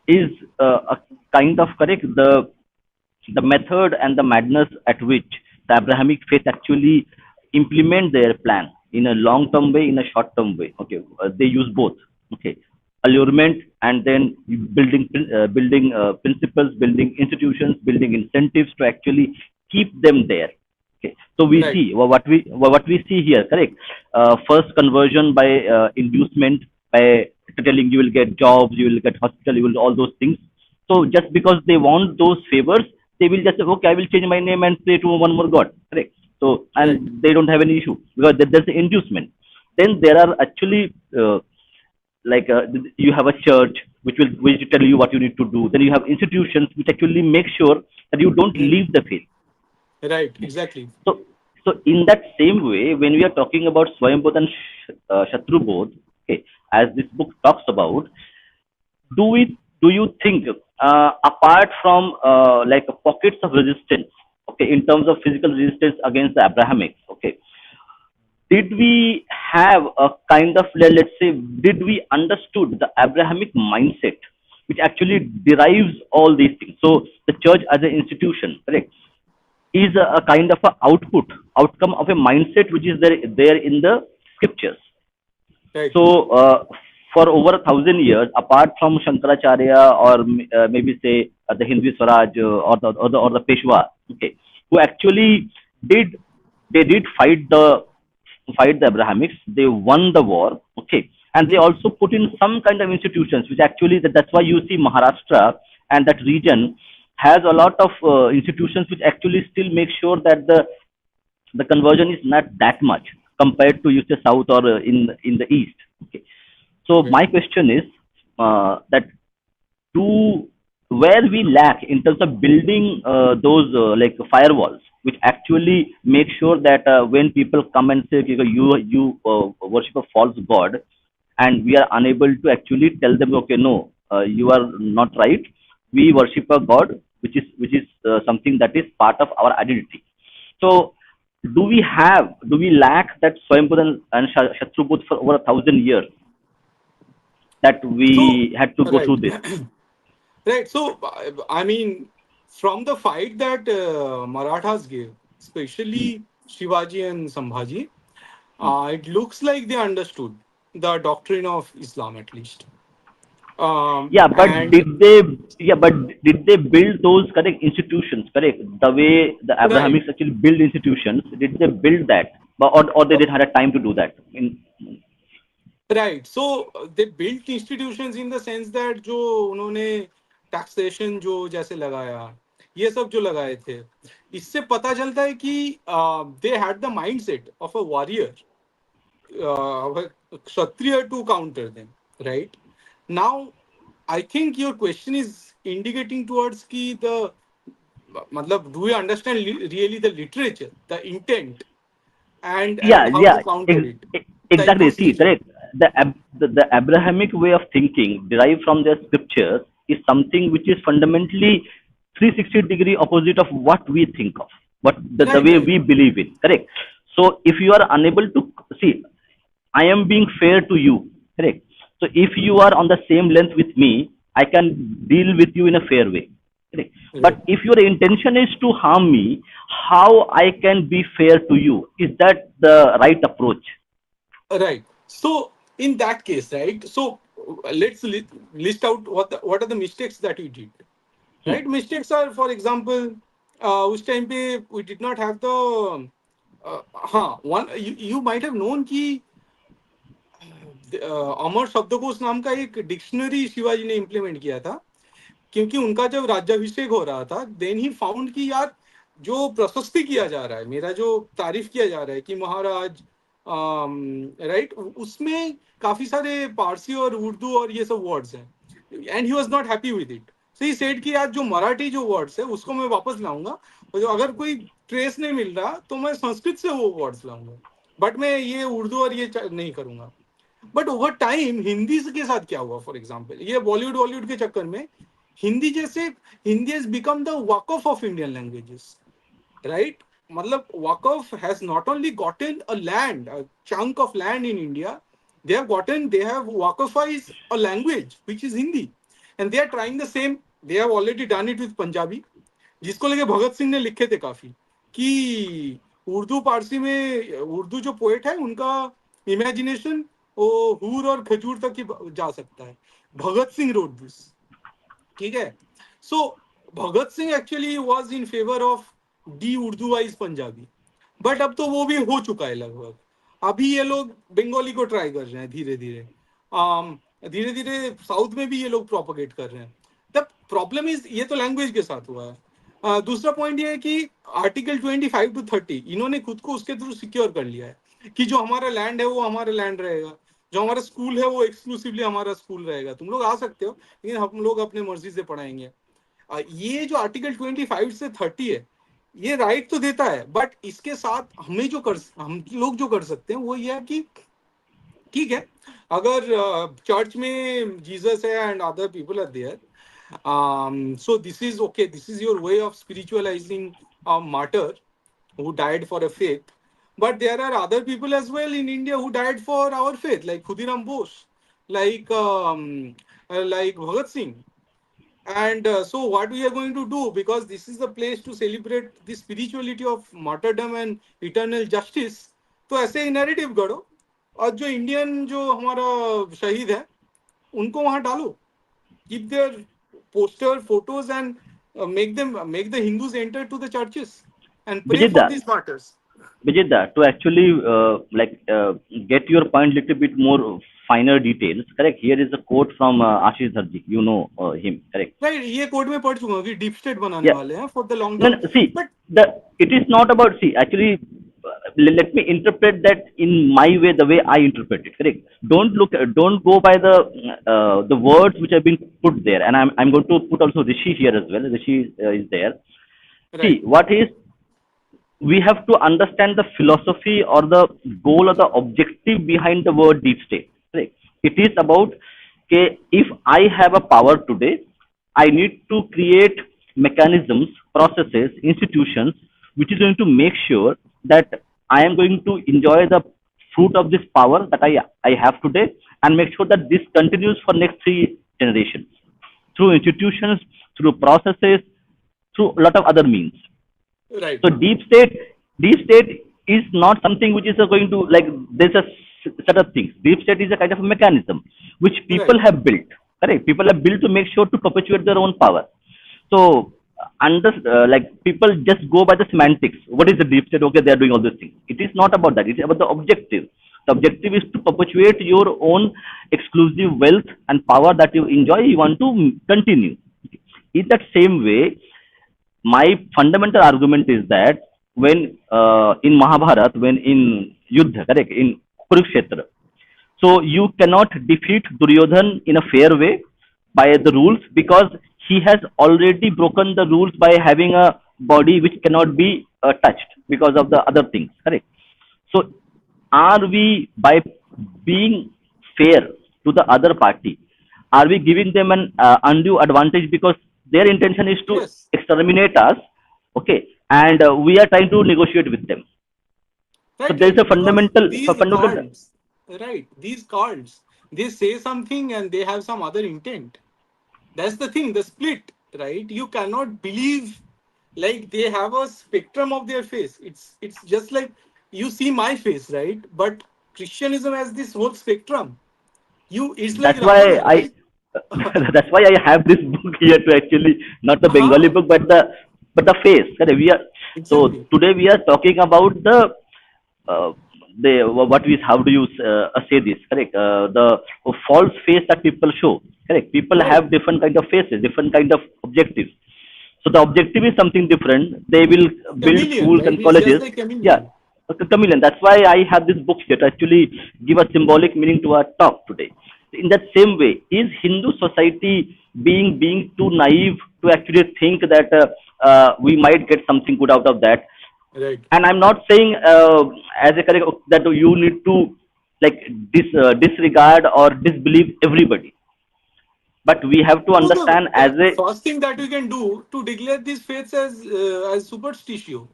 is a kind of, correct, the method and the madness at which the Abrahamic faith actually implement their plan in a long term way, in a short term way. Okay, they use both. Okay, allurement and then building principles, building institutions, building incentives to actually keep them there. Okay, so we right, see what we see here. Correct. First conversion by inducement, by telling you will get jobs, you will get hospital, you will all those things. So just because they want those favors, they will just say, okay, I will change my name and pray to one more God. Correct. So, right, and they don't have any issue because there's the inducement. Then there are actually like you have a church which will tell you what you need to do. Then you have institutions which actually make sure that you don't mm, leave the faith. right, exactly. So, so in that same way, when we are talking about Swayambodh and Shatrubodh, okay, as this book talks about, do you think apart from like pockets of resistance, okay, in terms of physical resistance against the Abrahamics, okay, did we have a kind of, let's say, did we understood the Abrahamic mindset which actually derives all these things? So the church as an institution, correct, is a kind of a outcome of a mindset which is there in the scriptures. Right, So, for over 1,000 years, apart from Shankaracharya or maybe say the Hindu Swaraj or the Peshwa, okay, who actually did they did fight the Abrahamics. They won the war, okay, and they mm, also put in some kind of institutions, which actually that's why you see Maharashtra and that region has a lot of institutions which actually still make sure that the conversion is not that much compared to, you say, south or in the east. Okay. So right. my question is that do where we lack in terms of building those like firewalls which actually make sure that when people come and say, okay, you worship a false god, and we are unable to actually tell them, okay, no, you are not right. We worship a god which is something that is part of our identity. So do we lack that Swayambhuv and Shatrubudh for over 1,000 years that So, we had to go right, through this? right. So, I mean, from the fight that Marathas gave, Hmm. especially Shivaji and Sambhaji, Hmm. it looks like they understood the doctrine of Islam at least. Yeah, but And did they build those correct institutions? Correct, the way the right, Abrahamics actually build institutions. Did they build that, but or they uh, didn't have a time to do that? right. So they built institutions in the sense that जो उन्होंने taxation जो जैसे लगाया, ये सब जो लगाए थे, इससे पता चलता है कि they had the mindset of a warrior, of a kshatriya to counter them, right? Now, I think your question is indicating towards ki the, matlab, do we understand really the literature, the intent, Yeah, and how yeah, to counter it, the exactly. See, ecosystem, correct. The Abrahamic way of thinking derived from their scriptures is something which is fundamentally 360-degree opposite of what we think of, what the right, way right, we believe in. Correct. So if you are unable to see, I am being fair to you. Correct. So if you are on the same length with me, I can deal with you in a fair way. Correct. right, But if your intention is to harm me, how I can be fair to you? Is that the right approach? right. So in that case, right, so let's list out what are the mistakes that we did, Hmm. right? Mistakes are, for example, उस time पे we did not have the हाँ, one, you might have known कि अमर शब्दकोश नाम का एक dictionary Shivaji ने implement किया था, क्योंकि उनका जब राज्याभिषेक हो रहा था, देन ही फाउंड कि यार जो प्रशस्ति किया जा रहा है, मेरा जो तारीफ किया जा रहा है कि महाराज राइट, उसमें काफी सारे पारसी और उर्दू और ये सब वर्ड्स हैं, and he was not happy with it. So he said कि आज जो मराठी जो वर्ड्स है उसको मैं वापस लाऊंगा, और जो अगर कोई ट्रेस नहीं मिल रहा तो मैं संस्कृत से वो वर्ड्स लाऊंगा, बट मैं ये उर्दू और ये नहीं करूंगा। बट ओवर टाइम हिंदी के साथ क्या हुआ, फॉर एग्जाम्पल ये बॉलीवुड बॉलीवुड के चक्कर में हिंदी जैसे, Hindi has become the walk of Indian languages, right? Matlab, Waqf has not only gotten a land, a chunk of land in India, they have Waqfized a language, which is Hindi. And they are trying the same, they have already done it with Punjabi, जिसको लेके भगत सिंह ने लिखे थे काफी, कि उर्दू पारसी में उर्दू जो poet है उनका इमेजिनेशन वो हूर और खजूर तक ही जा सकता है। भगत सिंह रोड दिस, ठीक है। So Bhagat Singh actually was in favour of the उर्दूवाइज पंजाबी, बट अब तो वो भी हो चुका है लगभग। अभी ये लोग बंगाली को ट्राई कर रहे हैं धीरे धीरे, धीरे धीरे साउथ में भी ये लोग प्रोपोगेट कर रहे हैं। द प्रॉब्लम इज, ये तो लैंग्वेज के साथ हुआ है। दूसरा पॉइंट ये है कि आर्टिकल 25 to 30 इन्होंने खुद को उसके थ्रू सिक्योर कर लिया है कि जो हमारा लैंड है वो हमारा लैंड रहेगा, जो हमारा स्कूल है वो एक्सक्लूसिवली हमारा स्कूल रहेगा, तुम लोग आ सकते हो लेकिन हम लोग अपने मर्जी से पढ़ाएंगे। ये जो आर्टिकल 25 से 30 है ये राइट तो देता है, बट इसके साथ हम लोग जो कर सकते हैं वो ये है कि ठीक है, अगर चर्च में जीसस है and other people are there, so this is okay, this is your way of spiritualizing a martyr who died for a faith, but there are other people as well in India who died for our faith, like Khudiram Bose, like Bhagat Singh. And so what we are going to do, because this is the place to celebrate the spirituality of martyrdom and eternal justice, तो ऐसे ही narrative गढ़ो और जो Indian जो हमारा शहीद है उनको वहां डालो, keep their poster photos and make the Hindus enter to the churches and pray for Vijay, these martyrs. Vijay, to actually get your point little bit more finer details, correct? Here is a quote from Ashish Dharji. You know him, correct? Right, ये code में पढ़ चुका हूँ कि deep state बनाने Yeah. वाले हैं for the long No, term. no, see, But it is not about, see, actually, let me interpret that in my way, the way I interpret it, correct? Don't go by the words which have been put there. And I'm going to put also Rishi here as well. Rishi is there. See, right, we have to understand the philosophy or the goal or the objective behind the word deep state. Right? It is about, okay, if I have a power today, I need to create mechanisms, processes, institutions, which is going to make sure that I am going to enjoy the fruit of this power that I have today, and make sure that this continues for next 3 generations through institutions, through processes, through a lot of other means. right, So deep state is not something which is going to, like, there's a set of things. Deep state is a kind of a mechanism which people right, have built. Correct? People have built to make sure to perpetuate their own power. So like people just go by the semantics. What is the deep state? Okay, they are doing all these things. It is not about that. It's about the objective. The objective is to perpetuate your own exclusive wealth and power that you enjoy. You want to continue. In that same way, my fundamental argument is that when in Mahabharat, when in Yuddha, correct, in Kurukshetra, so you cannot defeat Duryodhan in a fair way by the rules, because he has already broken the rules by having a body which cannot be touched because of the other things, correct? So are we, by being fair to the other party, are we giving them an undue advantage because their intention is to yes, exterminate us, okay, and we are trying to negotiate with them? So right, there is a right, because fundamental. these cards, they say something and they have some other intent. That's the thing, the split, right? You cannot believe, like, they have a spectrum of their face. It's just like you see my face, right? But Christianism has this whole spectrum. It's like That's why Ravana, I right? that's why I have this book here to actually, not the Bengali Huh, book, but the face. Correct? We are, so exactly. today we are talking about uh, the what we, how do you say this, correct? The false face that people show. Correct? People Right. have different kind of faces, different kind of objectives. So the objective is something different. They will build Chameleon, schools right? and It's just colleges. like Yeah, chameleon. chameleon. That's why I have this book here to actually give a symbolic meaning to our talk today. In that same way, is Hindu society being too naive to actually think that we might get something good out of that? Right. And I'm not saying as a correct that you need to like disregard or disbelieve everybody, but we have to No, understand as the a first thing that we can do to declare these faiths as superstitio.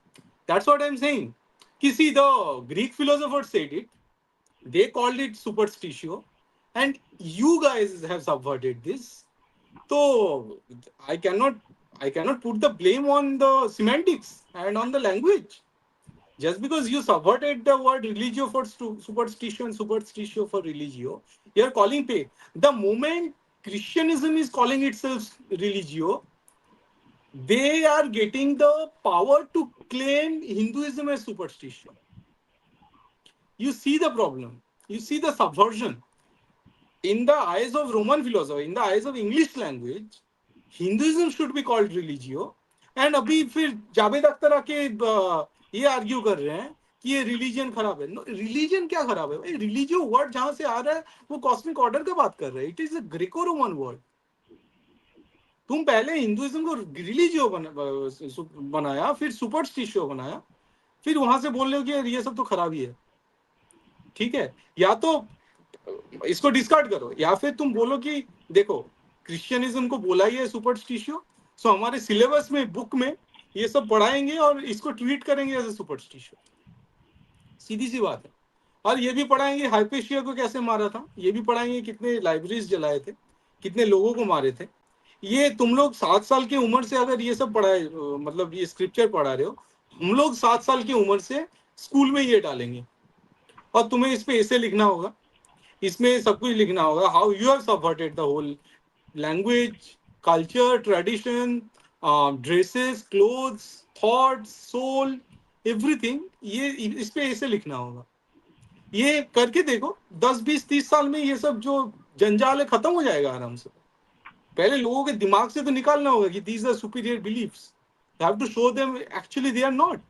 That's what I'm saying. You see, the Greek philosophers said it. They called it superstitio, and you guys have subverted this. So I cannot, I cannot put the blame on the semantics and on the language. Just because you subverted the word religio for superstitio and superstitio for religio, you are calling faith. The moment Christianism is calling itself religio, they are getting the power to claim Hinduism as superstition. You see the problem. You see the subversion. In the eyes of Roman philosophy, in the eyes of English language, Hinduism should be called religio. And अभी फिर जावेद अख्तर आके ये argue कर रहे हैं कि ये religion खराब है. नो, रिलीजन क्या खराब है भाई? रिलीजियो वर्ड जहां से आ रहा है वो कॉस्मिक ऑर्डर का बात कर रहा है. It is a Greco Roman word. तुम पहले हिंदुइज्म को रिलीजियो बनाया, फिर सुपरस्टिशियो बनाया, फिर वहां से बोल रहे हो कि ये सब तो खराबी है. ठीक है, या तो इसको डिस्कार्ड करो, या फिर तुम बोलो कि देखो क्रिश्चियनिज्म को बोला ही है सुपरस्टिशियो, सो हमारे सिलेबस में बुक में ये सब पढ़ाएंगे और इसको ट्वीट करेंगे एज ए सुपरस्टिशियो. सीधी सी बात है. और ये भी पढ़ाएंगे हाइपेशिया को कैसे मारा था, ये भी पढ़ाएंगे कितने लाइब्रेरीज जलाए थे, कितने लोगों को मारे थे. ये तुम लोग 7 साल की उम्र से अगर ये सब पढ़ाए, मतलब ये स्क्रिप्चर पढ़ा रहे हो, हम लोग 7 साल की उम्र से स्कूल में ये डालेंगे और तुम्हें इस पे ऐसे लिखना होगा, इसमें सब कुछ लिखना होगा, how you have subverted the whole language, culture, tradition, dresses, clothes, thoughts, soul, everything. ये इस पे ऐसे लिखना होगा. ये करके देखो 10-20-30 साल में ये सब जो जंजाल है खत्म हो जाएगा आराम से. पहले लोगों के दिमाग से तो निकालना होगा कि these are superior beliefs. You have to show them actually they are not.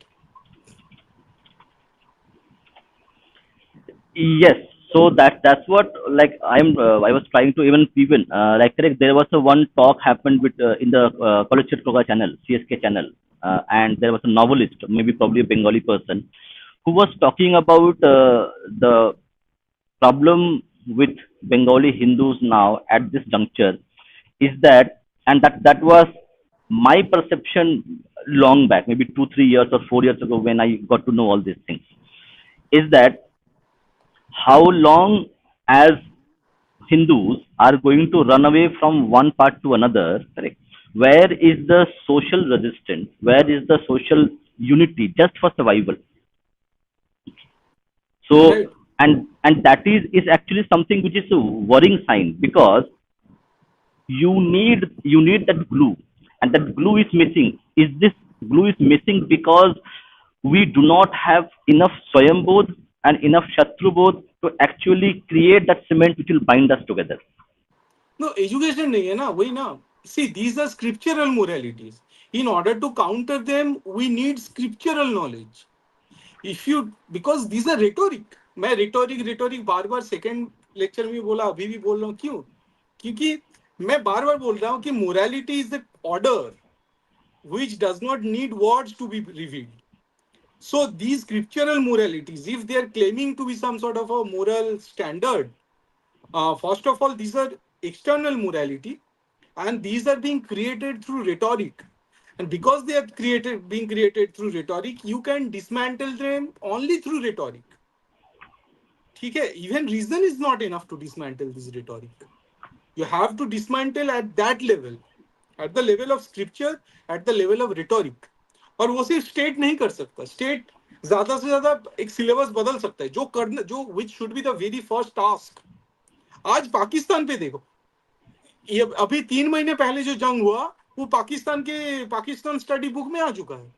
yes. So that's what like I was trying to even like correct. There was a one talk happened with in the College Proga channel, CSK channel, and there was a novelist, maybe probably a Bengali person, who was talking about the problem with Bengali Hindus now at this juncture is that, and that was my perception long back, maybe 2-3 years or 4 years ago when I got to know all these things, is that how long as Hindus are going to run away from one part to another, correct? Where is the social resistance? Where is the social unity just for survival? So, Right. and that is actually something which is a worrying sign, because you need that glue, and that glue is missing. Is this glue is missing because we do not have enough swayambodh and enough shatrubodh to actually create that cement which will bind us together? No, education नहीं है ना, वही ना. See, these are scriptural moralities. In order to counter them, we need scriptural knowledge. If you, because these are rhetoric. मैं rhetoric बार बार second lecture में बोला, अभी भी बोल रहा हूँ. क्यों? क्योंकि मैं बार बार बोल रहा हूँ कि morality is the order which does not need words to be revealed. So these scriptural moralities, if they are claiming to be some sort of a moral standard, first of all, these are external morality, and these are being created through rhetoric. And because they are being created through rhetoric, you can dismantle them only through rhetoric. Okay? Even reason is not enough to dismantle this rhetoric. You have to dismantle at that level, at the level of scripture, at the level of rhetoric. और वो सिर्फ state नहीं कर सकता. State ज्यादा से ज्यादा एक सिलेबस बदल सकता है, जो करना, जो which should be the very first task. आज पाकिस्तान पे देखो, ये अभी 3 महीने पहले जो जंग हुआ वो पाकिस्तान स्टडी बुक में आ चुका है.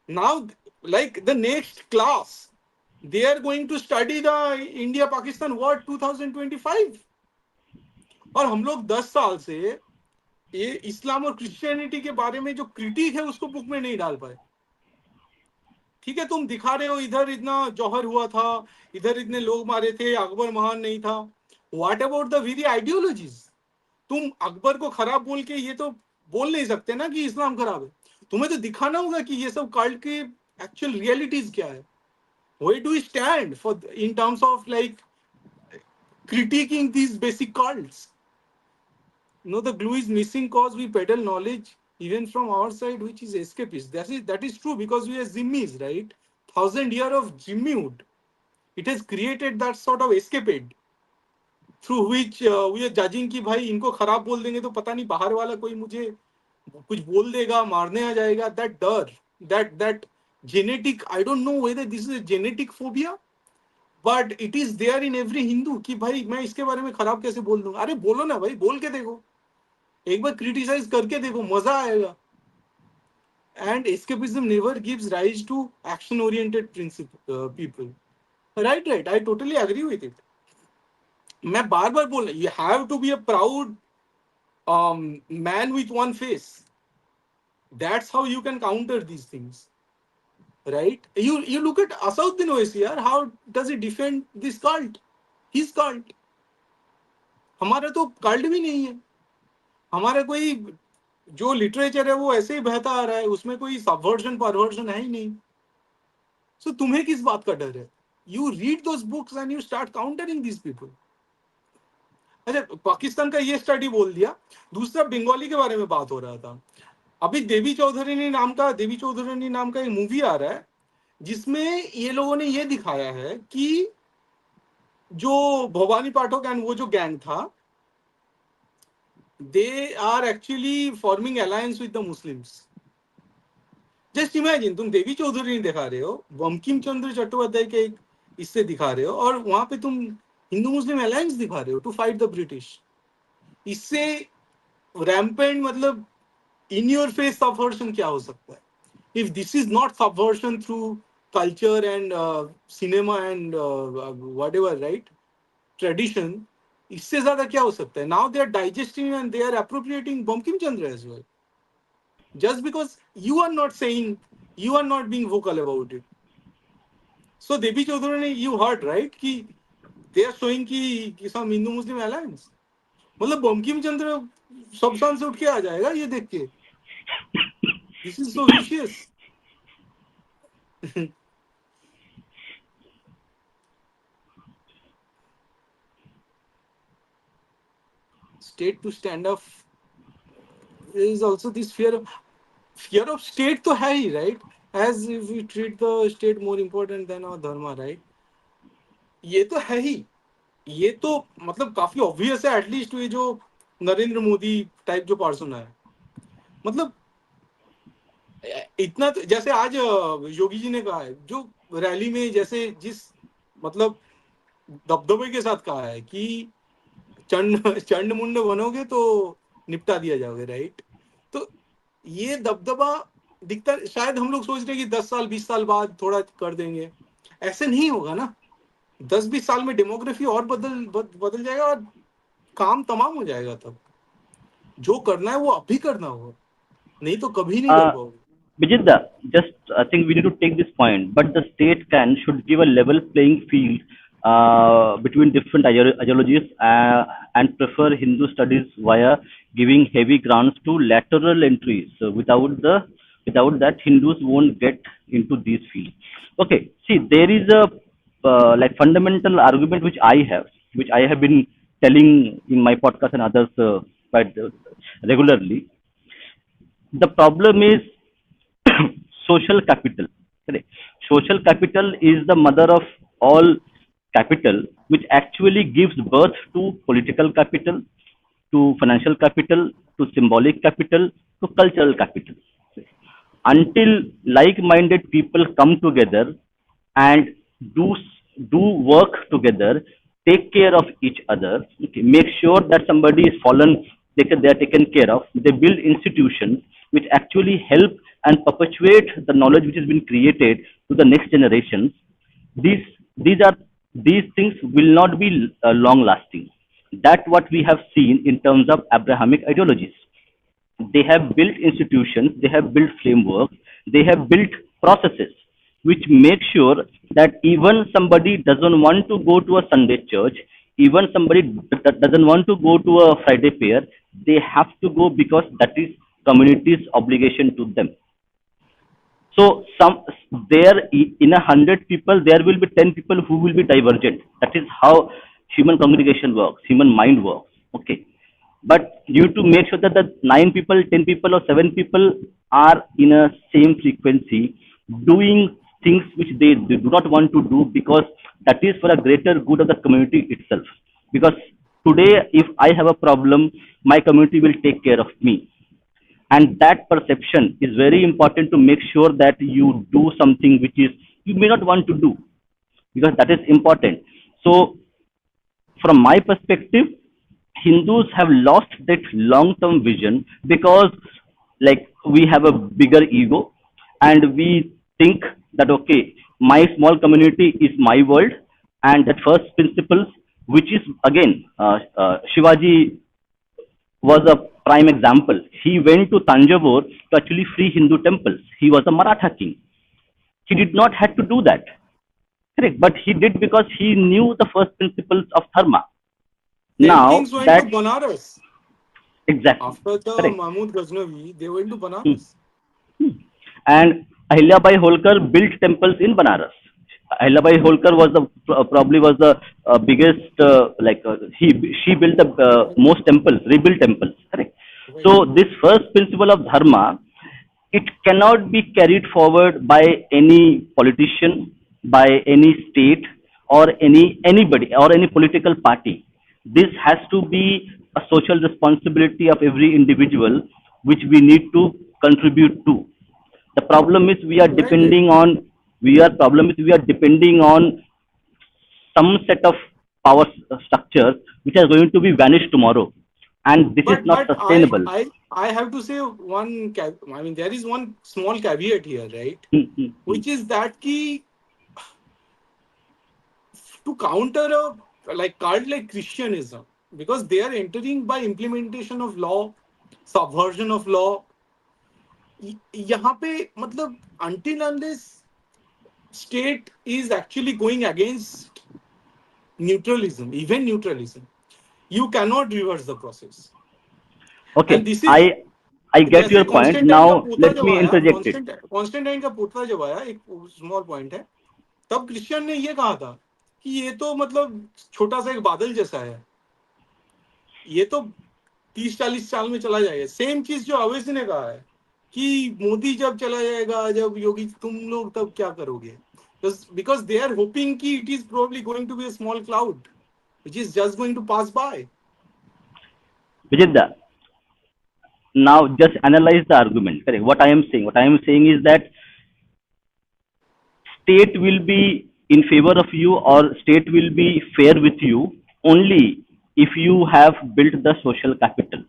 Now like the next class they are going to study the India Pakistan war 2025. और हम लोग 10 साल से ये इस्लाम और क्रिश्चियनिटी के बारे में जो क्रिटिक है उसको बुक में नहीं डाल पाए. ठीक है, तुम दिखा रहे हो इधर इतना जौहर हुआ था, इधर इतने लोग मारे थे, अकबर महान नहीं था. What about the very ideologies? तुम अकबर को खराब बोल के ये तो बोल नहीं सकते ना कि इस्लाम खराब है. तुम्हें तो दिखाना होगा कि ये सब कल्ट के एक्चुअल रियलिटीज क्या है. Where do we stand for in terms of like critiquing these basic cults? No, the glue is missing cause we peddle knowledge even from our side, which is escapist. That is true because we are zimmis, right? 1,000 year of zimmihood. It has created that sort of escapade through which we are judging कि भाई इनको खराब बोल देंगे तो पता नहीं बाहर वाला कोई मुझे कुछ बोल देगा, मारने आ जाएगा. That डर, that genetic, I don't know whether this is a genetic phobia, but it is there in every Hindu कि भाई मैं इसके बारे में खराब कैसे बोल दूंगा. अरे बोलो ना भाई, बोल के देखो, एक बार क्रिटिसाइज करके देखो, मजा आएगा. And escapism never gives rise to action oriented principle people. Right right, I totally agree with it. मैं बार बार बोल रहा, you have to be a proud man with one face. That's how you can counter these things. Right? You look at Asauddin Owaisi, yaar, how does he defend this cult? His cult. हमारा तो cult भी नहीं है. हमारा कोई जो literature है वो ऐसे ही बहता आ रहा है, उसमें कोई सबवर्जन परवर्जन है ही नहीं. सो तुम्हें किस बात का डर है? You read those books and you start countering these people. अच्छा, पाकिस्तान का ये स्टडी बोल दिया. दूसरा बंगाली के बारे में बात हो रहा था. अभी देवी चौधरी नाम का एक मूवी आ रहा है जिसमें ये लोगों ने ये दिखाया है कि जो भवानी पाठक एंड वो जो गैंग था, they are actually forming alliance with the Muslims. Just imagine, तुम देवी चौधरी दिखा रहे हो, बंकिम चंद्र चट्टोपाध्याय के एक इससे दिखा रहे हो, और वहां पे तुम हिंदू मुस्लिम अलायंस दिखा रहे हो टू फाइट द ब्रिटिश. इससे रैम्पेंट, मतलब इन योर फेस सबवर्जन क्या हो सकता है? If this is not subversion through culture and cinema and whatever, right, tradition, इससे ज्यादा क्या हो सकता है? Now they are digesting and they are appropriating Bankim Chandra as well, just because you are not saying, you are not being vocal about it. So Devi Chaudhary ने, you heard right कि they are showing कि some Hindu Muslim alliance. मतलब बंकिम चंद्र शमशान से उठ के आ जाएगा ये देख के. This is so vicious. State to stand up. There is also this fear of state तो है ही, right? As if we treat the state more important than our dharma, right? ये तो है ही. ये तो मतलब काफी ऑब्वियस है, एटलीस्ट ये जो नरेंद्र मोदी टाइप जो पर्सन है. मतलब इतना तो, जैसे आज योगी जी ने कहा है जो रैली में, जैसे जिस मतलब दबदबे के साथ कहा है कि चंड मुंड बनोगे तो निपटा दिया जाओगे, राइट? तो ये दबदबा दिखता, शायद हम लोग सोच रहे हैं कि 10 साल 20 साल बाद थोड़ा कर देंगे. ऐसे नहीं होगा ना. 10-20 साल में डेमोग्राफी और बदल जाएगा और काम तमाम हो जाएगा. तब जो करना है वो अभी करना होगा, नहीं तो कभी नहीं कर पाओगे. Bijit, just I think we need to take this point, but the state should give a level playing field between different ideologies and prefer Hindu studies via giving heavy grants to lateral entries. So without that, Hindus won't get into these fields. Okay, see, there is a like fundamental argument which I have been telling in my podcast and others quite regularly. The problem is social capital. Correct? Social capital is the mother of all capital, which actually gives birth to political capital, to financial capital, to symbolic capital, to cultural capital. Until like-minded people come together and do do work together, take care of each other, okay, make sure that somebody is fallen, they are taken care of. They build institutions which actually help and perpetuate the knowledge which has been created to the next generations. These these are these things will not be long lasting. That what we have seen in terms of Abrahamic ideologies. They have built institutions, they have built frameworks, they have built processes which make sure that even somebody doesn't want to go to a Sunday church, even somebody doesn't want to go to a Friday prayer, they have to go because that is community's obligation to them. So some there in 100 people there will be 10 people who will be divergent. That is how human congregation works, human mind works. Okay, but you to make sure that the 9 people, 10 people, or 7 people are in a same frequency, doing things which they do not want to do, because that is for a greater good of the community itself. Because today if I have a problem, my community will take care of me, and that perception is very important to make sure that you do something which is you may not want to do, because that is important. So from my perspective, Hindus have lost that long term vision, because like we have a bigger ego, and we think that okay, my small community is my world, and that first principles, which is again Shivaji was a prime example. He went to Tanjavur to actually free Hindu temples. He was a Maratha king. He did not have to do that, correct? But he did because he knew the first principles of dharma. Same Now things went to that Banaras. exactly After the correct. Mahmud Ghaznavi, they went to Hmm. Banaras. And Ahilyabai Holkar built temples in Banaras. Ahilyabai Holkar was the probably was the biggest he she built the most temples, rebuilt temples. Correct. Right. So this first principle of dharma, it cannot be carried forward by any politician, by any state, or anybody or any political party. This has to be a social responsibility of every individual, which we need to contribute to. The problem is Right, right. we are depending on some set of power structures which are going to be vanished tomorrow, and this is not But sustainable. I have to say one. I mean, there is one small caveat here, right? Hmm, hmm, hmm. Which is that key to counter a like cult like Christianism, because they are entering by implementation of law, subversion of law. यहाँ पे मतलब until unless state is actually going against neutralism, even neutralism, you cannot reverse the process. Okay, And this is I get जैसे your point. Constantine का Now पोता let जब me आया, interject it. Constantine का पोता जब आया, एक स्मॉल पॉइंट है, तब क्रिश्चियन ने ये कहा था कि ये तो मतलब छोटा सा एक बादल जैसा है, ये तो 30-40 साल में चला जाएगा. सेम चीज जो अवैसी ने कहा है कि मोदी जब चला जाएगा, जब योगी, तुम लोग तब क्या करोगे, because they are hoping कि it is probably going to be a small cloud which is just going to pass by. Vijay, now just analyze the argument. Correct. What I am saying is that state will be in favor of you, or state will be fair with you only if you have built the social capital.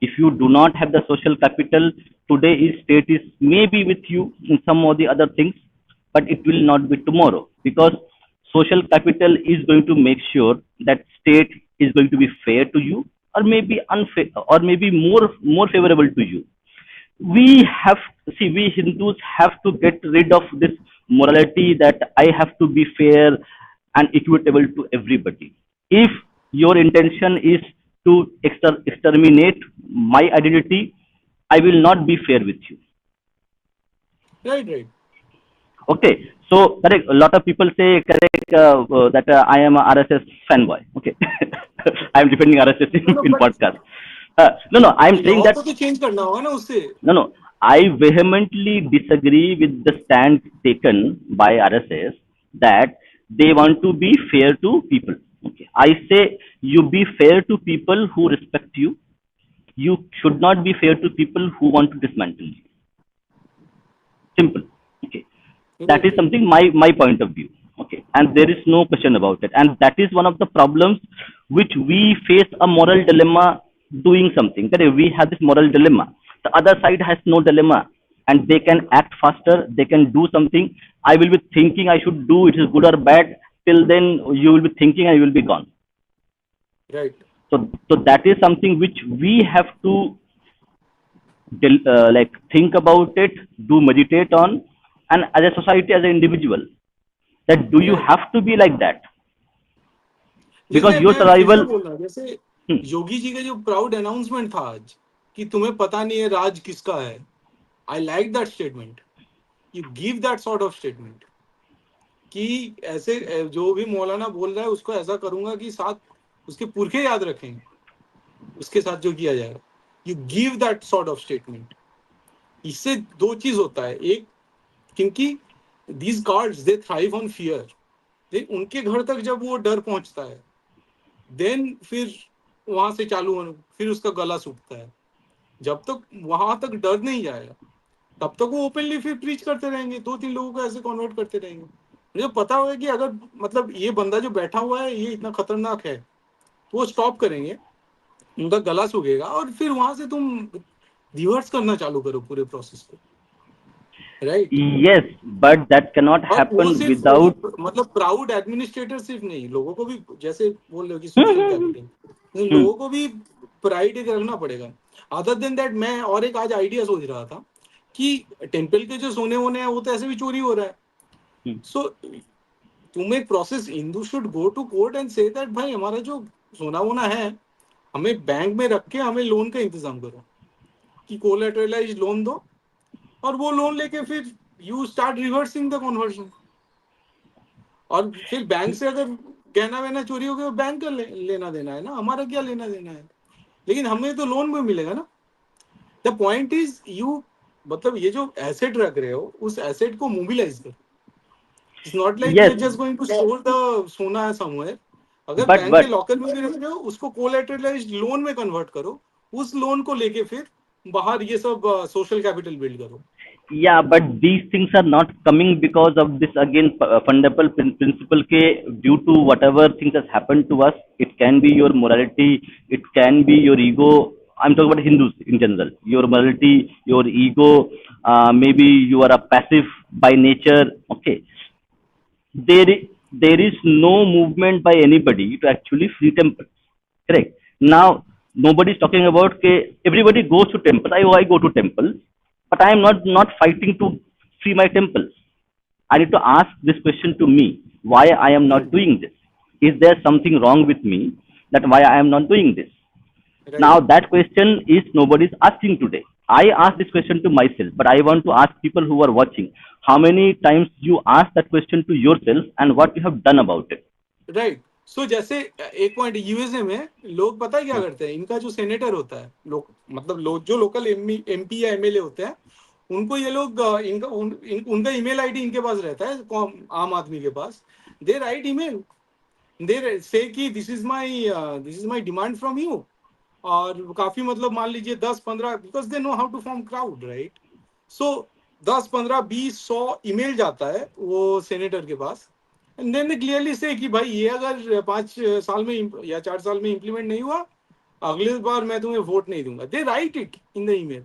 If you do not have the social capital, today is state is maybe with you in some of the other things, but it will not be tomorrow, because social capital is going to make sure that state is going to be fair to you, or maybe unfair, or maybe more favorable to you. We have we Hindus have to get rid of this morality that I have to be fair and equitable to everybody. If your intention is to exterminate my identity, I will not be fair with you. Right, right. Okay, so correct. A lot of people say correct that I am a RSS fanboy. Okay, I am defending RSS No, no, in but podcast. No, I am saying law that को तो change करना होगा ना उससे. no. I vehemently disagree with the stand taken by RSS that they want to be fair to people. Okay, I say you be fair to people who respect you. You should not be fair to people who want to dismantle you. Simple. Okay, that Right, is right. something my point of view. Okay, and there is no question about it, and that is one of the problems which we face a moral dilemma doing something. That we have this moral dilemma, the other side has no dilemma, and they can act faster, they can do something. I will be thinking I should do it is good or bad. Till then you will be thinking and you will be gone. Right. So that is something which we have to like think about it, do meditate on, and as a society, as an individual, that do you Right. have to be like that? Because जैसे your मैं फिर से survival. बोल रहा हूँ, जैसे Hmm, Yogi ji का जो प्राउड अनाउंसमेंट था आज कि तुम्हें पता नहीं है राज किसका है, I like that statement. You give that sort of statement कि ऐसे जो भी मौलाना बोल रहा है उसको ऐसा करूंगा कि साथ उसके पुरखे याद रखेंगे उसके साथ जो किया जाएगा. You give that sort of statement. इससे दो चीज होता है. एक, क्योंकि these cards they thrive on fear. उनके घर तक जब वो डर पहुंचता है, देन फिर वहां से चालू होने, फिर उसका गला सूखता है. जब तक वहां तक डर नहीं जाएगा तब तक वो ओपनली फिर प्रीच करते रहेंगे, दो तीन लोगों को ऐसे कन्वर्ट करते रहेंगे. मुझे पता होगा कि अगर मतलब ये बंदा जो बैठा हुआ है ये इतना खतरनाक है, तो वो स्टॉप करेंगे, उनका गला सूखेगा और फिर वहां से तुम रिवर्स करना चालू करो पूरे प्रोसेस को. Right. yes, but that cannot और वो happen सिर्फ without. मतलब प्राउड एडमिनिस्ट्रेटर सिर्फ नहीं, लोगों को भी, जैसे बोल रहे हो कि Hmm, social hmm, capital, hmm, लोगों को भी प्राइड एक रखना पड़ेगा. अदर देन दैट, मैं और एक आज आइडिया सोच रहा था कि टेम्पल के जो सोने वोने हैं वो तो ऐसे भी चोरी हो रहा है. hmm. सो तुम एक process, Hindu should go to court and say that भाई हमारा जो सोना वोना है हमें बैंक में रख के हमें लोन का इंतजाम करो, कि कोलेटरलाइज लोन दो, और वो लोन लेके फिर you start reversing the conversion. और फिर बैंक से अगर गहना वहना चोरी हो गया, बैंक का लेना देना है ना, हमारा क्या लेना देना है. लेकिन हमें तो लोन में मिलेगा ना. द पॉइंट इज यू, मतलब ये जो एसेट रख रहे हो उस एसेट को मोबिलाइज करो. It's not like you Yes, are just going to store the sona somewhere. अगर but बैंक के लॉकर में भी रख रहे हो उसको कोलेटरलाइज्ड लोन में कन्वर्ट करो, उस लोन को लेके फिर बाहर ये सब सोशल कैपिटल बिल्ड करो. yeah, but these things are not coming because of this again fundamental principle ke due to whatever things has happened to us. It can be your morality, it can be your ego. I'm talking about Hindus in general. Your morality, your ego, maybe you are a passive by nature. Okay, there is no movement by anybody to actually free temples. Correct. Now nobody is talking about okay, everybody goes to temples. I go to temples, but I am not fighting to free my temples. I need to ask this question to me: why I am not doing this? Is there something wrong with me that why I am not doing this? Right. Now that question is nobody is asking today. I ask this question to myself, but I want to ask people who are watching: how many times you ask that question to yourself and what you have done about it? Right. So जैसे एक point, USA में लोग पता है क्या Hmm. करते हैं, इनका जो सेनेटर होता है, लोग मतलब लोग जो लोकल एमपी या एमएलए होते हैं, उनको ये लोग उनका ईमेल आईडी इनके पास रहता है, आम आदमी के पास. दे right email, they say that this is my demand from you. और काफी मतलब मान लीजिए 10-15, because they know how to form crowd. Right. So 10-15-20-100 email जाता है वो सेनेटर के पास. And then they clearly say कि भाई ये अगर 5 साल में या 4 साल में इंप्लीमेंट नहीं हुआ, अगले बार मैं तुम्हें वोट नहीं दूंगा. They write it in the email.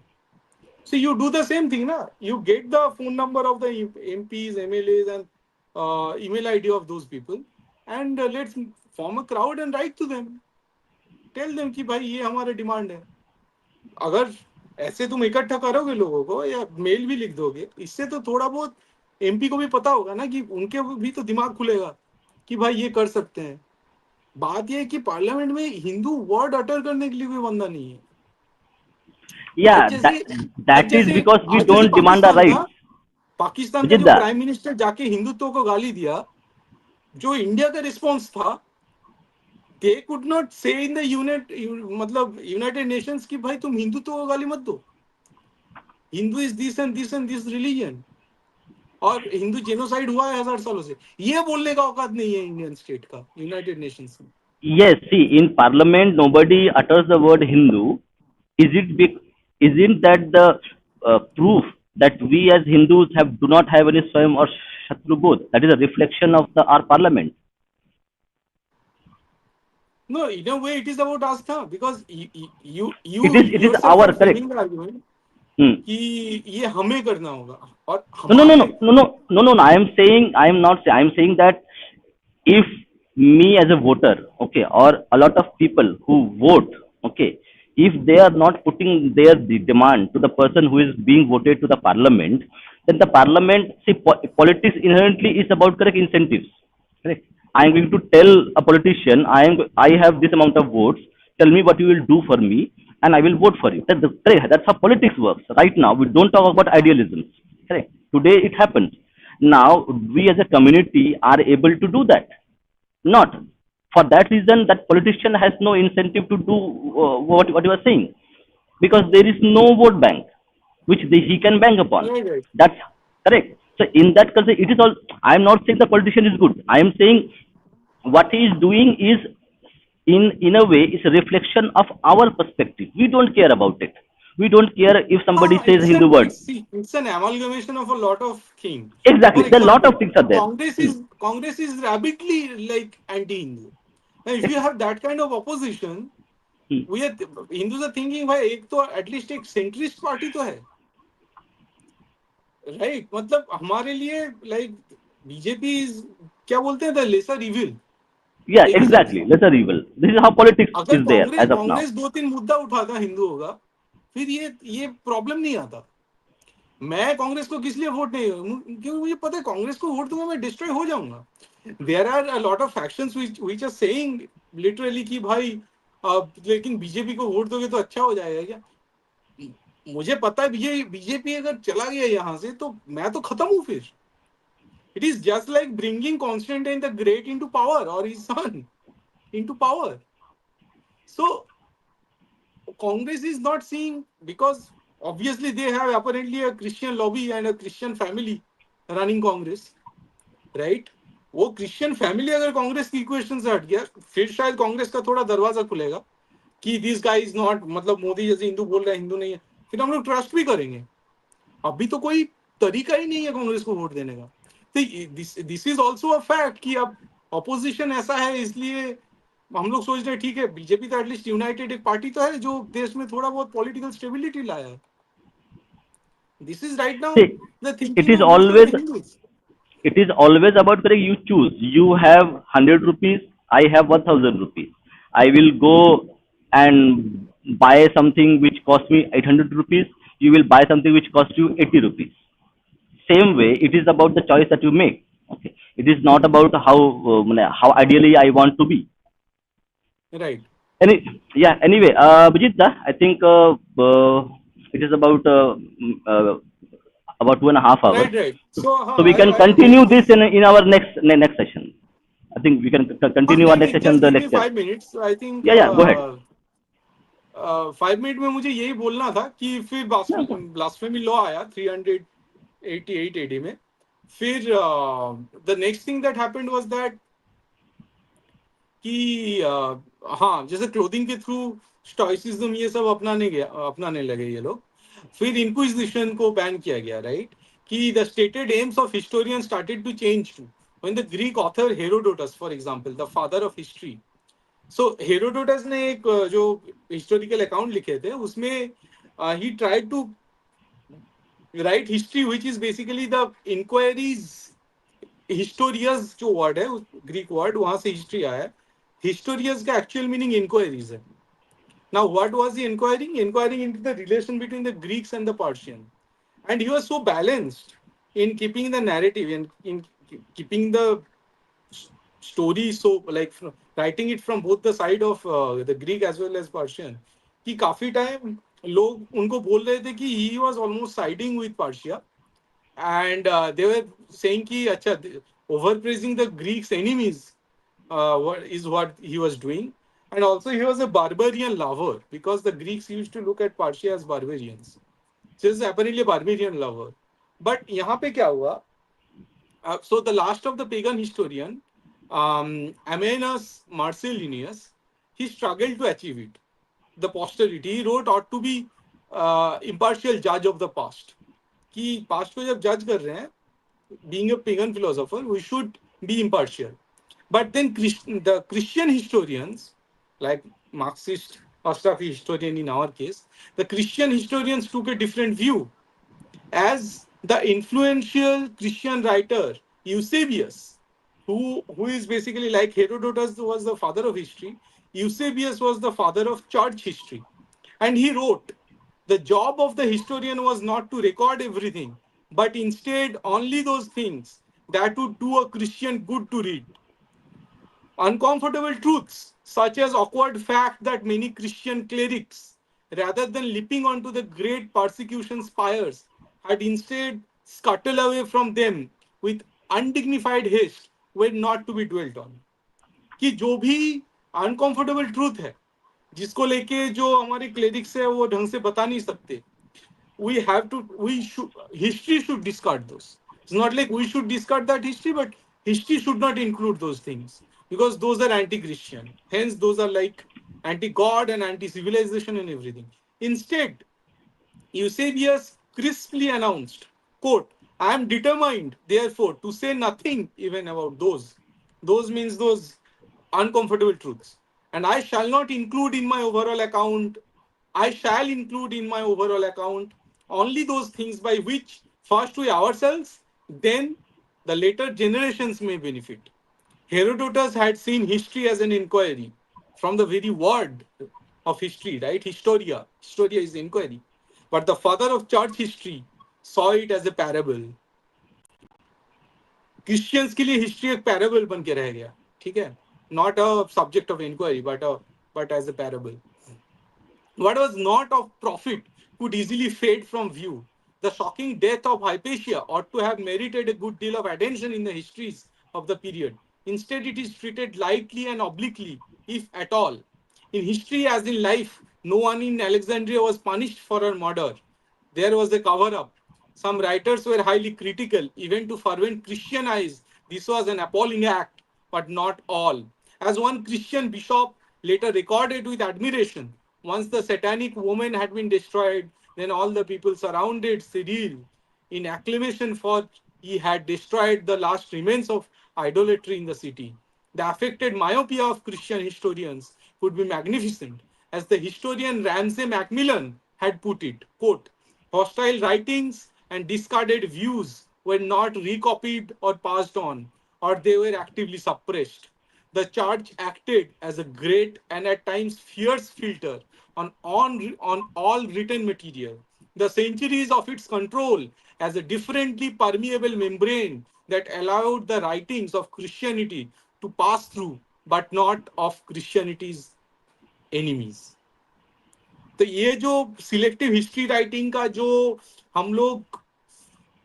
So you do the same thing, na? You get the phone number of the MPs, MLAs, and email ID of those people, and let's form a crowd and write to them. Tell them कि भाई ये हमारा demand है. अगर ऐसे तुम इकट्ठा करोगे लोगों को या मेल भी लिख दोगे, इससे तो थोड़ा बहुत एमपी को भी पता होगा ना, कि उनके भी तो दिमाग खुलेगा कि भाई ये कर सकते हैं. बात ये है कि पार्लियामेंट में हिंदू वर्ड अटर करने के लिए कोई बंदा नहीं है. आज Yeah, जैसे आज that is जैसे because we आज जैसे don't demand our Pakistan rights. था, पाकिस्तान का जो Vijitda. प्राइम मिनिस्टर जाके हिंदुत्व को गाली दिया, जो इंडिया का रिस्पॉन्स था, दे कुड नॉट से इन द मतलब यूनाइटेड नेशंस की भाई तुम हिंदुत्व को गाली मत दो, Hindu is this and this and this religion, और हिंदू जेनोसाइड हुआ है 1000 सालों से. ये बोलने का औकात नहीं है इंडियन स्टेट का यूनाइटेड नेशंस में. Yes, see, in parliament, nobody utters the word Hindu. Isn't that the proof that we as Hindus do not have any Swayam or Shatru Bodh? That is a reflection of our parliament. No, in a way it is about Astha, because It is yourself our are correct. framing the argument Hmm. कि ये हमें करना होगा और No, no, no, हमारे. no, no, no, no, no, no. I am not saying. I am saying that if me as a voter, okay, or a lot of people who vote, okay, If they are not putting their demand to the person who is being voted to the parliament, then the parliament, see, politics inherently is about correct incentives. Correct. I am going to tell a politician, I have this amount of votes. Tell me what you will do for me, and I will vote for you. That's how politics works. Right now, we don't talk about idealisms. Correct. Today it happens. Now we as a community are able to do that. Not. For that reason, that politician has no incentive to do what you are saying, because there is no vote bank which he can bank upon. Right, right. That's correct. So in that case, it is all. I am not saying the politician is good. I am saying what he is doing is, in a way, is a reflection of our perspective. We don't care about it. We don't care if somebody says Hindu word. It's an amalgamation of a lot of things. Exactly. For There are a lot example, of things are there. Congress is rabidly like anti-Hindu. Now, if you have that kind of opposition, Hmm. we are Hindus are thinking, भाई एक तो at least एक centrist party तो है, right? मतलब हमारे लिए like BJP is क्या बोलते हैं the lesser evil Yeah, एक हिसाब से. exactly. Lesser evil. This is how politics अगर is there as of now. Congress दो तीन मुद्दा उठाता हिंदुओं का, फिर ये प्रॉब्लम नहीं आता. मैं कांग्रेस को किस लिए वोट नहीं, क्योंकि मुझे पता है कांग्रेस को वोट दूंगा मैं डिस्ट्रॉय हो जाऊंगा. There are a lot of factions which are saying literally कि भाई लेकिन बीजेपी को वोट दोगे तो अच्छा हो जाएगा क्या. मुझे पता है बीजेपी अगर चला गया यहाँ से तो मैं तो खत्म हूँ फिर. It is just like bringing Constantine the great into power और his son into power. So Congress is not seeing, because obviously they have apparently a Christian lobby and a Christian family running Congress, right? वो Christian family अगर कांग्रेस की equation से हट गया, फिर शायद कांग्रेस का थोड़ा दरवाजा खुलेगा कि दिस गाय इज नॉट, मतलब मोदी जैसे हिंदू बोल रहा है हिंदू नहीं है, फिर हम लोग ट्रस्ट भी करेंगे. अभी तो कोई तरीका ही नहीं है कांग्रेस को वोट देने का. तो this is also a fact कि अब ऑपोजिशन ऐसा है, इसलिए हम लोग सोच रहे हैं ठीक है बीजेपी तो एटलीस्ट यूनाइटेड एक पार्टी तो है जो देश में थोड़ा बहुत पॉलिटिकल स्टेबिलिटी लाया है. This is right now See, the it thinking is of most of always the Hindus. it is always about correct. You choose. You have 100 rupees. I have 1,000 rupees. I will go and buy something which costs me 800 rupees. You will buy something which costs you 80 rupees. Same way, it is about the choice that you make. Okay. It is not about how ideally I want to be. Right. Yeah. Anyway, Bijit, I think it is about 2.5 hours. Right right. So हाँ, So we can I continue this in our next session. I think we can हाँ continue our नहीं next नहीं, session, just the give me lecture. 5 minutes. I think Yeah, yeah, go ahead. 5 minute में मुझे यही बोलना था कि फिर Yeah, go. ब्लास्फेमी लॉ आया 388 एडी में. फिर the next thing that happened was that कि हाँ, जैसे क्लोथिंग के थ्रू स्टॉइसिज्म ये सब अपनाने लगे ये लोग. फिर इंक्विजिशन को बैन किया गया, राइट? कि the stated aims of historian started to change to when the Greek author Herodotus, for example the father of history. So Herodotus ने एक जो हिस्टोरिकल अकाउंट लिखे थे उसमें ही tried to write history which is basically the inquiries. Historias जो word है, Greek word, वहां से हिस्ट्री आया है. हिस्टोरियस का एक्चुअल मीनिंग इंक्वायरीज है. Now what was the enquiring into the relation between the Greeks and the Persian. And he was so balanced in keeping the narrative and in keeping the story, so like writing it from both the side of the Greek as well as Persian, कि काफी time लोग उनको बोल रहे थे कि he was almost siding with Persia, and they were saying कि अच्छा, overpraising the Greeks enemies what he was doing. And also he was a barbarian lover because the Greeks used to look at Persia as barbarians. So this is apparently a barbarian lover. But यहाँ पे क्या हुआ? So the last of the pagan historian, Ammianus Marcellinus, he struggled to achieve it. The posterity, he wrote, ought to be impartial judge of the past. कि past को जब judge कर रहे हैं, being a pagan philosopher, we should be impartial. But then the Christian historians, like Marxist Astrafi historian in our case, the Christian historians took a different view. As the influential Christian writer Eusebius, who is basically like Herodotus was the father of history, Eusebius was the father of church history. And he wrote, the job of the historian was not to record everything, but instead only those things that would do a Christian good to read. Uncomfortable truths, such as awkward fact that many Christian clerics, rather than leaping onto the great persecution spires, had instead scuttled away from them with undignified haste, were not to be dwelt on. कि जो भी uncomfortable truth है, जिसको लेके जो हमारे clerics है वो ढंग से बता नहीं सकते, we should, history should discard those. It's not like we should discard that history, but history should not include those things because those are anti-Christian. Hence, those are like anti-God and anti-civilization and everything. Instead, Eusebius crisply announced, quote, I am determined, therefore, to say nothing even about those. Those means those uncomfortable truths. And I shall not include in my overall account, I shall include in my overall account only those things by which first we ourselves, then the later generations may benefit. Herodotus had seen history as an inquiry from the very word of history, right? Historia. Historia is inquiry. But the father of church history saw it as a parable. Christians के लिए history एक parable बन के रह गया, ठीक है, not a subject of inquiry but as a parable. What was not of profit could easily fade from view. The shocking death of Hypatia ought to have merited a good deal of attention in the histories of the period. Instead, it is treated lightly and obliquely, if at all. In history, as in life, no one in Alexandria was punished for her murder. There was a cover up. Some writers were highly critical, even to fervent Christian eyes. This was an appalling act, but not all. As one Christian bishop later recorded with admiration, once the satanic woman had been destroyed, then all the people surrounded Cyril in acclamation, for he had destroyed the last remains of idolatry in the city. The affected myopia of Christian historians would be magnificent, as the historian Ramsay Macmillan had put it, quote, hostile writings and discarded views were not recopied or passed on, or they were actively suppressed. The church acted as a great and at times fierce filter on all written material. The centuries of its control as a differently permeable membrane that allowed the writings of Christianity to pass through, but not of Christianity's enemies. तो ये जो selective history writing का जो हम लोग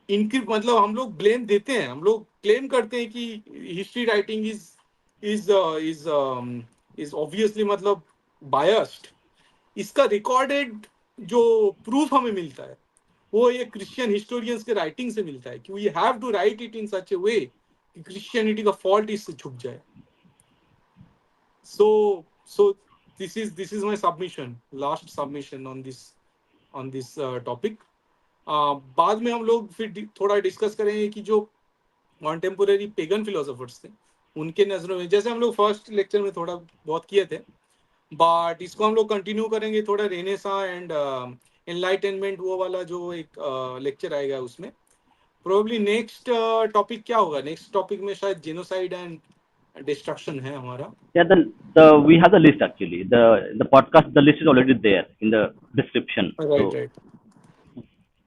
इनकी मतलब हम लोग ब्लेम देते हैं, हम लोग क्लेम करते हैं कि history writing is is is is obviously मतलब बायस्ड, इसका रिकॉर्डेड जो प्रूफ हमें मिलता है वो ये क्रिश्चियन हिस्टोरियंस के राइटिंग से मिलता है कि we have to write it in such a way कि क्रिश्चियनिटी का फॉल्ट इससे छुप जाए. So this is my submission, last submission on this topic. बाद में हम लोग फिर थोड़ा डिस्कस करेंगे कि जो कॉन्टेम्पोरेरी पेगन फिलोसोफर्स थे उनके नजरों में, जैसे हम लोग फर्स्ट लेक्चर में थोड़ा बहुत किए थे, बट इसको हम लोग कंटिन्यू करेंगे थोड़ा रेनेसा एंड एनलाइटनमेंट वो वाला जो एक लेक्चर आएगा उसमें. प्रोबेबली नेक्स्ट टॉपिक क्या होगा, नेक्स्ट टॉपिक में शायद जेनोसाइड एंड destruction है हमारा. Yeah, the we have the list actually. The podcast, the list is already there in the description. Right.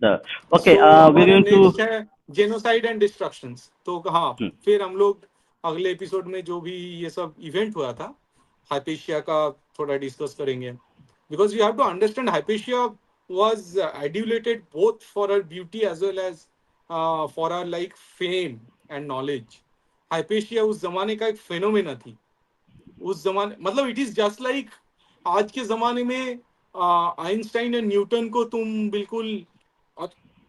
The okay. So We're हमारा going to next है genocide and destructions. तो हाँ, फिर हम लोग अगले एपिसोड में जो भी ये सब इवेंट हुआ था हाइपेशिया का थोड़ा डिस्कस करेंगे, because you have to understand Hypatia was adulated both for her beauty as well as for her like fame and knowledge. Hypatia उस जमाने का एक फेनोमेना थी. उस जमाने मतलब इट इज जस्ट लाइक आज के जमाने में आइंस्टाइन एंड न्यूटन को तुम बिल्कुल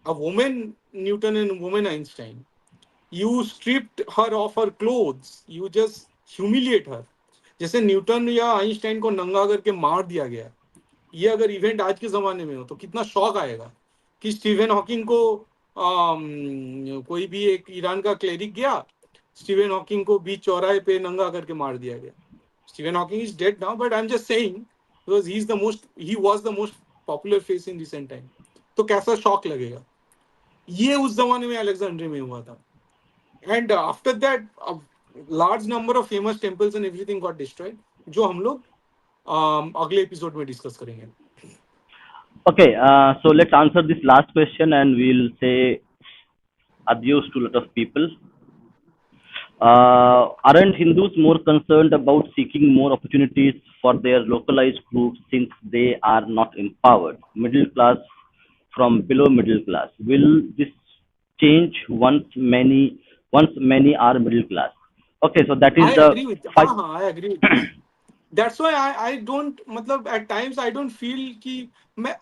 a woman Newton and woman Einstein, you stripped her of her clothes, you just humiliate her. जैसे न्यूटन या आइंस्टाइन को नंगा करके मार दिया गया, ये अगर इवेंट आज के जमाने में हो तो कितना शॉक आएगा कि स्टीवन हॉकिंग को कोई भी एक ईरान का क्लेरिक गया, स्टीवन हॉकिंग को बीच चौराहे पे नंगा करके मार दिया गया. Stephen Hawking is dead now, but I'm just saying because he was the most popular face in recent time. तो कैसा शॉक लगेगा, ये उस जमाने में अलेक्जेंड्रिया में हुआ था. And after that large number of famous temples and everything got destroyed, जो हम लोग अगले एपिसोड में डिस्कस करेंगे. Okay, so let's answer this last question and we'll say adios to a lot of people. Aren't Hindus more concerned about seeking more opportunities for their localized groups since they are not empowered? Middle class from below middle class. Will this change once many are middle class? Okay, so that is I the agree with five. I agree with this. That's why I don't matlab, at times I don't feel ki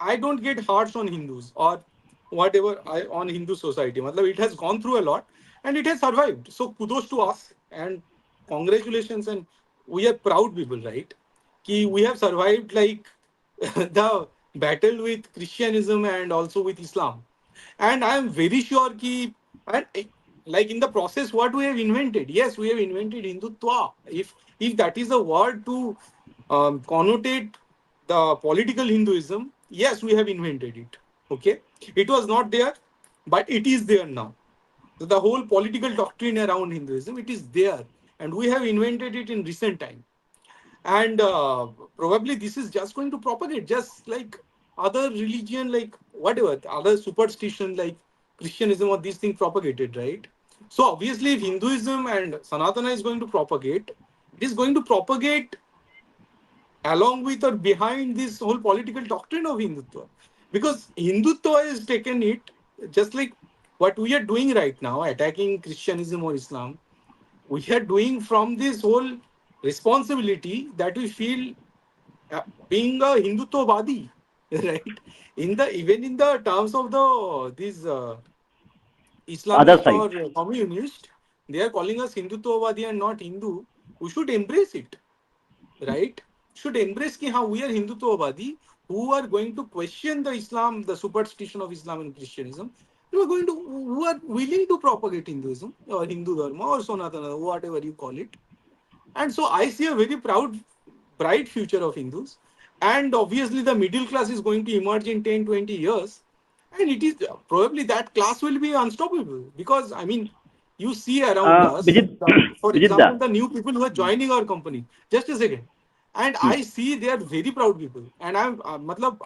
I don't get harsh on Hindus or whatever on Hindu society. Matlab, it has gone through a lot and it has survived. So kudos to us and congratulations, and we are proud people, right? Ki we have survived like the battle with Christianism and also with Islam. And I am very sure ki and like in the process what we have invented, yes, we have invented Hindutva. If that is a word to connotate the political Hinduism, yes, we have invented it. Okay, it was not there, but it is there now. So the whole political doctrine around Hinduism, it is there, and we have invented it in recent time. And probably this is just going to propagate, just like other religion, like whatever other superstition, like Christianism or these things propagated, right? So obviously, if Hinduism and Sanatana is going to propagate, it is going to propagate along with or behind this whole political doctrine of Hindutva. Because Hindutva has taken it just like what we are doing right now, attacking Christianism or Islam. We are doing from this whole responsibility that we feel being a Hindutvadi, right? In the even in the terms of the these Other Islamist side. or communist, they are calling us Hindutvadi and not Hindu. We should embrace it, right? Should embrace ki how we are Hindutvadi who are going to question the Islam, the superstition of Islam and Christianism. Who are willing to propagate Hinduism or Hindu Dharma or Sanatana, whatever you call it. And so I see a very proud, bright future of Hindus. And obviously, the middle class is going to emerge in 10, 20 years. And it is probably that class will be unstoppable because, I mean, you see around us, Bijit, for Bijit example, da. the new people who are joining our company. Just a second. And Hmm. I see they are very proud people. And matlab,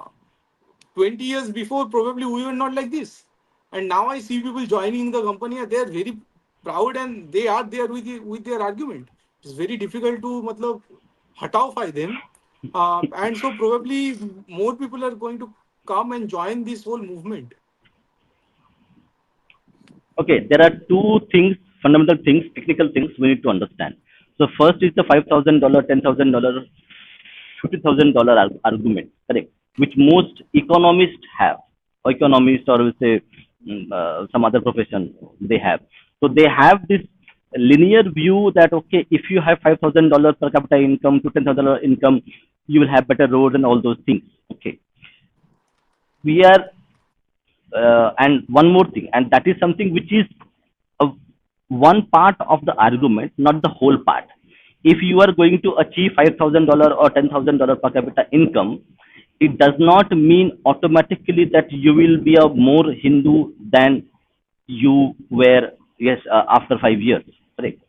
20 years before, probably we were not like this. And now I see people joining the company and they are very proud and they are there with their argument. It's very difficult to matlab, hataify them. And so probably more people are going to come and join this whole movement. Okay, there are two things, fundamental things, technical things we need to understand. So first is the $5,000, $10,000, $50,000 argument, correct? Which most economists have, or economists, or we say some other profession they have. So they have this linear view that okay, if you have $5,000 per capita income to $10,000 income, you will have better roads and all those things. Okay, we are and one more thing, and that is something which is a, one part of the argument, not the whole part. If you are going to achieve $5,000 or $10,000 per capita income, it does not mean automatically that you will be a more Hindu than you were, yes, after 5 years. Correct.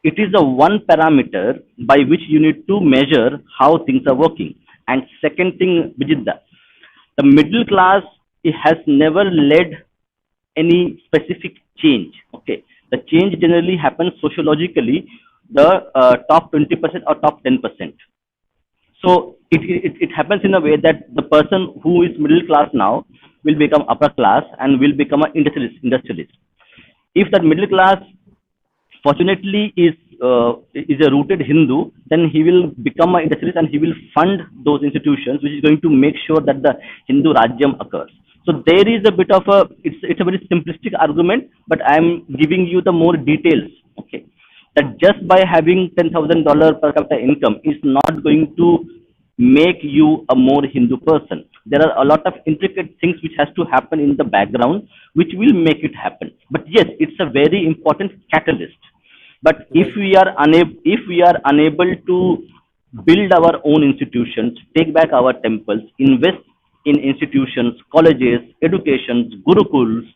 It is the one parameter by which you need to measure how things are working. And second thing, Vijitda, the middle class, it has never led any specific change. Okay, the change generally happens sociologically, the top 20% or top 10%. So it happens in a way that the person who is middle class now will become upper class and will become an industrialist. If that middle class fortunately is a rooted Hindu, then he will become an industrialist and he will fund those institutions, which is going to make sure that the Hindu Rajyam occurs. So there is a bit of a it's a very simplistic argument, but I am giving you the more details. Okay, that just by having $10,000 per capita income is not going to make you a more Hindu person. There are a lot of intricate things which has to happen in the background, which will make it happen. But yes, it's a very important catalyst. But Right. if we are unable to build our own institutions, take back our temples, invest in institutions, colleges, educations, gurukuls,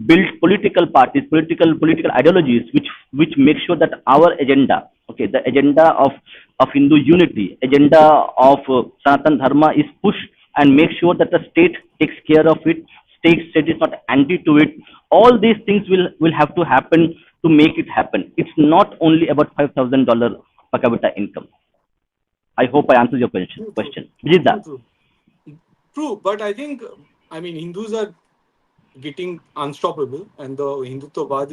build political parties, political ideologies, which make sure that our agenda, okay, the agenda of Hindu unity, agenda of Sanatan Dharma is pushed and make sure that the state takes care of it. State is not anti to it. All these things will have to happen to make it happen. It's not only about $5,000 per capita income. I hope I answered your question. True, true, Question, Vijita. true, true. True, but I think, I mean, Hindus are getting unstoppable, and the Hindutva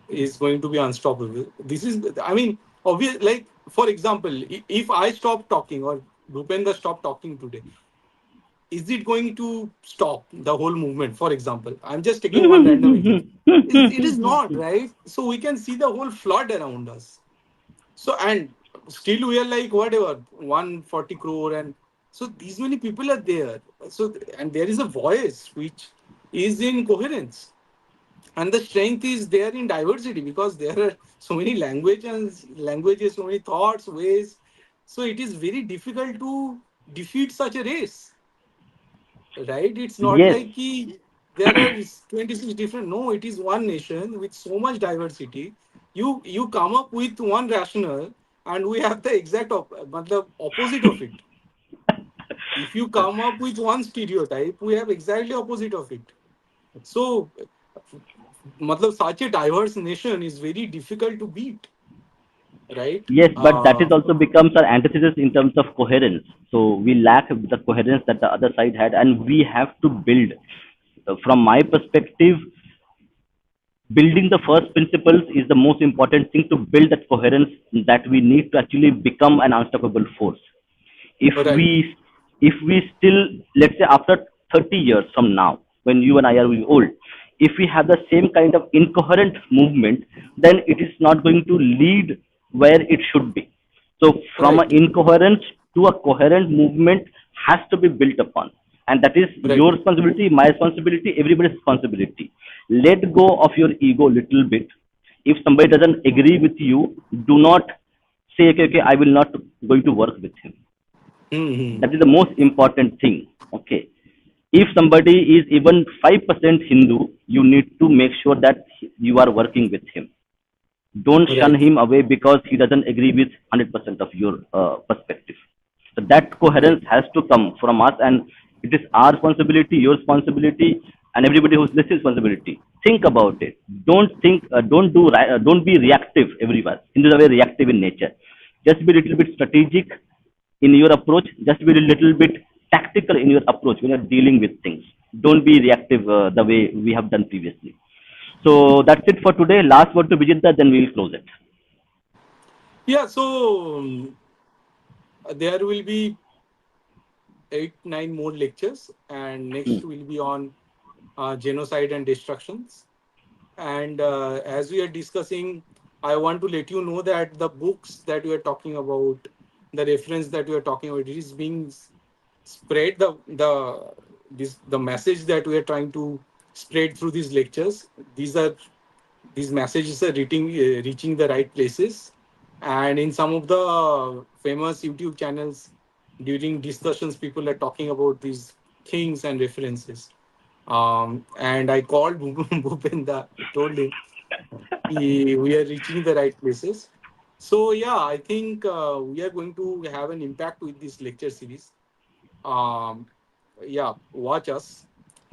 is going to be unstoppable. This is, I mean, obvious. Like, for example, if I stop talking or Bhupendra stop talking today, is it going to stop the whole movement? For example, I'm just taking one random example. It is not, right? So we can see the whole flood around us. So, and still we are like whatever 140 crore, and so these many people are there. So, and there is a voice which is in coherence, and the strength is there in diversity, because there are so many languages, so many thoughts, ways. So it is very difficult to defeat such a race, right? It's not Yes. like there are 26 different. No, it is one nation with so much diversity. You come up with one rationale, and we have the exact matlab, opposite of it. If you come up with one stereotype, we have exactly opposite of it. So, matlab, such a diverse nation is very difficult to beat, right? Yes, but that is also becomes our antithesis in terms of coherence. So we lack the coherence that the other side had, and we have to build. From my perspective, building the first principles is the most important thing to build that coherence that we need to actually become an unstoppable force. if we Right, if we still, let's say, after 30 years from now, when you and I are old, if we have the same kind of incoherent movement, then it is not going to lead where it should be. So from an right, incoherent to a coherent movement has to be built upon, and that is right, your responsibility, my responsibility, everybody's responsibility. Let go of your ego little bit. If somebody doesn't agree with you, do not say, okay, okay, I will not going to work with him. hmm, That is the most important thing. Okay. If somebody is even 5% Hindu, you need to make sure that you are working with him. Don't shun right, him away because he doesn't agree with 100% of your perspective. So that coherence right. has to come from us, and it is our responsibility, your responsibility, and everybody who's listening responsibility. Think about it. Don't be reactive everywhere. Hindus are very reactive in nature. Just be a little bit strategic in your approach. Just be a little bit tactical in your approach when you're dealing with things. Don't be reactive the way we have done previously. So that's it for today. Last word to Vijitha, then we'll close it. Yeah, so there will be 8, 9 more lectures, and Hmm. next will be on genocide and destructions. And as we are discussing, I want to let you know that the books that we are talking about, the reference that we are talking about, it is being spread. The message that we are trying to spread through these lectures. These messages are reaching the right places, and in some of the famous YouTube channels, during discussions, people are talking about these things and references. And I called Bhupenda, told him we are reaching the right places. So yeah, I think we are going to have an impact with this lecture series. Um, yeah, watch us,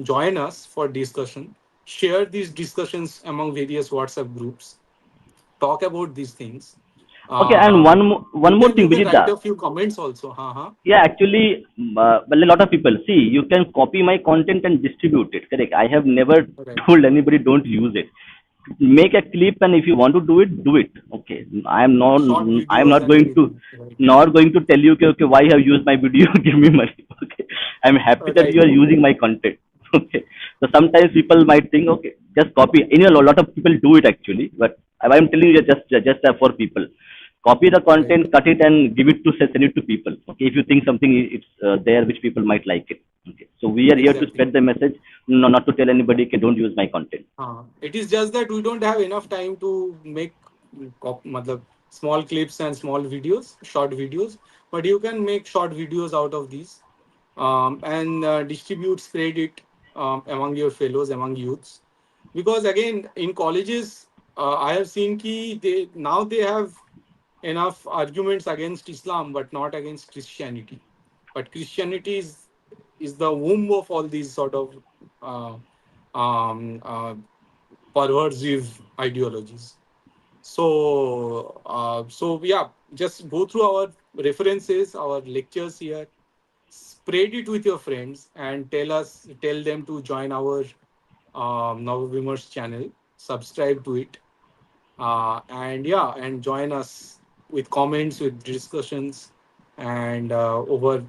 join us for discussion, share these discussions among various WhatsApp groups, talk about these things. Okay, and Um, one more you thing, can write Vijitha. a few comments also. Uh-huh. Yeah, actually, well, a lot of people see you can copy my content and distribute it. Correct. I have never Right. told anybody don't use it. Make a clip, and if you want to do it, do it. Okay. Short I am videos not and going to anything. Right. tell you, okay, okay, why you have used my video? Give me money. Okay. I'm happy that Right. you are using my content. Okay. So sometimes people might think, okay, just copy. A lot of people do it actually, but I'm telling you, just for people. Copy the Right. content, cut it, and give it to send it to people. Okay, if you think something is there which people might like it. Okay, so we are here to Exactly. spread the message, no, not to tell anybody, okay, don't use my content. It is just that we don't have enough time to make matlab, small clips and small videos, short videos. But you can make short videos out of these, and distribute, spread it among your fellows, among youths. Because again, in colleges, I have seen ki they have enough arguments against Islam, but not against Christianity. But Christianity is is the womb of all these sort of uh, um, uh, perversive ideologies. So yeah, just go through our references, our lectures here, spread it with your friends, and tell them to join our Navavimers channel, subscribe to it, and yeah, and join us with comments, with discussions, and over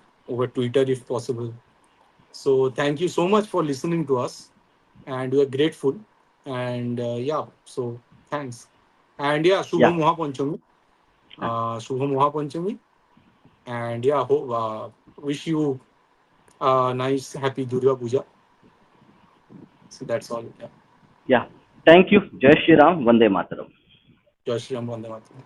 Twitter if possible. So thank you so much for listening to us, and we are grateful. And yeah, so thanks. And yeah, Yeah. Shubham Mahapanchami. Shubham Mahapanchami. And yeah, wish you nice, happy Durga Puja. So that's all. Yeah. Yeah. Thank you. Jai Shri Ram. Vande Mataram. Jai Shri Ram, Vande Mataram.